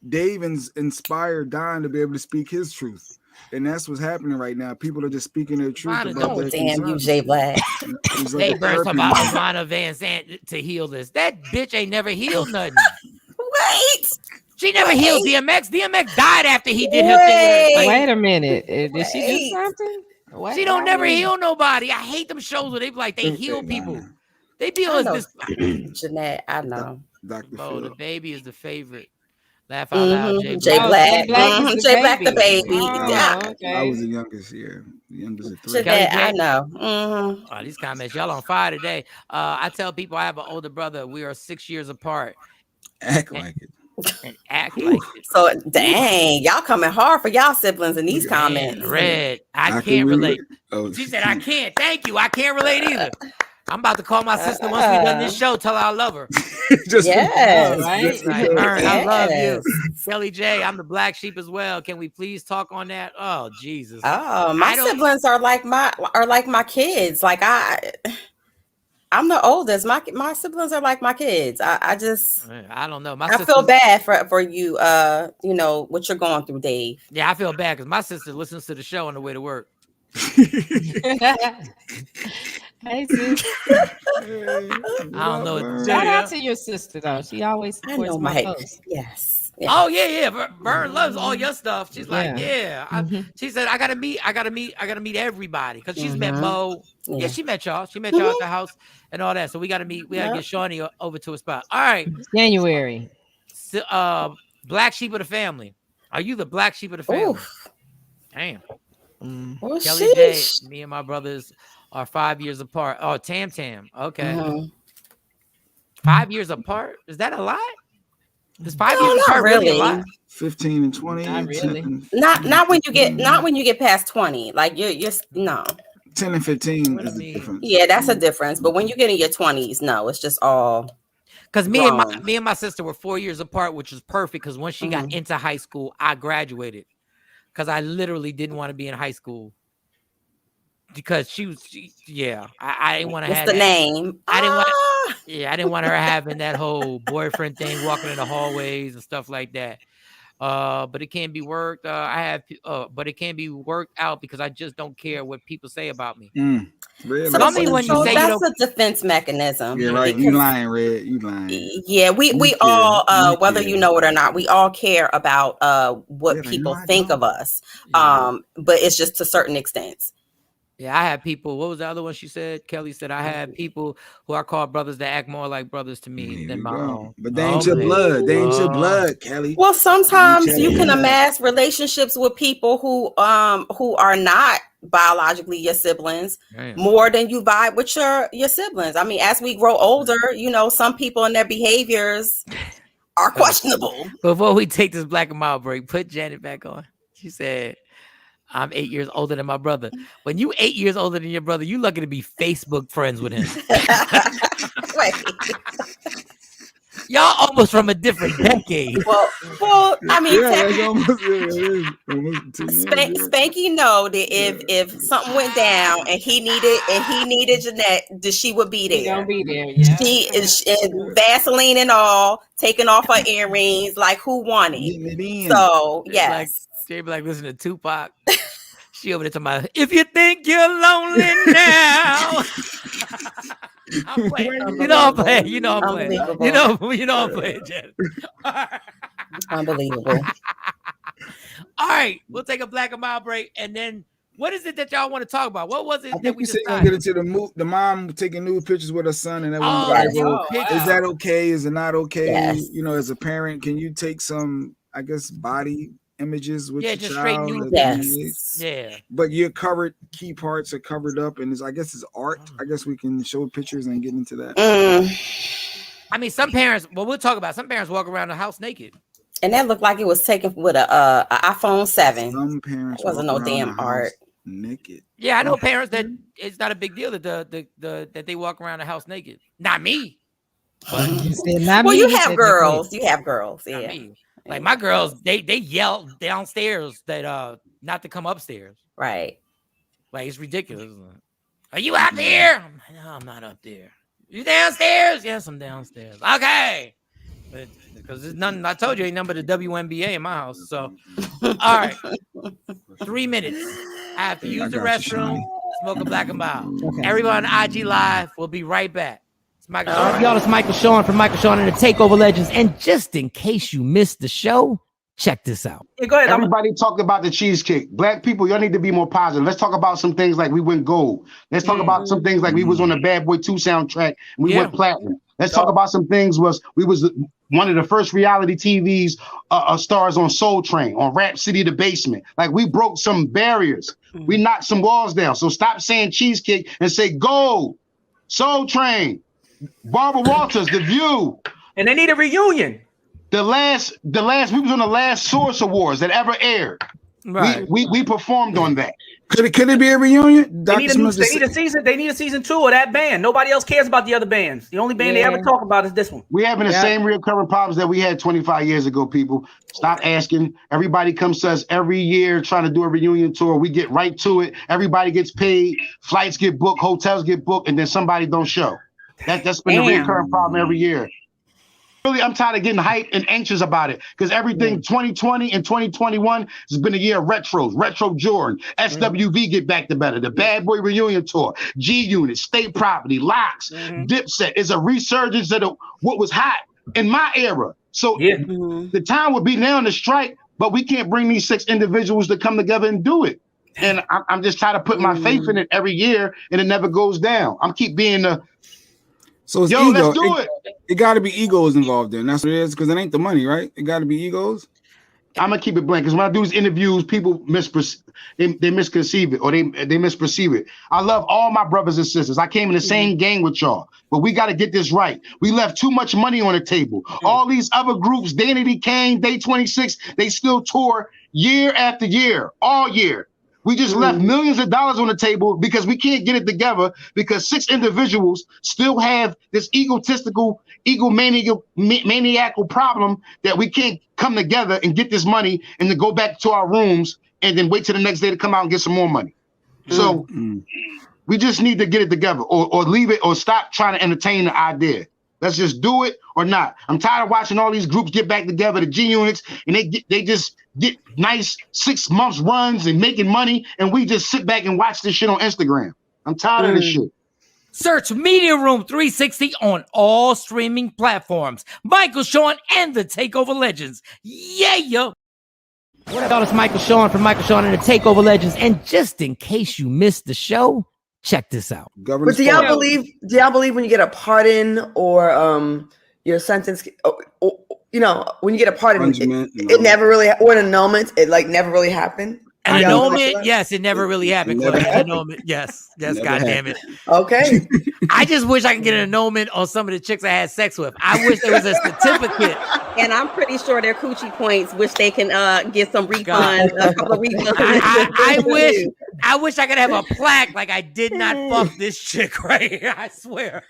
Dave inspired Don to be able to speak his truth. And that's what's happening right now. People are just speaking their truth. Damn you, Jay Black. They burst about Ivana Van Sant to heal this. That bitch ain't never healed nothing. Wait. She never healed DMX. DMX died after he did his thing. Wait a minute. Did she do something? She don't never heal nobody. I hate them shows where they be like they heal people. They be on this. Jeanette, I know. Oh, the baby is the favorite. Laugh out loud, Jay Black. Jay Black, the baby. Okay. I was the youngest here. The youngest of three. I know. Oh, these comments, y'all on fire today. I tell people I have an older brother. We are 6 years apart. Act like it. And act like it. So dang, y'all coming hard for y'all siblings in these comments. Red, I can't relate. She said I can't. Thank you. I can't relate either. I'm about to call my sister once we done this show. Tell her I love her. Yes. Right? I love you, Kelly J. I'm the black sheep as well. Can we please talk on that? Oh Jesus. Oh, my siblings are like my kids. Like I'm the oldest. My siblings are like my kids. I don't know. I feel bad for you. You know what you're going through, Dave. Yeah, I feel bad because my sister listens to the show on the way to work. Hey, sis. I don't know. Shout out to your sister though. She always supports my posts. Yes. Oh yeah. Vern loves all your stuff. She's like, she said, I gotta meet everybody because she's met Mo. Yeah, she met y'all. She met y'all at the house and all that. So we gotta meet. We gotta get Shawnee over to a spot. All right. January. So, black sheep of the family. Are you the black sheep of the family? Oof. Damn. Well, Kelly J, me and my brothers are 5 years apart. Oh, Tam. Okay. 5 years apart? Is that a lot? Is 5 years apart really a lot? 15 and 20. Not really. Not when you get past 20. Like you're no. 10 and 15 is the difference. Yeah, that's a difference. But when you get in your 20s, no, it's just all. Because me and my sister were 4 years apart, which is perfect. Because once she got into high school, I graduated. Because I literally didn't want to be in high school. Because I didn't want to have the name. I didn't want her having that whole boyfriend thing, walking in the hallways and stuff like that. But it can be worked. But it can be worked out because I just don't care what people say about me. Really? That's a defense mechanism. Yeah, right. You lying, Red. You lying. Yeah, we all, whether you know it or not, we all care about what people think of us. But it's just to certain extents. Yeah, I have people. What was the other one she said? Kelly said, I have people who I call brothers that act more like brothers to me than my own. But they ain't your blood. They ain't your blood, Kelly. Well, sometimes you can amass relationships with people who are not biologically your siblings more than you vibe with your siblings. I mean, as we grow older, some people and their behaviors are questionable. Before we take this black and mild break, put Janet back on. She said, I'm 8 years older than my brother. When you 8 years older than your brother, you lucky to be Facebook friends with him. Wait. Y'all almost from a different decade. Well, I mean, Spanky know that if something went down and he needed Jeanette, that she would be there. She gonna be there. Yeah. She is Vaseline and all, taking off her earrings, like who won it? So yes. She be like, listen to Tupac. She over there talking about, if you think you're lonely now. I'm playing. I'm playing. I'm playing. I'm playing, Jen. Unbelievable. All right, we'll take a black and mild break, and then what is it that y'all want to talk about? What was it that we said gonna get into the mom taking nude pictures with her son, and is that okay? Is it not okay? Yes. As a parent, can you take some, I guess, body images with your just child? straight nude. Yeah. But your key parts are covered up, and I guess it's art. I guess we can show pictures and get into that. I mean, some parents. Well, we'll talk about. Some parents walk around the house naked, and that looked like it was taken with a iPhone 7. Some parents wasn't no damn art. Naked. Yeah, I know parents that it's not a big deal that that they walk around the house naked. Not me. But you have girls. You have girls. Yeah. Not me. Like my girls, they yell downstairs that not to come upstairs. Right. Like it's ridiculous. Are you out there? I'm like, no, I'm not up there. You downstairs? Yes, I'm downstairs. Okay. Because there's nothing. I told you ain't nothing but the WNBA in my house. So all right. 3 minutes. I have to use the restroom, smoke a black and mild. Okay. Everyone on IG Live. We'll be right back. Y'all, it's Michael Shawn from Michael Shawn and the Takeover Legends. And just in case you missed the show, check this out. Yeah, go ahead. Everybody talked about the cheesecake. Black people, y'all need to be more positive. Let's talk about some things like we went gold. Let's talk about some things like we was on the Bad Boy 2 soundtrack and we went platinum. Let's talk about some things we was one of the first reality TVs stars on Soul Train, on Rap City The Basement. Like we broke some barriers. We knocked some walls down. So stop saying cheesecake and say gold, Soul Train, Barbara Walters, The View. And they need a reunion. We was on the last Source Awards that ever aired. Right. We performed on that. Could it be a reunion? They need a season 2 of that band. Nobody else cares about the other bands. The only band they ever talk about is this one. We having the same recurring problems that we had 25 years ago, people. Stop asking. Everybody comes to us every year trying to do a reunion tour. We get right to it. Everybody gets paid. Flights get booked. Hotels get booked. And then somebody don't show. That's been the recurring problem every year. Really, I'm tired of getting hyped and anxious about it because everything 2020 and 2021 has been a year of retros. Retro Jordan, SWV get back to better. The Bad Boy Reunion Tour, G Unit, State Property, Locks, Dipset is a resurgence of what was hot in my era. So the time would be now to strike, but we can't bring these 6 individuals to come together and do it. And I'm just trying to put my faith in it every year, and it never goes down. I'm keep being the. So it's ego. Let's do it. It got to be egos involved in. That's what it is, because it ain't the money, right? It got to be egos. I'm gonna keep it blank because when I do these interviews, people they misconceive it or they misperceive it. I love all my brothers and sisters. I came in the same gang with y'all, but we got to get this right. We left too much money on the table. All these other groups, Danity Kane, Day 26, they still tour year after year, all year. We just left millions of dollars on the table because we can't get it together because 6 individuals still have this egotistical, egomaniacal problem that we can't come together and get this money and then go back to our rooms and then wait till the next day to come out and get some more money. So we just need to get it together or leave it or stop trying to entertain the idea. Let's just do it or not. I'm tired of watching all these groups get back together, the G Units, and they just get nice 6 months runs and making money, and we just sit back and watch this shit on Instagram. I'm tired of this shit. Search Media Room 360 on all streaming platforms. Michael Shawn and the Takeover Legends. Yeah. What up, it's Michael Shawn from Michael Shawn and the Takeover Legends. And just in case you missed the show, check this out. But do y'all believe when you get a pardon or your sentence, when you get a pardon, it never really, or an annulment, it like never really happened? An annulment, yes, it never really happened. Annulment, yes, God damn it. Okay. I just wish I could get an annulment on some of the chicks I had sex with. I wish there was a certificate. And I'm pretty sure their coochie points, which they can get some refunds, a couple of refunds. I wish I could have a plaque like I did not fuck this chick right here. I swear.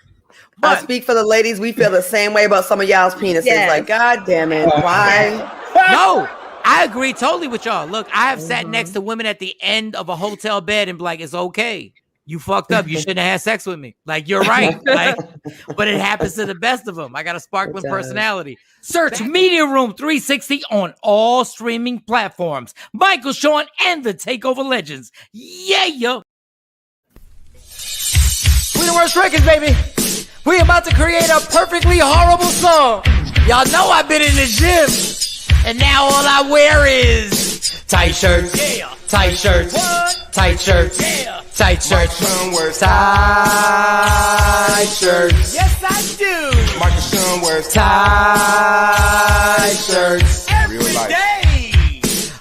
But I speak for the ladies. We feel the same way about some of y'all's penises. Yes. Like, God damn it, why? No. I agree totally with y'all. Look, I have sat next to women at the end of a hotel bed and be like, it's okay. You fucked up. You shouldn't have had sex with me. Like, you're right. Like, but it happens to the best of them. I got a sparkling personality. Search Media Room 360 on all streaming platforms. Michael Shawn and the Takeover Legends. Yeah, yo. We the worst records, baby. We about to create a perfectly horrible song. Y'all know I've been in the gym. And now all I wear is tight shirts, tight shirts, tight shirts, tight shirts, tight shirts. Yes, I do. Michael Shawn wears tight shirts every day.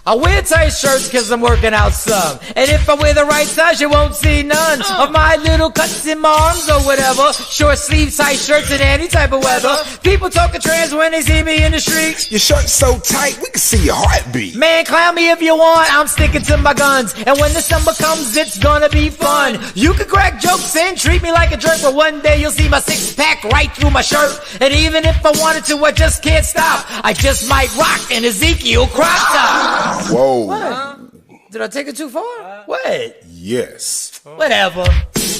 I wear tight shirts because I'm working out some. And if I wear the right size, you won't see none of my little cuts in my arms or whatever. Short sleeve tight shirts in any type of weather. People talking trans when they see me in the street. Your shirt's so tight, we can see your heartbeat. Man, clown me if you want, I'm sticking to my guns. And when the summer comes, it's gonna be fun. You can crack jokes and treat me like a jerk, but one day you'll see my six-pack right through my shirt. And even if I wanted to, I just can't stop. I just might rock an Ezekiel crop top. Whoa. Did I take it too far? What? Yes. Whatever.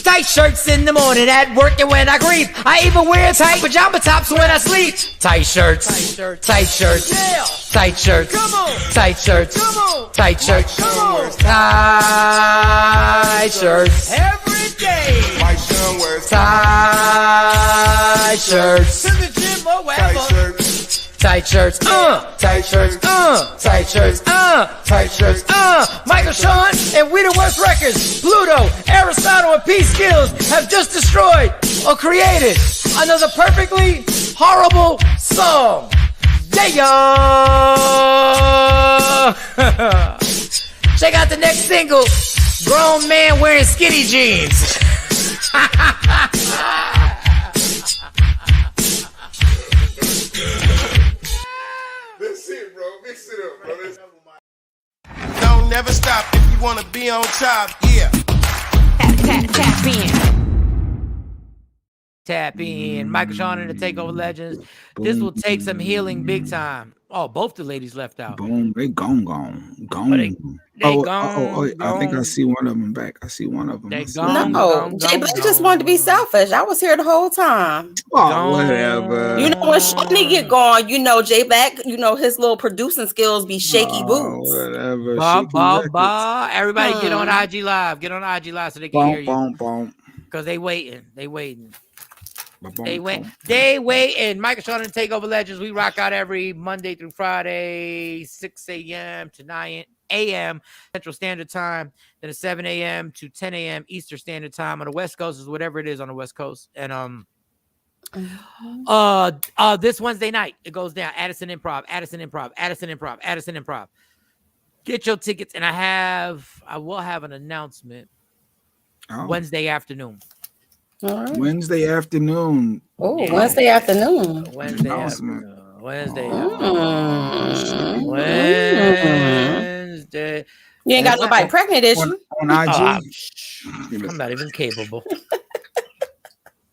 Tight shirts in the morning at work and when I grieve. I even wear tight pajama tops when I sleep. Tight shirts. Tight shirts. Yeah. Tight shirts. Come on. Tight shirts. Come on. Tight shirts. Come on. Tight shirts. Every day. Mike Shawn wears tight shirts. To the gym or wherever. tight shirts. Tight shirts, tight shirts, tight shirts, tight shirts, Michael Shawn and We the Worst Records, Pluto, Aristotle, and P Skills have just destroyed or created another perfectly horrible song. Yeah. Check out the next single, Grown Man Wearing Skinny Jeans. That's it, bro. Mix it up, bro. Don't never stop if you want to be on top. Yeah. Tap in. Tap in. Michael Shawn and the Takeover Legends. This will take some healing big time. Oh, both the ladies left out. Boom, they gone. They gone. I think I see one of them back. I see one of them. They gone. No, Jay Black just wanted to be selfish. I was here the whole time. Oh, whatever. You know when Shawnee get gone, Jay Black, his little producing skills be shaky boots. Whatever. Bah. Everybody get on IG Live. Get on IG Live so they can hear you. Because they waiting. They waiting. Michael Shawn and Takeover Legends. We rock out every Monday through Friday, 6 a.m. to 9 a.m. Central Standard Time. Then at 7 a.m. to 10 a.m. Eastern Standard Time. On the West Coast is whatever it is on the West Coast. And this Wednesday night it goes down. Addison Improv. Get your tickets, and I will have an announcement Wednesday afternoon. All right. Wednesday afternoon. Oh, yeah. Wednesday afternoon. Wednesday. You ain't got nobody pregnant, is you? On IG? I'm not even capable.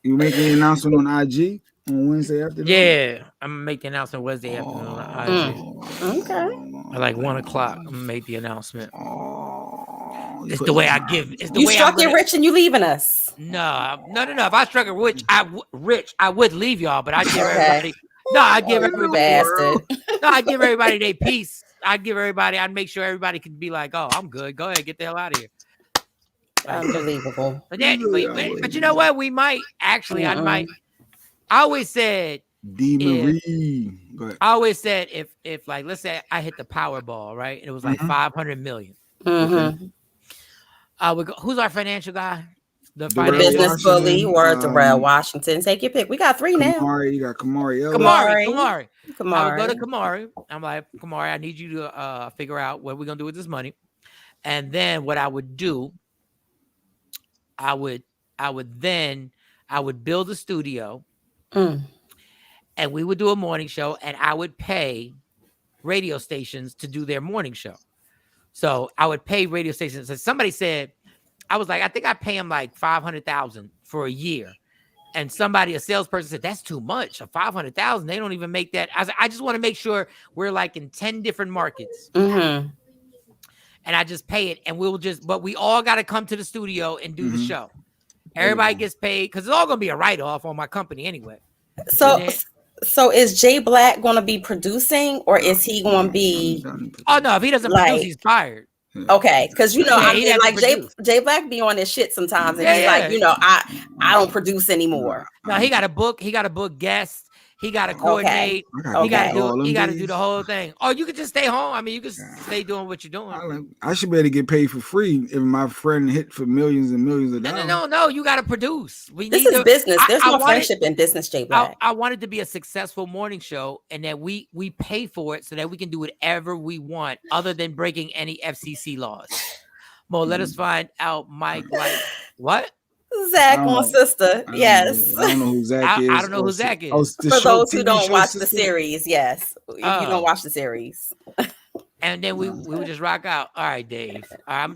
You making the announcement on IG on Wednesday afternoon? Yeah, I'm gonna make the announcement Wednesday afternoon on IG. Okay. At like 1 o'clock, I'm gonna make the announcement. It's the way I give. It's the you way struck it rich and you leaving us. No. If I struck it rich, I would leave y'all, but I give everybody. No, I give everybody. No, I give everybody their piece. I'd make sure everybody can be like, oh, I'm good. Go ahead, get the hell out of here. Unbelievable. But you know what? We might actually. I always said D. Marie. Go ahead. I always said if like let's say I hit the Powerball, right? And it was like 500 million. We go, who's our financial guy? The Business Bully or Darrell Washington. Take your pick. We got 3 now. You got Kamari. Kamari. I would go to Kamari. I'm like, Kamari, I need you to figure out what we're gonna do with this money. And then what I would do, I would build a studio, and we would do a morning show, and I would pay radio stations to do their morning show. So I would pay radio stations. And somebody said, I was like, I think I pay them like $500,000 for a year. And a salesperson said, that's too much. $500,000. They don't even make that. I was like, I just want to make sure we're like in 10 different markets. And I just pay it. And but we all got to come to the studio and do the show. Everybody gets paid because it's all going to be a write-off on my company anyway. So is Jay Black going to be producing, or is he going to be? Oh no, if he doesn't produce, he's fired. Okay, because Jay Black be on this shit sometimes, and he's like, I don't produce anymore. No, he got a book. He got to book guests. He got to coordinate. He got to do the whole thing. Or you could just stay home. I mean, you could stay doing what you're doing. I should be able to get paid for free if my friend hit for millions and millions of dollars. No. You got to produce. This is business. There's no friendship in business, Jay Black. I wanted to be a successful morning show, and that we pay for it so that we can do whatever we want, other than breaking any FCC laws. Mo, let us find out, Mike. Like what? Zach on Sister. Yes. I don't know who Zach is. I don't know who Zach is. For those who don't watch the series, yes. You don't watch the series. And then we would just rock out. All right, Dave.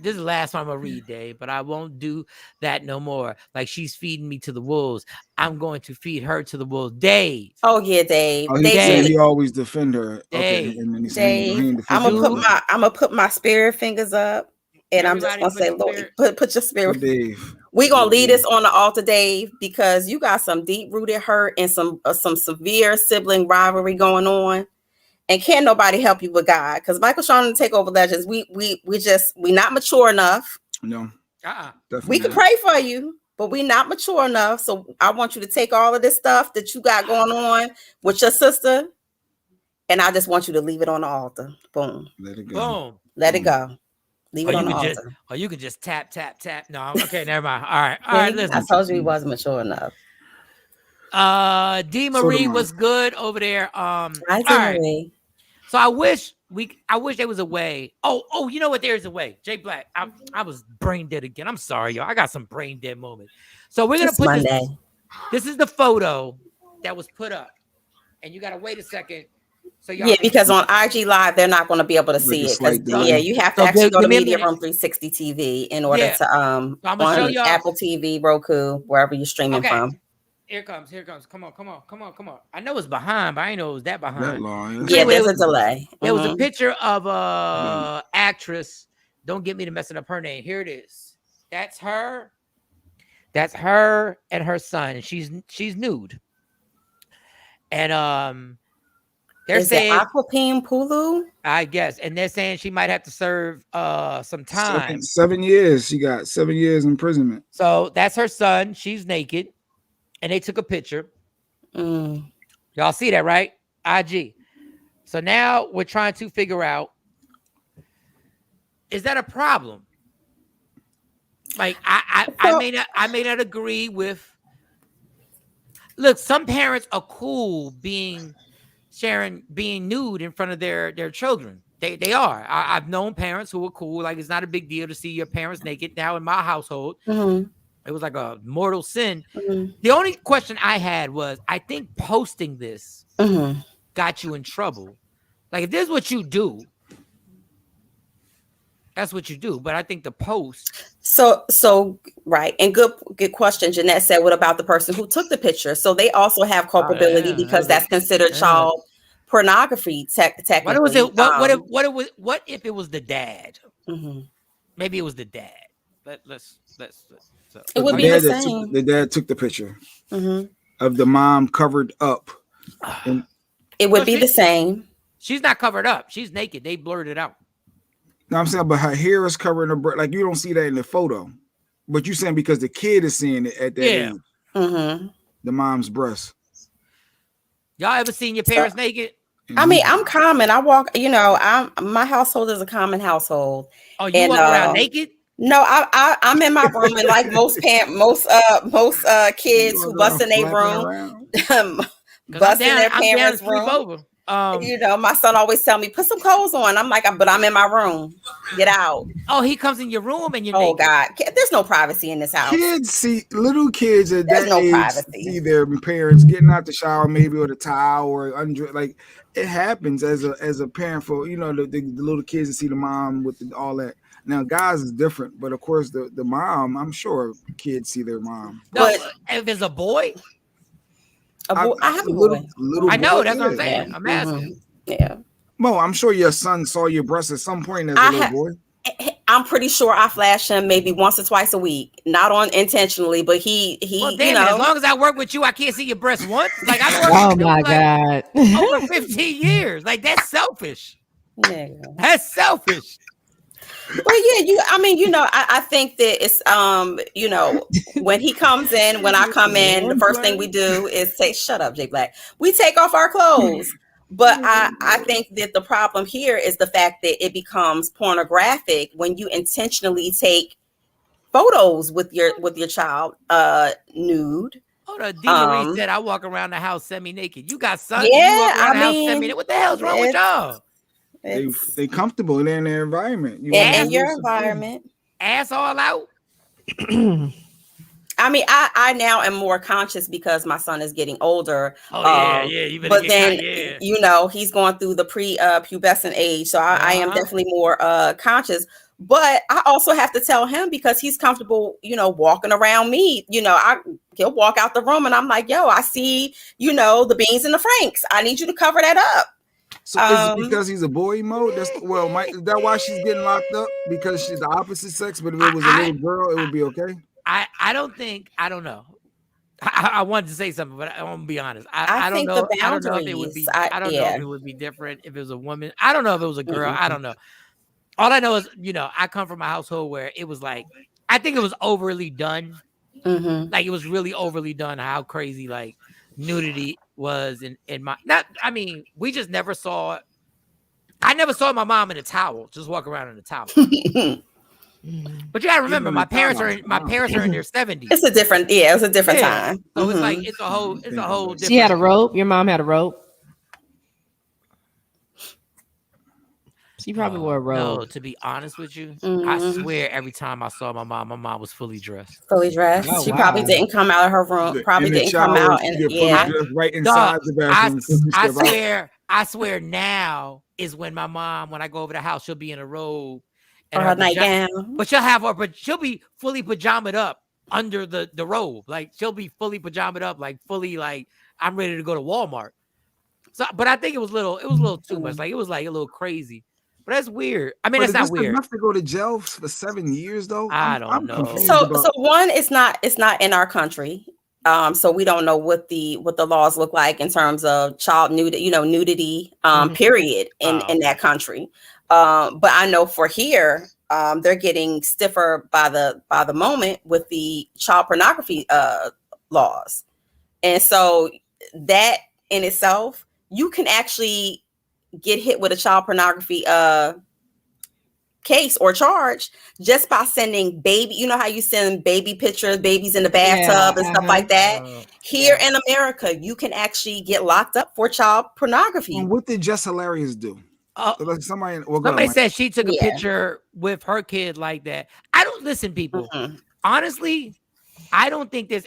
This is the last time I'm going to read, Dave, but I won't do that no more. Like, she's feeding me to the wolves. I'm going to feed her to the wolves. Dave. Oh, yeah, Dave. He always defend her. Dave. Okay. And then Dave. I'm going to put my spirit fingers up. And I'm just going to say, Lord, put your spirit. Dave. We're going to lead us on the altar, Dave, because you got some deep-rooted hurt and some severe sibling rivalry going on. And can't nobody help you but God. Because Michael, Shawn, and the Takeover Legends, we not mature enough. No. We can pray for you, but we not mature enough. So I want you to take all of this stuff that you got going on with your sister, and I just want you to leave it on the altar. Boom. Let it go. Boom. Let it go. Leave it on the altar. Or you could just tap. No, okay, never mind. All right. Listen. I told you he wasn't mature enough. D. Marie was good over there. Hi, D. Marie. So I wish there was a way. Oh, you know what? There's a way. Jay Black. I was brain dead again. I'm sorry, y'all. I got some brain dead moments. So we're gonna put this. This is the photo that was put up, and you gotta wait a second. So because on IG Live they're not going to be able to see it. You have to actually go to Media Room 360 TV in order to I'm gonna show y'all. Apple TV, Roku, wherever you're streaming from. Here comes. Come on. I know it's behind, but I didn't know it was that behind. That long. Yeah, there's a delay. There was a picture of a actress. Don't get me to messing up her name. Here it is. That's her. That's her and her son. She's nude. And they're saying Aquapine Pulu, I guess, and they're saying she might have to serve some time. 7 years. She got 7 years imprisonment. So that's her son. She's naked, and they took a picture. Y'all see that, right? IG. So now we're trying to figure out, is that a problem? Like I may not agree with. Look, some parents are cool being nude in front of their children. They are. I've known parents who are cool. Like, it's not a big deal to see your parents naked. Now in my household, it was like a mortal sin. The only question I had was, I think posting this got you in trouble. Like, if this is what you do, that's what you do. But I think the post. So right. And good question. Jeanette said, what about the person who took the picture? So they also have culpability because that's considered child pornography. Technically. What if it was the dad? Maybe it was the dad. Let's it would be the same. The dad took the picture of the mom covered up. It would be the same. She's not covered up. She's naked. They blurred it out. No, I'm saying, but her hair is covering her breast. Like, you don't see that in the photo, but you're saying because the kid is seeing it at that age. The mom's breast. Y'all ever seen your parents naked? I mean, I'm common. I walk, my household is a common household. Oh, you walk around naked? No, I'm in my room, and like most kids who bust in their room, bust in their parents' room. Over. My son always tell me, put some clothes on. I'm like, but I'm in my room. Get out. Oh, he comes in your room and you're naked. God, there's no privacy in this house. Little kids at that age privacy. See their parents getting out the shower, maybe, or the towel, or like it happens as a parent for the little kids to see the mom with all that. Now, guys is different, but of course the mom, I'm sure kids see their mom. No, but if it's a boy. I have a boy. Little I know, boy, that's what I'm saying. Yeah. I'm asking. Yeah. Mo, I'm sure your son saw your breasts at some point as a little boy. I'm pretty sure I flash him maybe once or twice a week, not on intentionally, but he. Well, damn it, as long as I work with you, I can't see your breasts once. Like I worked oh with you my God, over 15 years. Like that's selfish. Yeah. That's selfish. Well, yeah, I think that it's when he comes in, when I come in, the first thing we do is say, shut up, Jay Black. We take off our clothes. But I think that the problem here is the fact that it becomes pornographic when you intentionally take photos with your child nude. Oh, the D. Marie said I walk around the house semi-naked. You got sons? Yeah, you walk around the house semi-naked. What the hell's wrong with y'all? They comfortable in their environment. In your environment. Ass all out. I mean, I now am more conscious because my son is getting older. Oh yeah. But then he's going through the pre-pubescent age, so I am definitely more conscious. But I also have to tell him because he's comfortable, walking around me. He'll walk out the room, and I'm like, "Yo, I see, the beans and the franks. I need you to cover that up." So is it because he's a boy mode? Is that why she's getting locked up? Because she's the opposite sex, but if it was a little girl, it would be okay. I don't know. I wanted to say something, but I won't be honest. I don't know. I don't know if it would be. I don't know if it would be different if it was a woman. I don't know if it was a girl. I don't know. All I know is, I come from a household where it was like, I think it was overly done. Mm-hmm. Like it was really overly done. How crazy like nudity was in my. We just never saw. I never saw my mom in a towel. Just walk around in a towel. But you gotta remember, my parents are in their 70s. It's a different time. So it's like it's a whole different. She had a rope. Your mom had a rope. She probably wore a robe. No, to be honest with you, I swear every time I saw my mom was fully dressed. Fully dressed. Oh, she probably didn't come out of her room. Probably didn't come out right inside the bathroom. I swear now is when my mom, when I go over the house, she'll be in a robe and her nightgown. But she'll be fully pajamaed up under the robe. Like she'll be fully pajamaed up, like fully like I'm ready to go to Walmart. So, but I think it was a little too much. Like it was like a little crazy. But that's weird. I mean, it's not weird. Enough to go to jail for 7 years, though. I don't know. So one, it's not in our country. So we don't know what the laws look like in terms of child nudity, period in that country. But I know for here, they're getting stiffer by the moment with the child pornography laws, and so that in itself, you can actually get hit with a child pornography case or charge just by sending baby. You know how you send baby pictures, babies in the bathtub and stuff like that. Here in America, you can actually get locked up for child pornography. And what did Jess Hilarious do? Somebody said she took a picture with her kid like that. I don't listen, people. Honestly, I don't think there's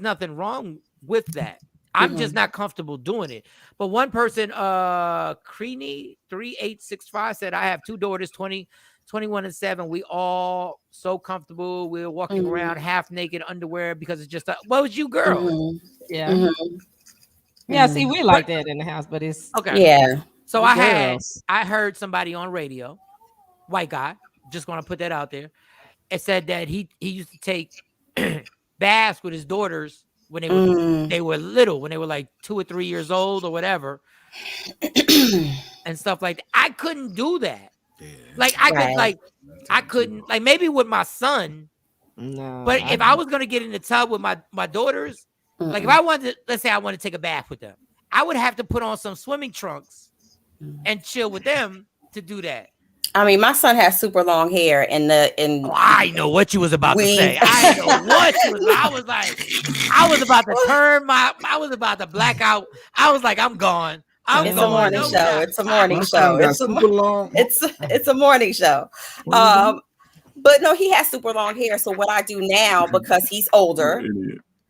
nothing wrong with that. I'm just not comfortable doing it. But one person, Creeny 3865 said, I have 2 daughters, 20, 21 and 7. We all so comfortable. We're walking around half naked underwear because it's just what was you girls? Yeah. Yeah, see, we like that in the house, but it's okay. Yeah. So I heard somebody on radio, white guy, just gonna put that out there. It said that he used to take baths with his daughters when they were little, when they were like 2 or 3 years old or whatever, and stuff like that. I couldn't do that. Yeah. Like I couldn't maybe with my son. No, but if I was gonna get in the tub with my daughters, Like if I wanted to, let's say I want to take a bath with them, I would have to put on some swimming trunks and chill with them to do that. I mean, my son has super long hair, and I know what you was about to say. I know what you was. I was like, I was about to I was about to black out. I was like, I'm gone. It's a morning show. It's a morning show. It's super long. It's a morning show. But no, he has super long hair. So what I do now, because he's older,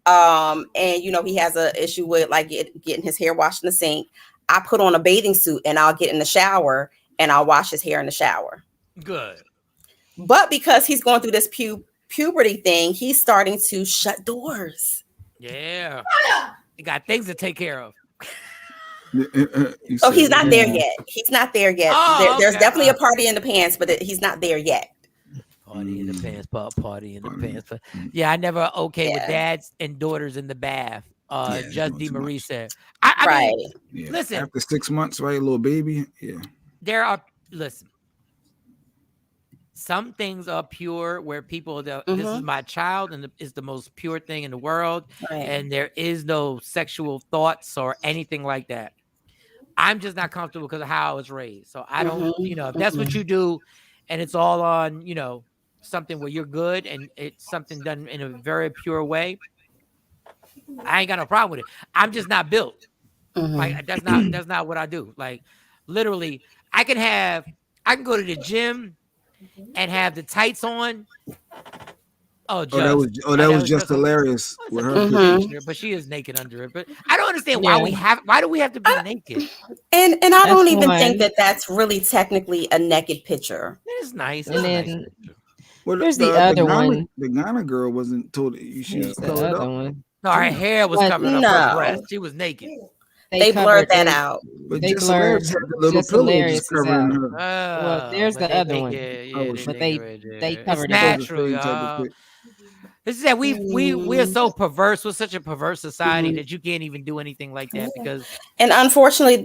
and he has an issue with like getting his hair washed in the sink, I put on a bathing suit and I'll get in the shower and I'll wash his hair in the shower. Good. But because he's going through this puberty thing, he's starting to shut doors. Yeah. He got things to take care of. So he's not there yet. He's not there yet. There's definitely a party in the pants, but he's not there yet. Party in the pants, party in the pants. Yeah, I never with dads and daughters in the bath. Just DeMarie said. I mean, listen. After 6 months, right? A little baby. Yeah. Some things are pure where people, this is my child and it's the most pure thing in the world. Right. And there is no sexual thoughts or anything like that. I'm just not comfortable because of how I was raised. So I don't, if that's what you do and it's all on, something where you're good and it's something done in a very pure way, I ain't got no problem with it. I'm just not built. Like that's not what I do. Like literally, I can go to the gym and have the tights on. That was just hilarious with her picture, but she is naked under it. But I don't understand why do we have to be naked? And I don't even think that that's really technically a naked picture. It's nice. And then there's the other one. The Ghana girl wasn't told she was the other one. No, her hair was covering up her breast. She was naked. They blurred that out. But they blurred little pillow just covering her. Well, there's the other one. But they covered natural. This is that we're so perverse. We're such a perverse society that you can't even do anything like that because. And unfortunately,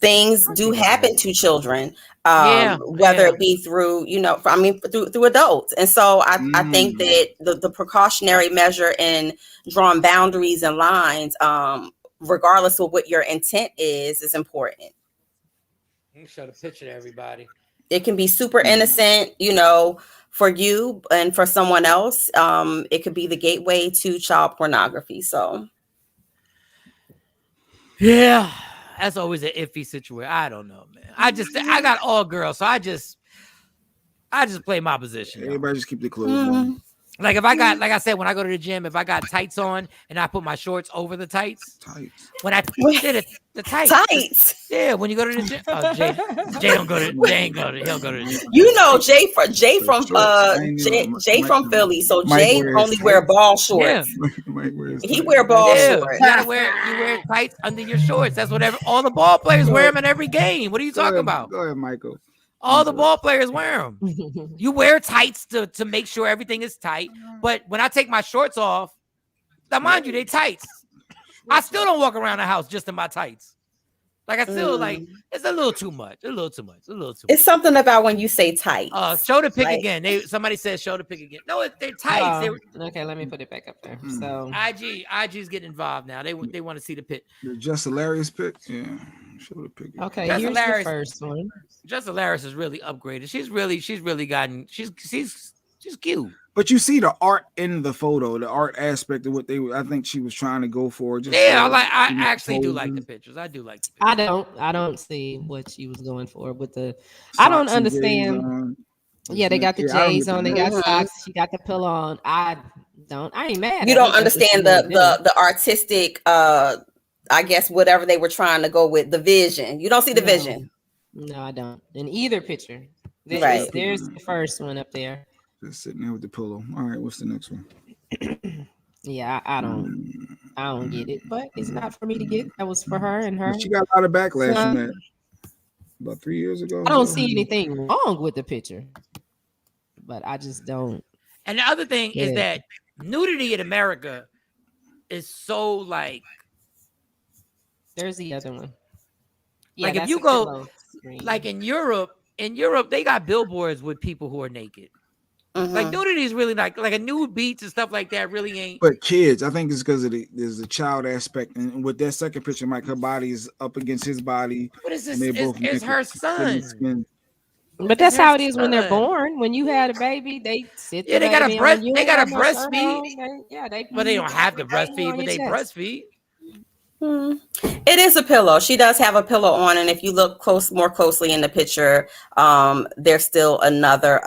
things do happen to children. Whether it be through, through adults. And so I think that the precautionary measure in drawing boundaries and lines, regardless of what your intent is important. You can show the picture to everybody. It can be super innocent, for you and for someone else. It could be the gateway to child pornography. So. Yeah. That's always an iffy situation. I don't know, man. I got all girls, so I just play my position. Everybody just keep their clothes on. Like if I got, like I said, when I go to the gym, if I got tights on and I put my shorts over the tights. When I did it, the tights. Yeah, when you go to the gym. Oh, Jay don't go to. Jay ain't go to. He'll go to the gym. Jay from Philly. So Jay only wear ball shorts. Yeah. He wear ball shorts. You wear tights under your shorts. That's whatever. All the ball players wear them in every game. What are you talking about? Go ahead, Michael. All the ball players wear them. You wear tights to make sure everything is tight. But when I take my shorts off, now mind you, they tights. I still don't walk around the house just in my tights. Like I still like it's a little too much. It's something about when you say tight. Show the pic again. Somebody said show the pic again. No, they're tights. Okay, let me put it back up there. So IG's getting involved now. They want to see the pic. The Just Hilarious pic. Yeah. Show the pic. Okay, here's the first one. Just Hilarious is really upgraded. She's really gotten. She's cute. But you see the art in the photo, the art aspect of what I think she was trying to go for. I actually do like the pictures. I do like the pictures. I don't see what she was going for with the. I don't understand. Yeah, they got the J's on. They got socks. She got the pillow on. I ain't mad. You don't understand the artistic. I guess whatever they were trying to go with, the vision. You don't see the vision. No, I don't. In either picture. There's the first one up there. Just sitting there with the pillow. All right, what's the next one? Yeah, I don't get it, but it's not for me to get. That was for her and her. She got a lot of backlash from that about 3 years ago. I don't see anything wrong with the picture, but I just don't. And the other thing is that nudity in America is so like. There's the other one. Yeah, like if you go, like in Europe, they got billboards with people who are naked. Like nudity is really like a nude beach and stuff like that really ain't. But kids, I think it's because of there's a child aspect, and with that second picture, Mike, her body is up against his body. But it's and they both it's her son. But that's how it is when they're born. When you had a baby, they sit the they got baby a breast. on. You they ain't got a got no shirt breastfeed. on. But they don't have to breastfeed, but they chest. breastfeed. It is a pillow. She does have a pillow on, and if you look more closely in the picture, there's still another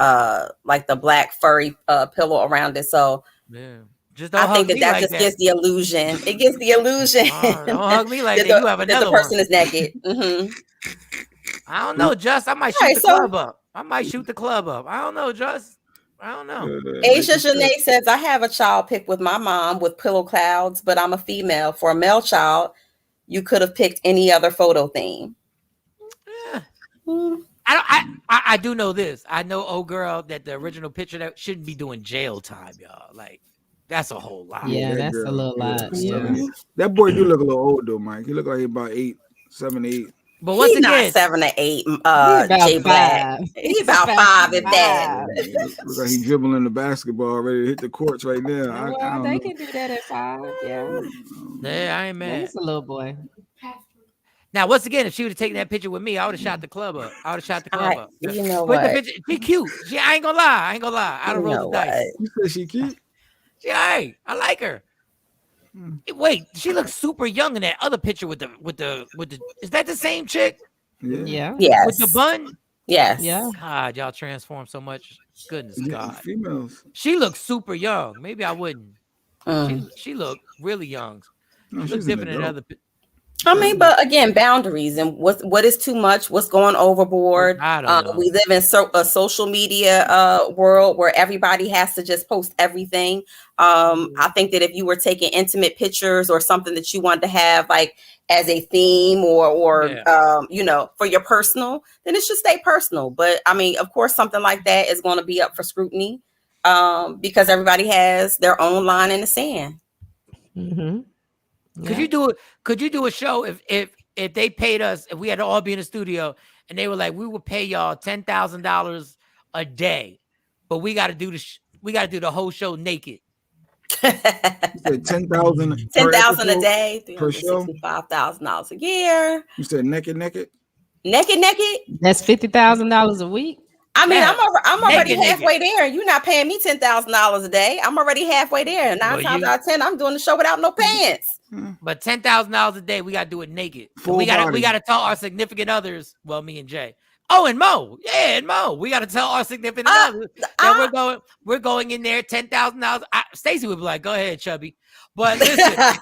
like the black furry pillow around it. So yeah. Just don't I think that like just gives the illusion. It gives the illusion. Don't hug me like that. You have another the person one. is naked. I don't know, Just. I might shoot the club up. I might shoot the club up. I don't know, Just. I don't know. Asia Janae says, I have a child pic with my mom with pillow clouds, but I'm a female. For a male child, you could have picked any other photo theme. Yeah. I do know this. I know, old girl, that the original picture that shouldn't be doing jail time, y'all. Like, that's a whole lot. Yeah, that's a little lot. Yeah. That boy do look a little old though, Mike. He look like he's about 7, 8. But once he's again, not 7 or 8. About J Black. He's about 5 if that. Look like he dribbling the basketball, ready to hit the courts right now. Well, they can do that at 5. Yeah. Yeah, I ain't mad. He's a little boy. Now, once again, if she would have taken that picture with me, I would have shot the club up. You know what? what? The picture, she cute. I ain't gonna lie. I don't roll the dice. You said she cute? I like her. Wait, she looks super young in that other picture with the. Is that the same chick? Yeah. Yes. With the bun? Yes. Yeah. God, y'all transform so much. Goodness God. Females. She looks super young. Maybe I wouldn't. She looked really young. No, she looks different than other. I mean, but again, boundaries and what is too much, what's going overboard. I don't know. We live in a social media world where everybody has to just post everything. I think that if you were taking intimate pictures or something that you wanted to have like as a theme or for your personal, then it should stay personal. But I mean, of course, something like that is going to be up for scrutiny because everybody has their own line in the sand. Mm-hmm. Could you do a show if they paid us, if we had to all be in the studio and they were like, we would pay y'all $10,000 a day, but we got to do the whole show naked. $10,000 $10,000 a day, $365,000 a year. You said naked. That's $50,000 a week. I mean, I'm already halfway there. You're not paying me $10,000 a day. I'm already halfway there. 9 times out of 10, I'm doing the show without no pants. But $10,000 a day, we got to do it naked. We got to tell our significant others. Well, me and Jay. Oh, and Mo. Yeah, and Mo. We got to tell our significant others that we're going in there $10,000. Stacey would be like, "Go ahead, chubby." But listen. Shout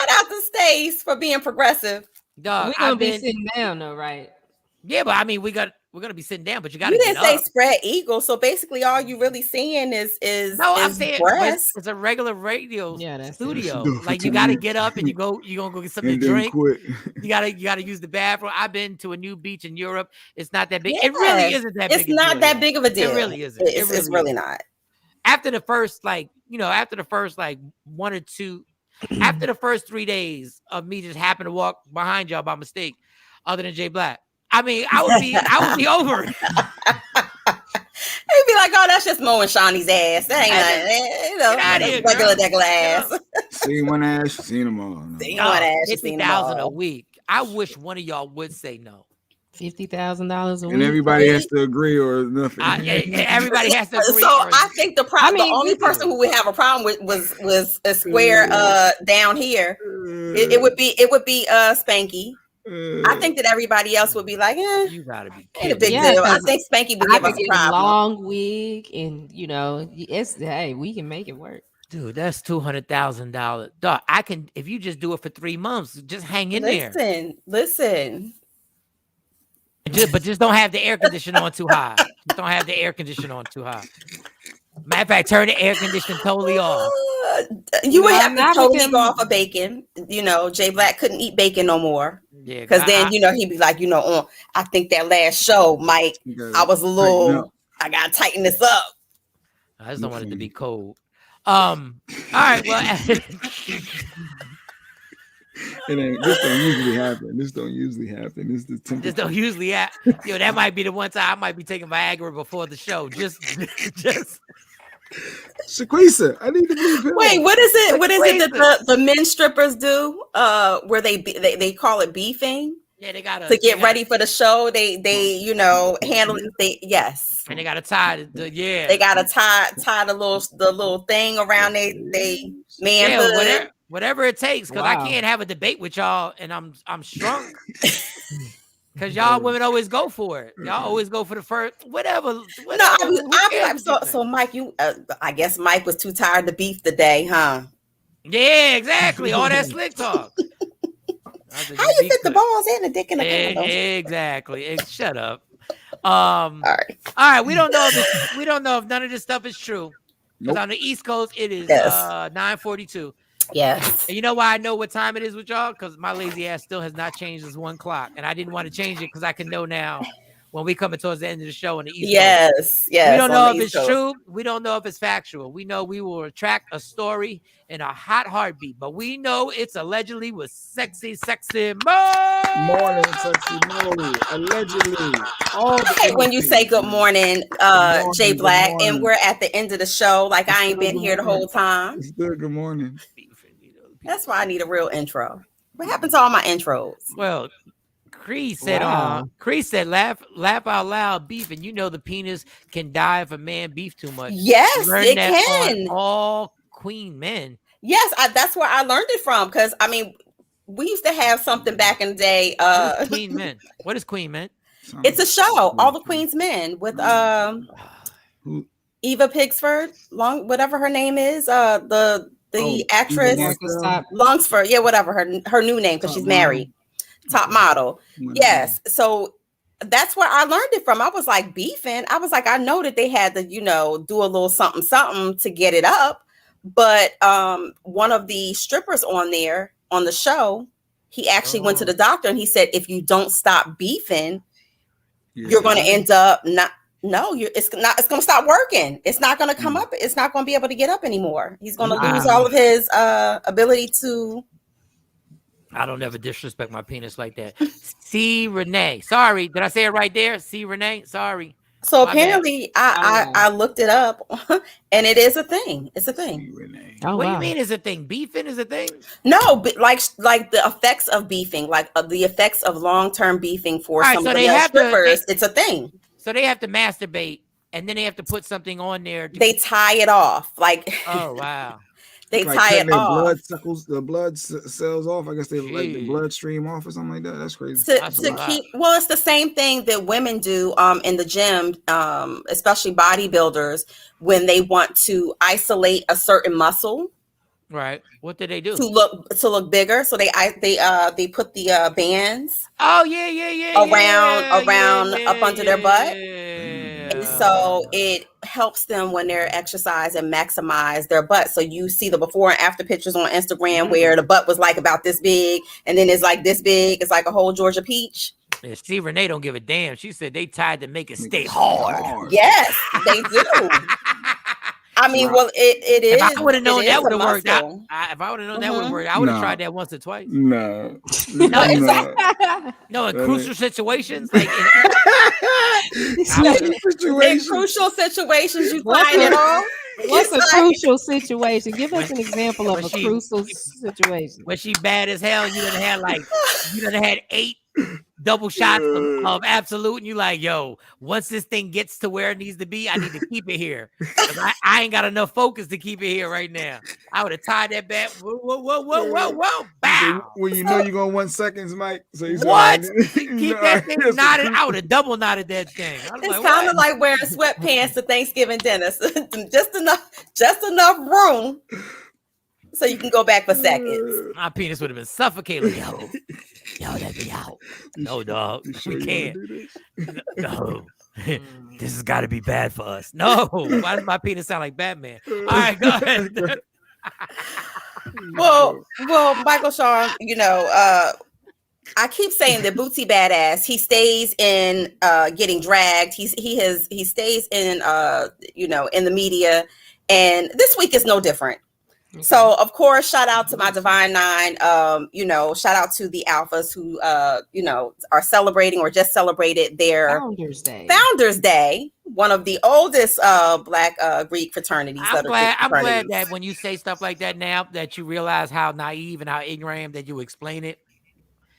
out to Stace for being progressive. Dog, we're gonna be sitting down though, right? Yeah, but I mean, we're gonna be sitting down, but you gotta. You didn't say spread eagle, so basically, all you really seeing is I'm saying breasts. It's a regular radio studio. Like you got to get up and you're gonna go get something to drink. You gotta use the bathroom. I've been to a new beach in Europe. It's not that big. It really isn't that big. It's not that big of a deal. It really isn't. It's really not. After the first 1 or 2. After the first 3 days of me just happened to walk behind y'all by mistake, other than Jay Black, I mean, I would be over. He'd be like, "Oh, that's just Mo and Shawnee's ass. That ain't regular ass." Seen one ass, seen them all. No. Seen one ass, $50,000 a week. I wish one of y'all would say no. $50,000 a week, and everybody has to agree or nothing. Everybody has to agree. So I think the only person who would have a problem with was a square down here. It would be Spanky. I think that everybody else would be like, you gotta be kidding. Ain't a big deal. I think Spanky would give us a problem. Long wig, and we can make it work. Dude, that's $200,000. Dog, I can if you just do it for 3 months, just hang in there. Listen. But just don't have the air conditioner on too high. Just don't have the air conditioner on too high. Matter of fact, turn the air conditioning totally off. You would have to totally go off of bacon. Jay Black couldn't eat bacon no more. Yeah, because then he'd be like, I think that last show, Mike, I was a little. I gotta tighten this up. I just don't want it to be cold. All right, well. This don't usually happen. This don't usually happen. This don't usually happen. Yo, that might be the one time I might be taking Viagra before the show. Just. Shaquisa, I need to be. Wait, what is it? What is it that the men strippers do? Where they call it beefing? Yeah, they gotta to get ready for the show. They handle it. And they gotta tie They gotta tie the little thing around they manhood. Whatever it takes, because I can't have a debate with y'all and I'm shrunk. Because y'all women always go for it. Y'all always go for the first whatever. No, I'm so Mike, I guess Mike was too tired to beef today, huh? Yeah, exactly. All that slick talk. How you fit the balls and the dick in the candle? Exactly. Shut up. All right. We don't know if none of this stuff is true. Because on the East Coast, it is 9:42. Yes. And you know why I know what time it is with y'all? Because my lazy ass still has not changed this 1 clock. And I didn't want to change it because I can know now when we coming towards the end of the show on the East Coast. Yes. We don't know if it's true. We don't know if it's factual. We know we will attract a story in a hot heartbeat. But we know it's allegedly with sexy morning, sexy Mo. Allegedly. When you say good morning, Jay Black, and we're at the end of the show, like I ain't been here the whole time. It's good. Good morning. That's why I need a real intro. What happened to all my intros? Well, Cree said, laugh out loud beef, and you know the penis can die if a man beef too much. Yes, it can. All queen men. Yes, that's where I learned it from. Because I mean, we used to have something back in the day. Queen Men. What is Queen Men? It's a show. All the Queen's Men with Eva Pigford, whatever her name is. The actress Longsford. Yeah, whatever her new name because she's married. Top model. Yes. So that's where I learned it from. I was like beefing. I was like, I know that they had to, do a little something to get it up. But one of the strippers on the show, he actually went to the doctor and he said, if you don't stop beefing, you're going to end up it's going to stop working. It's not going to come up. It's not going to be able to get up anymore. He's going to lose all of his ability to. I don't ever disrespect my penis like that. C. Renee. Sorry. Did I say it right there? C. Renee. Sorry. So apparently I looked it up and it is a thing. It's a thing. What do you mean is a thing? Beefing is a thing? No, but like the effects of beefing, like the effects of long-term beefing for some of the strippers, it's a thing. So they have to masturbate and then they have to put something on there. They tie it off. Oh, wow. They tie it off. The blood cells off. I guess they like the bloodstream off or something like that. That's crazy. Well, it's the same thing that women do in the gym, especially bodybuilders, when they want to isolate a certain muscle. Right. What did they do? To look bigger. So they put the bands. Oh yeah. Around up under their butt. And so it helps them when they're exercise and maximize their butt. So you see the before and after pictures on Instagram where the butt was like about this big and then it's like this big. It's like a whole Georgia peach. Yeah, Steve Renee don't give a damn. She said they tried to make it stay hard. Yes, they do. I mean, well, it is. If I would have known that would have worked out. If I would have known that would have worked, I would have tried that once or twice. No. No, in crucial situations, like in crucial situations, you find it all. What's a crucial situation? Give us an example of a crucial situation. When she bad as hell, you done had 8 double shots of Absolute, and you like, yo, once this thing gets to where it needs to be, I need to keep it here. I ain't got enough focus to keep it here right now. I would have tied that back. Whoa, bow. Well, you know you're going 1 second, Mike. So what? Keep that thing knotted. I would have double knotted that thing. It's kind of like wearing sweatpants to Thanksgiving dinner. just enough room so you can go back for seconds. My penis would have been suffocated. Yo, let me out. No, dog. We can't. No. This has got to be bad for us. No. Why does my penis sound like Batman? All right, go ahead. Well, Michael Shawn, I keep saying that Bootsy Badass, he stays in getting dragged. He stays in in the media, and this week is no different. Okay. So of course, shout out to my Divine Nine. Shout out to the Alphas who are celebrating or just celebrated their Founders Day, one of the oldest Black Greek fraternities. I'm glad that when you say stuff like that now, that you realize how naive and how ignorant I am that you explain it.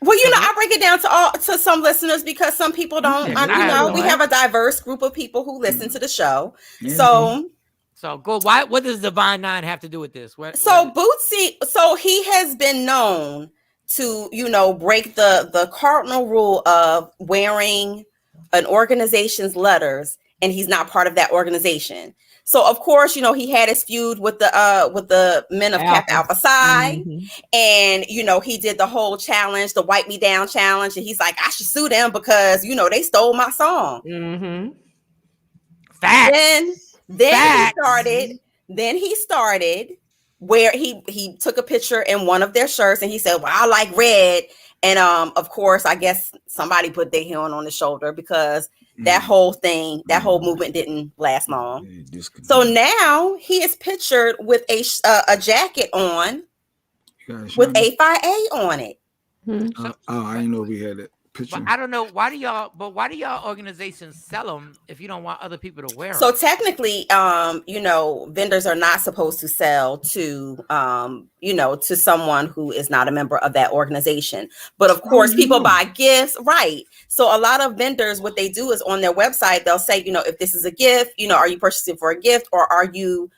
Well, I break it down to some listeners because some people don't. We have a diverse group of people who listen to the show. So go. What does Divine Nine have to do with this? Bootsy, so he has been known to, break the cardinal rule of wearing an organization's letters, and he's not part of that organization. So of course, he had his feud with the men of Kappa Alpha Psi, and he did the whole challenge, the Wipe Me Down challenge, and he's like, I should sue them because they stole my song. Facts. Then he started where he took a picture in one of their shirts and he said, well, I like red. And of course, I guess somebody put their hand on the shoulder because that whole movement didn't last long. So now he is pictured with a jacket on with A5A on it. I didn't know we had it. But I don't know why do y'all organizations sell them if you don't want other people to wear them? So technically, vendors are not supposed to sell to to someone who is not a member of that organization. But of course, people buy gifts, right? So a lot of vendors, what they do is on their website, they'll say, if this is a gift, are you purchasing for a gift or are you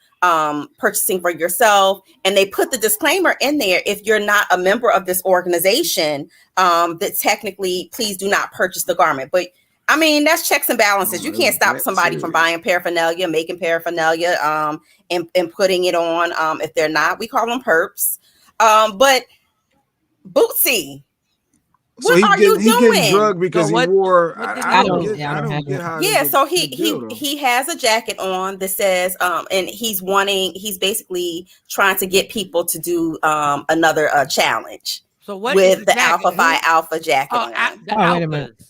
purchasing for yourself? And they put the disclaimer in there: if you're not a member of this organization, that technically, please do not purchase the garment. But I mean, that's checks and balances. You can't stop somebody from buying paraphernalia, making paraphernalia, and putting it on. If they're not, we call them perps. But Bootsy, what are you doing? He getting drugged because he wore. I don't get how. Yeah, so he has a jacket on that says, and he's basically trying to get people to do another challenge. So what with the Alpha Phi Alpha jacket on? Wait a minute.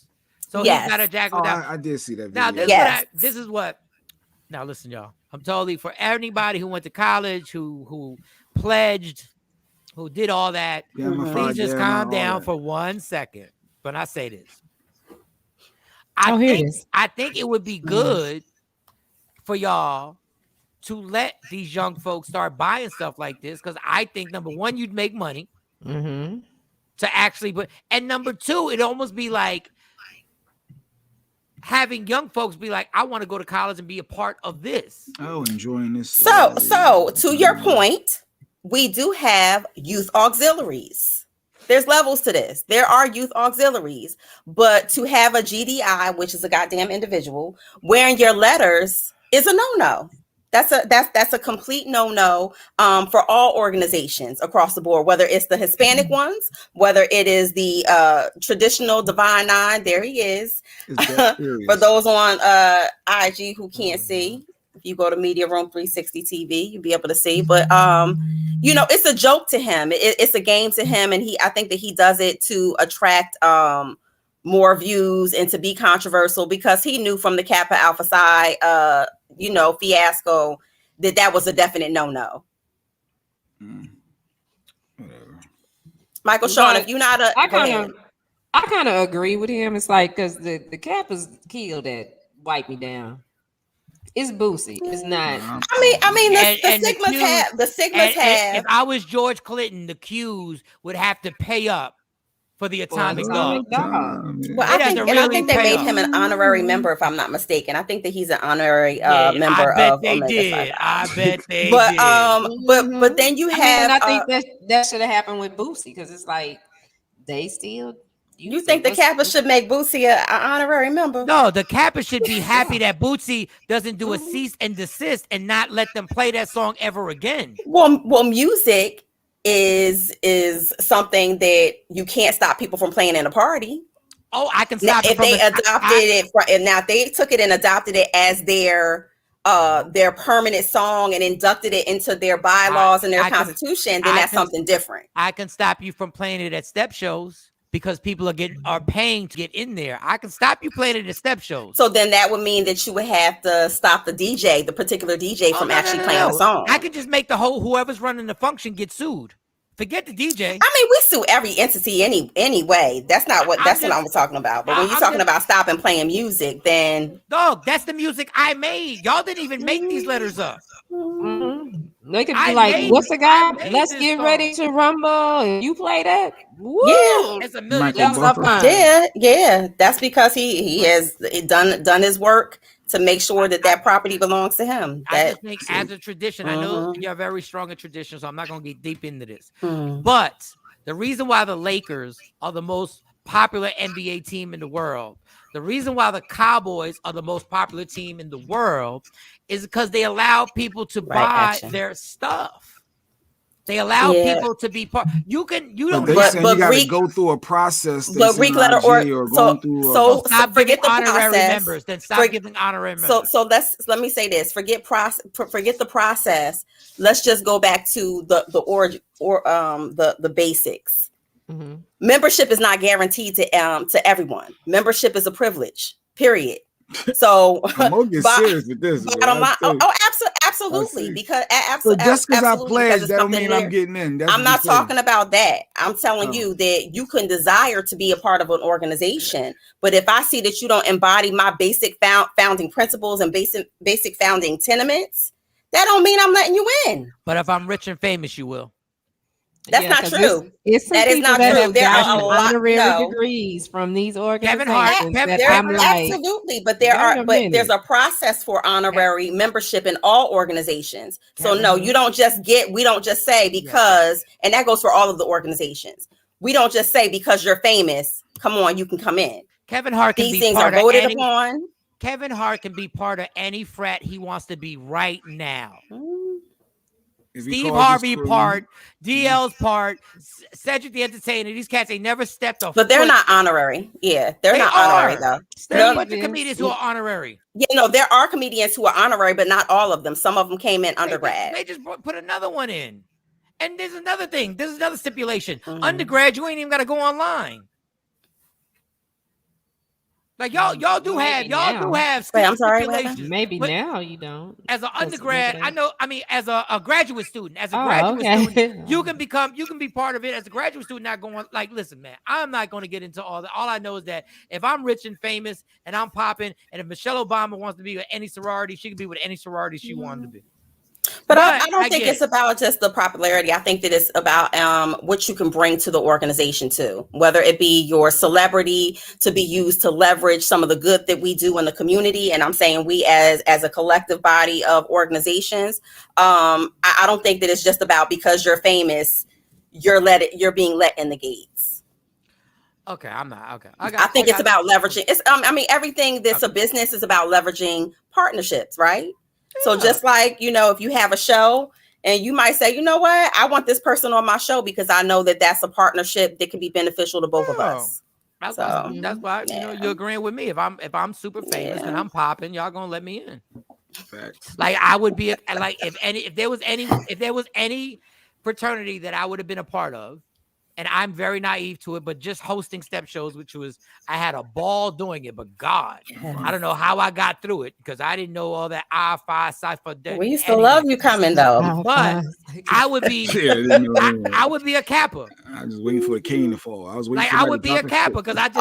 So he's got a jacket with that. I did see that video. Now this is what. Now listen, y'all. I'm totally for anybody who went to college, who pledged, who did all that. Please just calm down for 1 second. When I say this, I think it would be good for y'all to let these young folks start buying stuff like this, because I think number one, you'd make money. To actually, and number two, it almost be like having young folks be like, I want to go to college and be a part of this. Oh, enjoying this. So to your point, we do have youth auxiliaries. There's levels to this. There are youth auxiliaries, but to have a GDI, which is a goddamn individual, wearing your letters is a no-no. That's a complete no-no for all organizations across the board, whether it's the Hispanic ones, whether it is the traditional Divine Nine. There he is. For those on IG who can't see, if you go to Media Room 360 TV, you'll be able to see. But it's a joke to him. It's a game to him, and I think that he does it to attract more views and to be controversial, because he knew from the Kappa Alpha Psi fiasco that was a definite no-no. Michael, Shawn, if you're not I kind of agree with him. It's like, because the Kappas killed that Wipe Me Down. It's Boosie. It's not. I mean, the Sigmas have. If I was George Clinton, the Qs would have to pay up for the atomic dog. Well, I think they made him an honorary member, if I'm not mistaken. I think that he's an honorary member of Omega Psi. I bet they did. But then you have. I think that should have happened with Boosie, because it's like they still. You think the Kappa should make Boosie an honorary member? No, the Kappa should be happy that Boosie doesn't do a cease and desist and not let them play that song ever again. Well, music is something that you can't stop people from playing in a party. Oh, I can stop if they if they took it and adopted it as their permanent song and inducted it into their bylaws and their constitution, then that's something different. I can stop you from playing it at step shows. because people are paying to get in there. I can stop you playing it at step shows. So then that would mean that you would have to stop the DJ, the particular DJ, from actually playing the song. I could just make whoever's running the function get sued. Forget the DJ. I mean, we sue every entity anyway. That's not what I'm talking about. But when you're talking about stopping playing music, then dog, that's the music I made. Y'all didn't even make these letters up. They could be like, "What's the guy? Let's get ready to rumble." And you play that? Woo! Yeah, it's a million. Yeah. That's because he has done his work to make sure that property belongs to him. I just think as a tradition, I know you're very strong in tradition, so I'm not going to get deep into this. But the reason why the Lakers are the most popular NBA team in the world, the reason why the Cowboys are the most popular team in the world is because they allow people to buy their stuff. They allow people to be part. You don't. You got to go through a process. But Greek letter so stop forget the honorary process. members. Then stop giving honorary members. So let me say this. Forget the process. Let's just go back to the origin or the basics. Mm-hmm. Membership is not guaranteed to everyone. Membership is a privilege. Period. So I'm gonna get serious with this. Absolutely. Because so just because I pledge, that don't mean I'm getting in. I'm not talking about that. I'm telling you that you can desire to be a part of an organization, but if I see that you don't embody my basic founding principles and basic founding tenements, that don't mean I'm letting you in. But if I'm rich and famous, you will. That's not true. That is not true. There are a lot honorary degrees from these organizations. Absolutely, but there's a process for honorary membership in all organizations. So no, we don't just say because, and that goes for all of the organizations. We don't just say because you're famous, come on, you can come in. Kevin Hart can These be things part are voted upon. Kevin Hart can be part of any frat he wants to be right now. Steve Harvey part, DL's part, Cedric the Entertainer. These cats ain't never stepped off. But they're not honorary. Yeah, they're not honorary though. There's a bunch of comedians who are honorary. Yeah, no, there are comedians who are honorary, but not all of them. Some of them came in undergrad. They just put another one in. And there's another thing. There's another stipulation. Undergrad, you ain't even got to go online. Like y'all do have Wait, I'm sorry. Maybe now you don't. As an undergrad, as a graduate student, student, you can be part of it as a graduate student. Not going like, listen, man, I'm not going to get into all that. All I know is that if I'm rich and famous and I'm popping, and if Michelle Obama wants to be with any sorority, she can be with any sorority she wanted to be. But I don't think it's about just the popularity. I think that it's about what you can bring to the organization too, whether it be your celebrity to be used to leverage some of the good that we do in the community. And I'm saying we as a collective body of organizations. I don't think that it's just about because you're famous, you're being let in the gates. Okay, I'm not. Okay, I think it's about leveraging. It's everything that's a business is about leveraging partnerships, right? So just like, if you have a show and you might say, you know what, I want this person on my show because I know that that's a partnership that can be beneficial to both of us. That's why you're agreeing with me. If I'm super famous and I'm popping, y'all gonna let me in. Facts. Like I would be if there was any fraternity that I would have been a part of. And I'm very naive to it, but just hosting step shows, I had a ball doing it. But God, I don't know how I got through it because I didn't know all that I-Fi, Cypher. We used to love you coming though. But I would be, I would be a Kappa. I was waiting for the cane to fall. I was waiting. I would be a Kappa because I just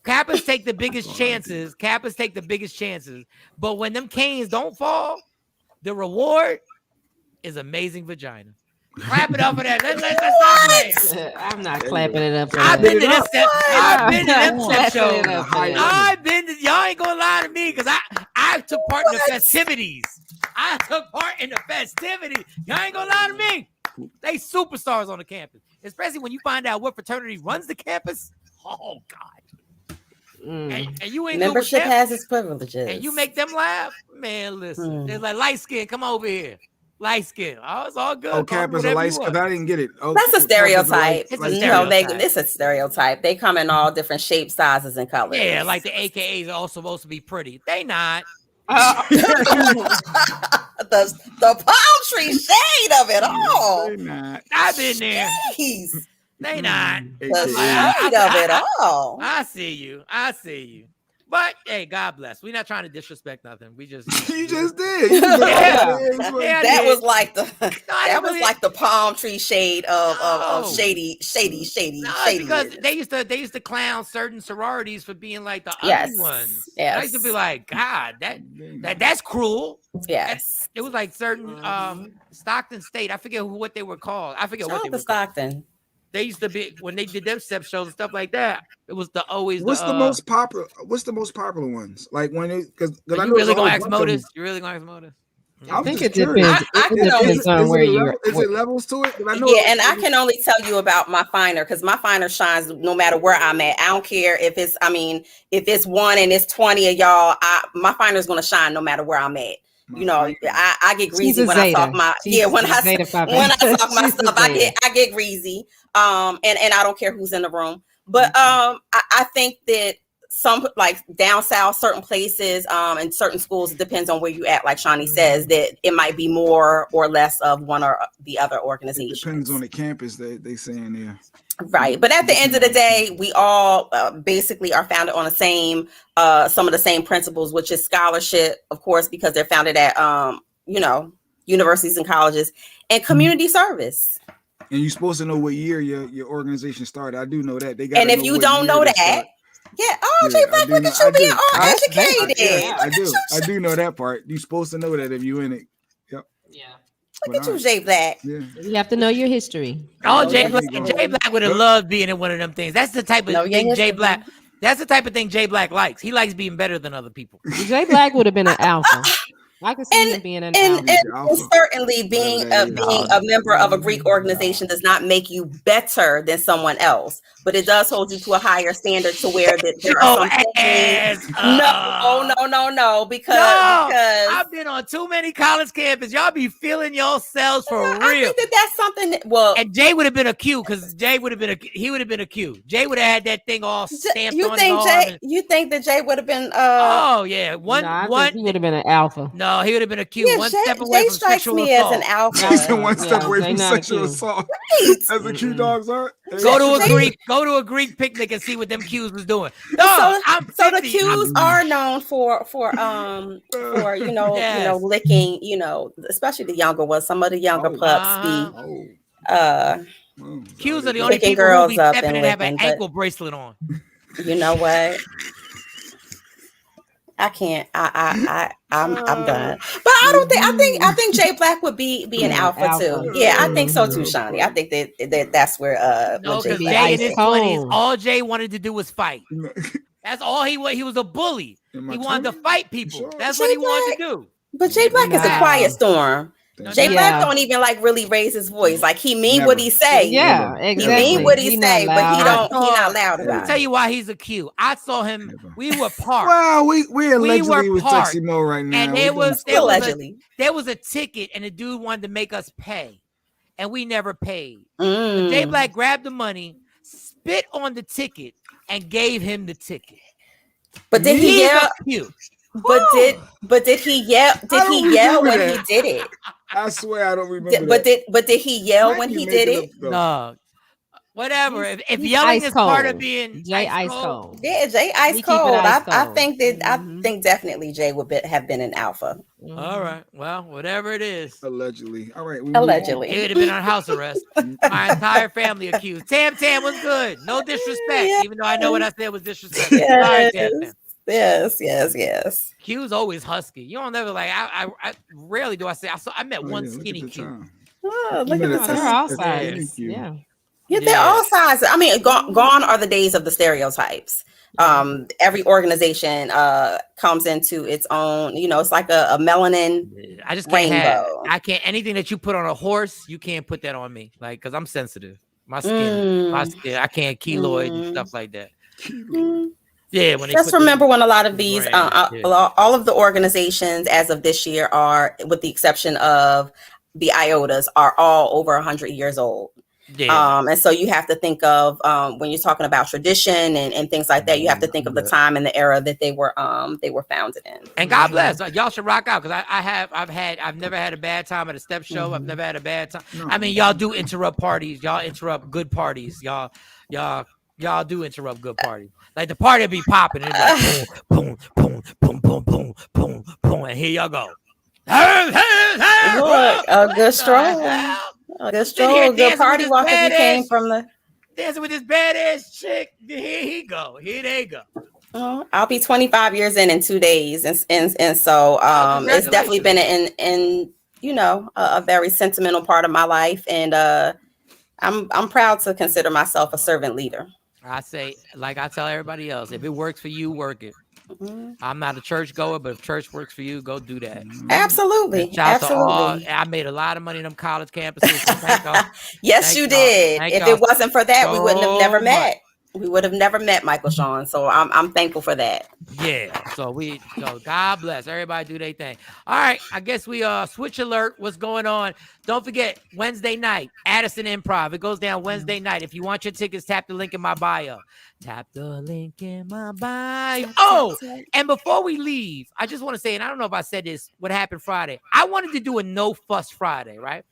Kappas take the biggest chances. Kappas take the biggest chances. But when them canes don't fall, the reward is amazing vagina. Clap it up for that. Let's I'm not clapping it up for that. I've been to them step shows. Y'all ain't gonna lie to me because I took part in the festivities. Y'all ain't gonna lie to me. They superstars on the campus, especially when you find out what fraternity runs the campus. Oh God. And you ain't membership has its privileges. And you make them laugh, man. Listen, they're like light skin. Come over here. Light skin. Oh, it's all good. Oh, Kappa's a light skin. I didn't get it. Oh, that's a stereotype. It's a stereotype. They come in all different shapes, sizes, and colors. Yeah, like the AKAs are all supposed to be pretty. They not. The palm tree shade of it all. They're not. I've been there. Jeez. They not. The shade of it all. I see you. But hey, God bless. We're not trying to disrespect nothing. We just you just did. That was like the palm tree shade of shady. No, because they used to clown certain sororities for being like the ugly ones. Yes. I used to be like, God, that's cruel. Yes. It was like certain Stockton State. I forget what they were called. I forget what they were Stockton. Called. They used to be when they did them step shows and stuff like that. It was What's the most popular? What's the most popular ones? Like when it because I know really gonna ask Modus. You really gonna ask Modus? I think it depends. It depends on where you're. Is it levels to it? And I can only tell you about my finer because my finer shines no matter where I'm at. I don't care if it's. I mean, if it's 1 and it's 20 of y'all, my finer is gonna shine no matter where I'm at. You know, I get greasy when I talk my when I talk my stuff. I get greasy. And I don't care who's in the room. But I think that some like down south, certain places, and certain schools, it depends on where you at. Like Shawnee says, that it might be more or less of one or the other organization. It depends on the campus they saying there. Right. But at the end of the day, we all basically are founded on the same, some of the same principles, which is scholarship, of course, because they're founded at, universities and colleges, and community service. And you're supposed to know what year your organization started. I do know that. They got. And if you don't know that, Jay Black, look at you being all educated. I do know that part. You're supposed to know that if you in it. Yep. Yeah. Look at you, Jay Black. Yeah. You have to know your history. Oh, Jay Black would have loved being in one of them things. That's the type of thing Jay Black. That's the type of thing Jay Black likes. He likes being better than other people. Jay Black would have been an alpha. I can see him being an alpha. And certainly being a member of a Greek organization does not make you better than someone else, but it does hold you to a higher standard to where that there are some things. No, because I've been on too many college campuses. Y'all be feeling yourselves for real. I think that's something and Jay would have been a Q because Jay would have been he would have been a Q. Jay would have had that thing all stamped on his arm. You think that Jay would have been he would have been an alpha. No, he would have been a Q. One step away from sexual assault. As an alpha. One step away from sexual assault. As the Q dogs are. Go to a Greek picnic and see what them Qs was doing. No, so the Qs are known for licking, especially the younger ones. Some of the younger pups be Qs are the only people who be stepping and have an ankle bracelet on. You know what? I can't. I'm done. But I don't think. I think Jay Black would be an alpha too. Yeah, I think so too, Shawnee. I think that's where. No, because Jay in his 20s, all Jay wanted to do was fight. That's all he was. He was a bully. He wanted to fight people. That's what he wanted to do. But Jay Black is a quiet storm. Jay Black don't even really raise his voice. Like he mean what he say. Yeah, exactly. He mean what he say, but he not loud about it. Let me tell you why he's a Q. I saw him. We were parked. Well, we allegedly with Texie Mo right now. And there was a ticket, and the dude wanted to make us pay, and we never paid. Jay Black grabbed the money, spit on the ticket, and gave him the ticket. But did he yell? But did he yell? Did he yell when he did it? I swear I don't remember. But did he yell when he did it? No. Whatever. If yelling is part of being Jay ice cold. Yeah, Jay ice cold. I think definitely Jay would have been an alpha. All right. Well, whatever it is. Allegedly. All right. Allegedly. He would have been on house arrest. My entire family accused. Tam was good. No disrespect. Even though I know what I said was disrespectful. Yes. Sorry, Yes. Q's always husky. You don't never I rarely do I say I met one skinny Q. Look at this. They're all sizes. Yeah, they're all sizes. I mean, gone are the days of the stereotypes. Every organization comes into its own, it's like a melanin I just can't rainbow. I can't anything that you put on a horse, you can't put that on me. Like, cause I'm sensitive. My skin, I can't keloid and stuff like that. Yeah, just remember when a lot of these, all of the organizations as of this year are, with the exception of the IOTAs, are all over 100 years old. Yeah. And so you have to think of when you're talking about tradition and things like that, you have to think of the time and the era that they were founded in. And God bless. Y'all should rock out because I've never had a bad time at a step show. I've never had a bad time. No. I mean, y'all do interrupt parties. Y'all interrupt good parties. Y'all do interrupt good parties. Like the party be popping and it's like boom, boom, boom, boom, boom, boom, boom, and here y'all go. Look, a good stroll. A good stroll, good party walk if you came from the dancing with this badass chick. Here he go. Here they go. I'll be 25 years in 2 days, and so it's definitely been in a very sentimental part of my life, and I'm proud to consider myself a servant leader. I say, like I tell everybody else, if it works for you, work it. I'm not a church goer, but if church works for you, go do that. Absolutely. I made a lot of money in them college campuses. Yes, you did. If it wasn't for that, we wouldn't have never met. We would have never met Michael Shawn. So I'm thankful for that. Yeah. So God bless. Everybody do their thing. All right. I guess we switch alert. What's going on? Don't forget Wednesday night, Addison Improv. It goes down Wednesday night. If you want your tickets, tap the link in my bio. Tap the link in my bio. Oh, and before we leave, I just want to say, and I don't know if I said this, what happened Friday. I wanted to do a no fuss Friday, right?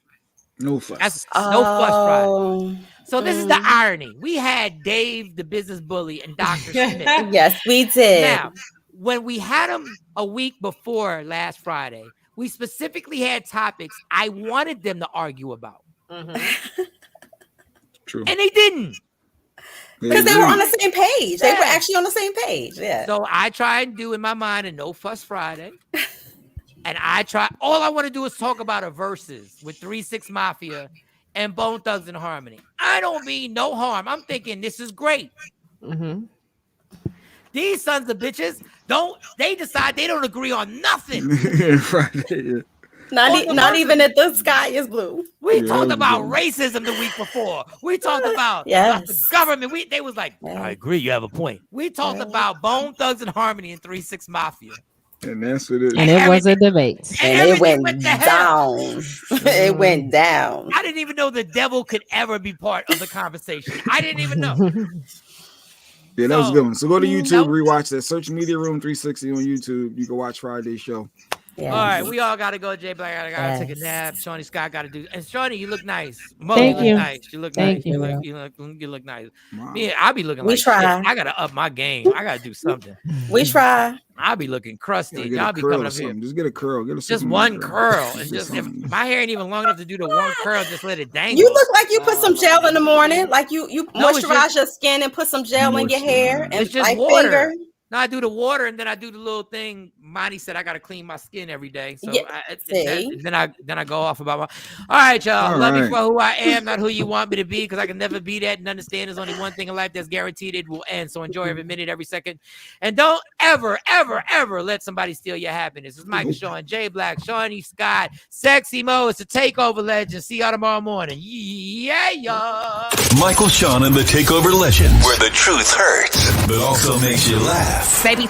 No fuss. That's no fuss Friday. So this is the irony. We had Dave, the business bully, and Dr. Smith. Yes, we did. Now, when we had them a week before last Friday, we specifically had topics I wanted them to argue about. True. And they didn't. Because they were on the same page. They were actually on the same page. Yeah. So I try and do in my mind a no fuss Friday. And all I want to do is talk about a versus with 3 6 Mafia and Bone Thugs and Harmony. I don't mean no harm. I'm thinking this is great. These sons of bitches they decide they don't agree on nothing. Not even if the sky is blue. We talked about racism the week before. We talked about the government. They was like, I agree, you have a point. We talked about Bone Thugs and Harmony and 3 6 Mafia. And that's what it is. And it was a debate. And it went down. It went down. I didn't even know the devil could ever be part of the conversation. I didn't even know. Yeah, that was a good one. So go to YouTube, rewatch that. Search Media Room 360 on YouTube. You can watch Friday's show. Yes. All right, we all got to go. Jay Black, I got to take a nap. Shawnee Scott got to do. And Shawnee, you look nice. Mo, Thank you. You. Look nice. You look Thank nice. you. You look nice. Wow. Me, I be looking We like try. shit. I got to up my game. I got to do something. We try. I be looking crusty. Get Y'all a be curl coming or up here. something. Just get a curl. Get a Just one curl. And just if my hair ain't even long enough to do the one curl, just let it dangle. You look like you put some gel in the morning. Like you No, it's moisturize your skin and put some gel in your hair. And It's just like water. finger. No, I do the water and then I do the little thing. Monty said I got to clean my skin every day. So Yeah, then I go off about my. All right, y'all. All Love me right. for who I am, not who you want me to be, because I can never be that and understand there's only one thing in life that's guaranteed it will end. So enjoy every minute, every second. And don't ever, ever, ever let somebody steal your happiness. It's Michael Shawn, Jay Black, Shawnee Scott, Sexy Mo. It's a Takeover legend. See y'all tomorrow morning. Yeah, y'all. Michael Shawn and the Takeover Legend, where the truth hurts, but also makes you laugh. Baby,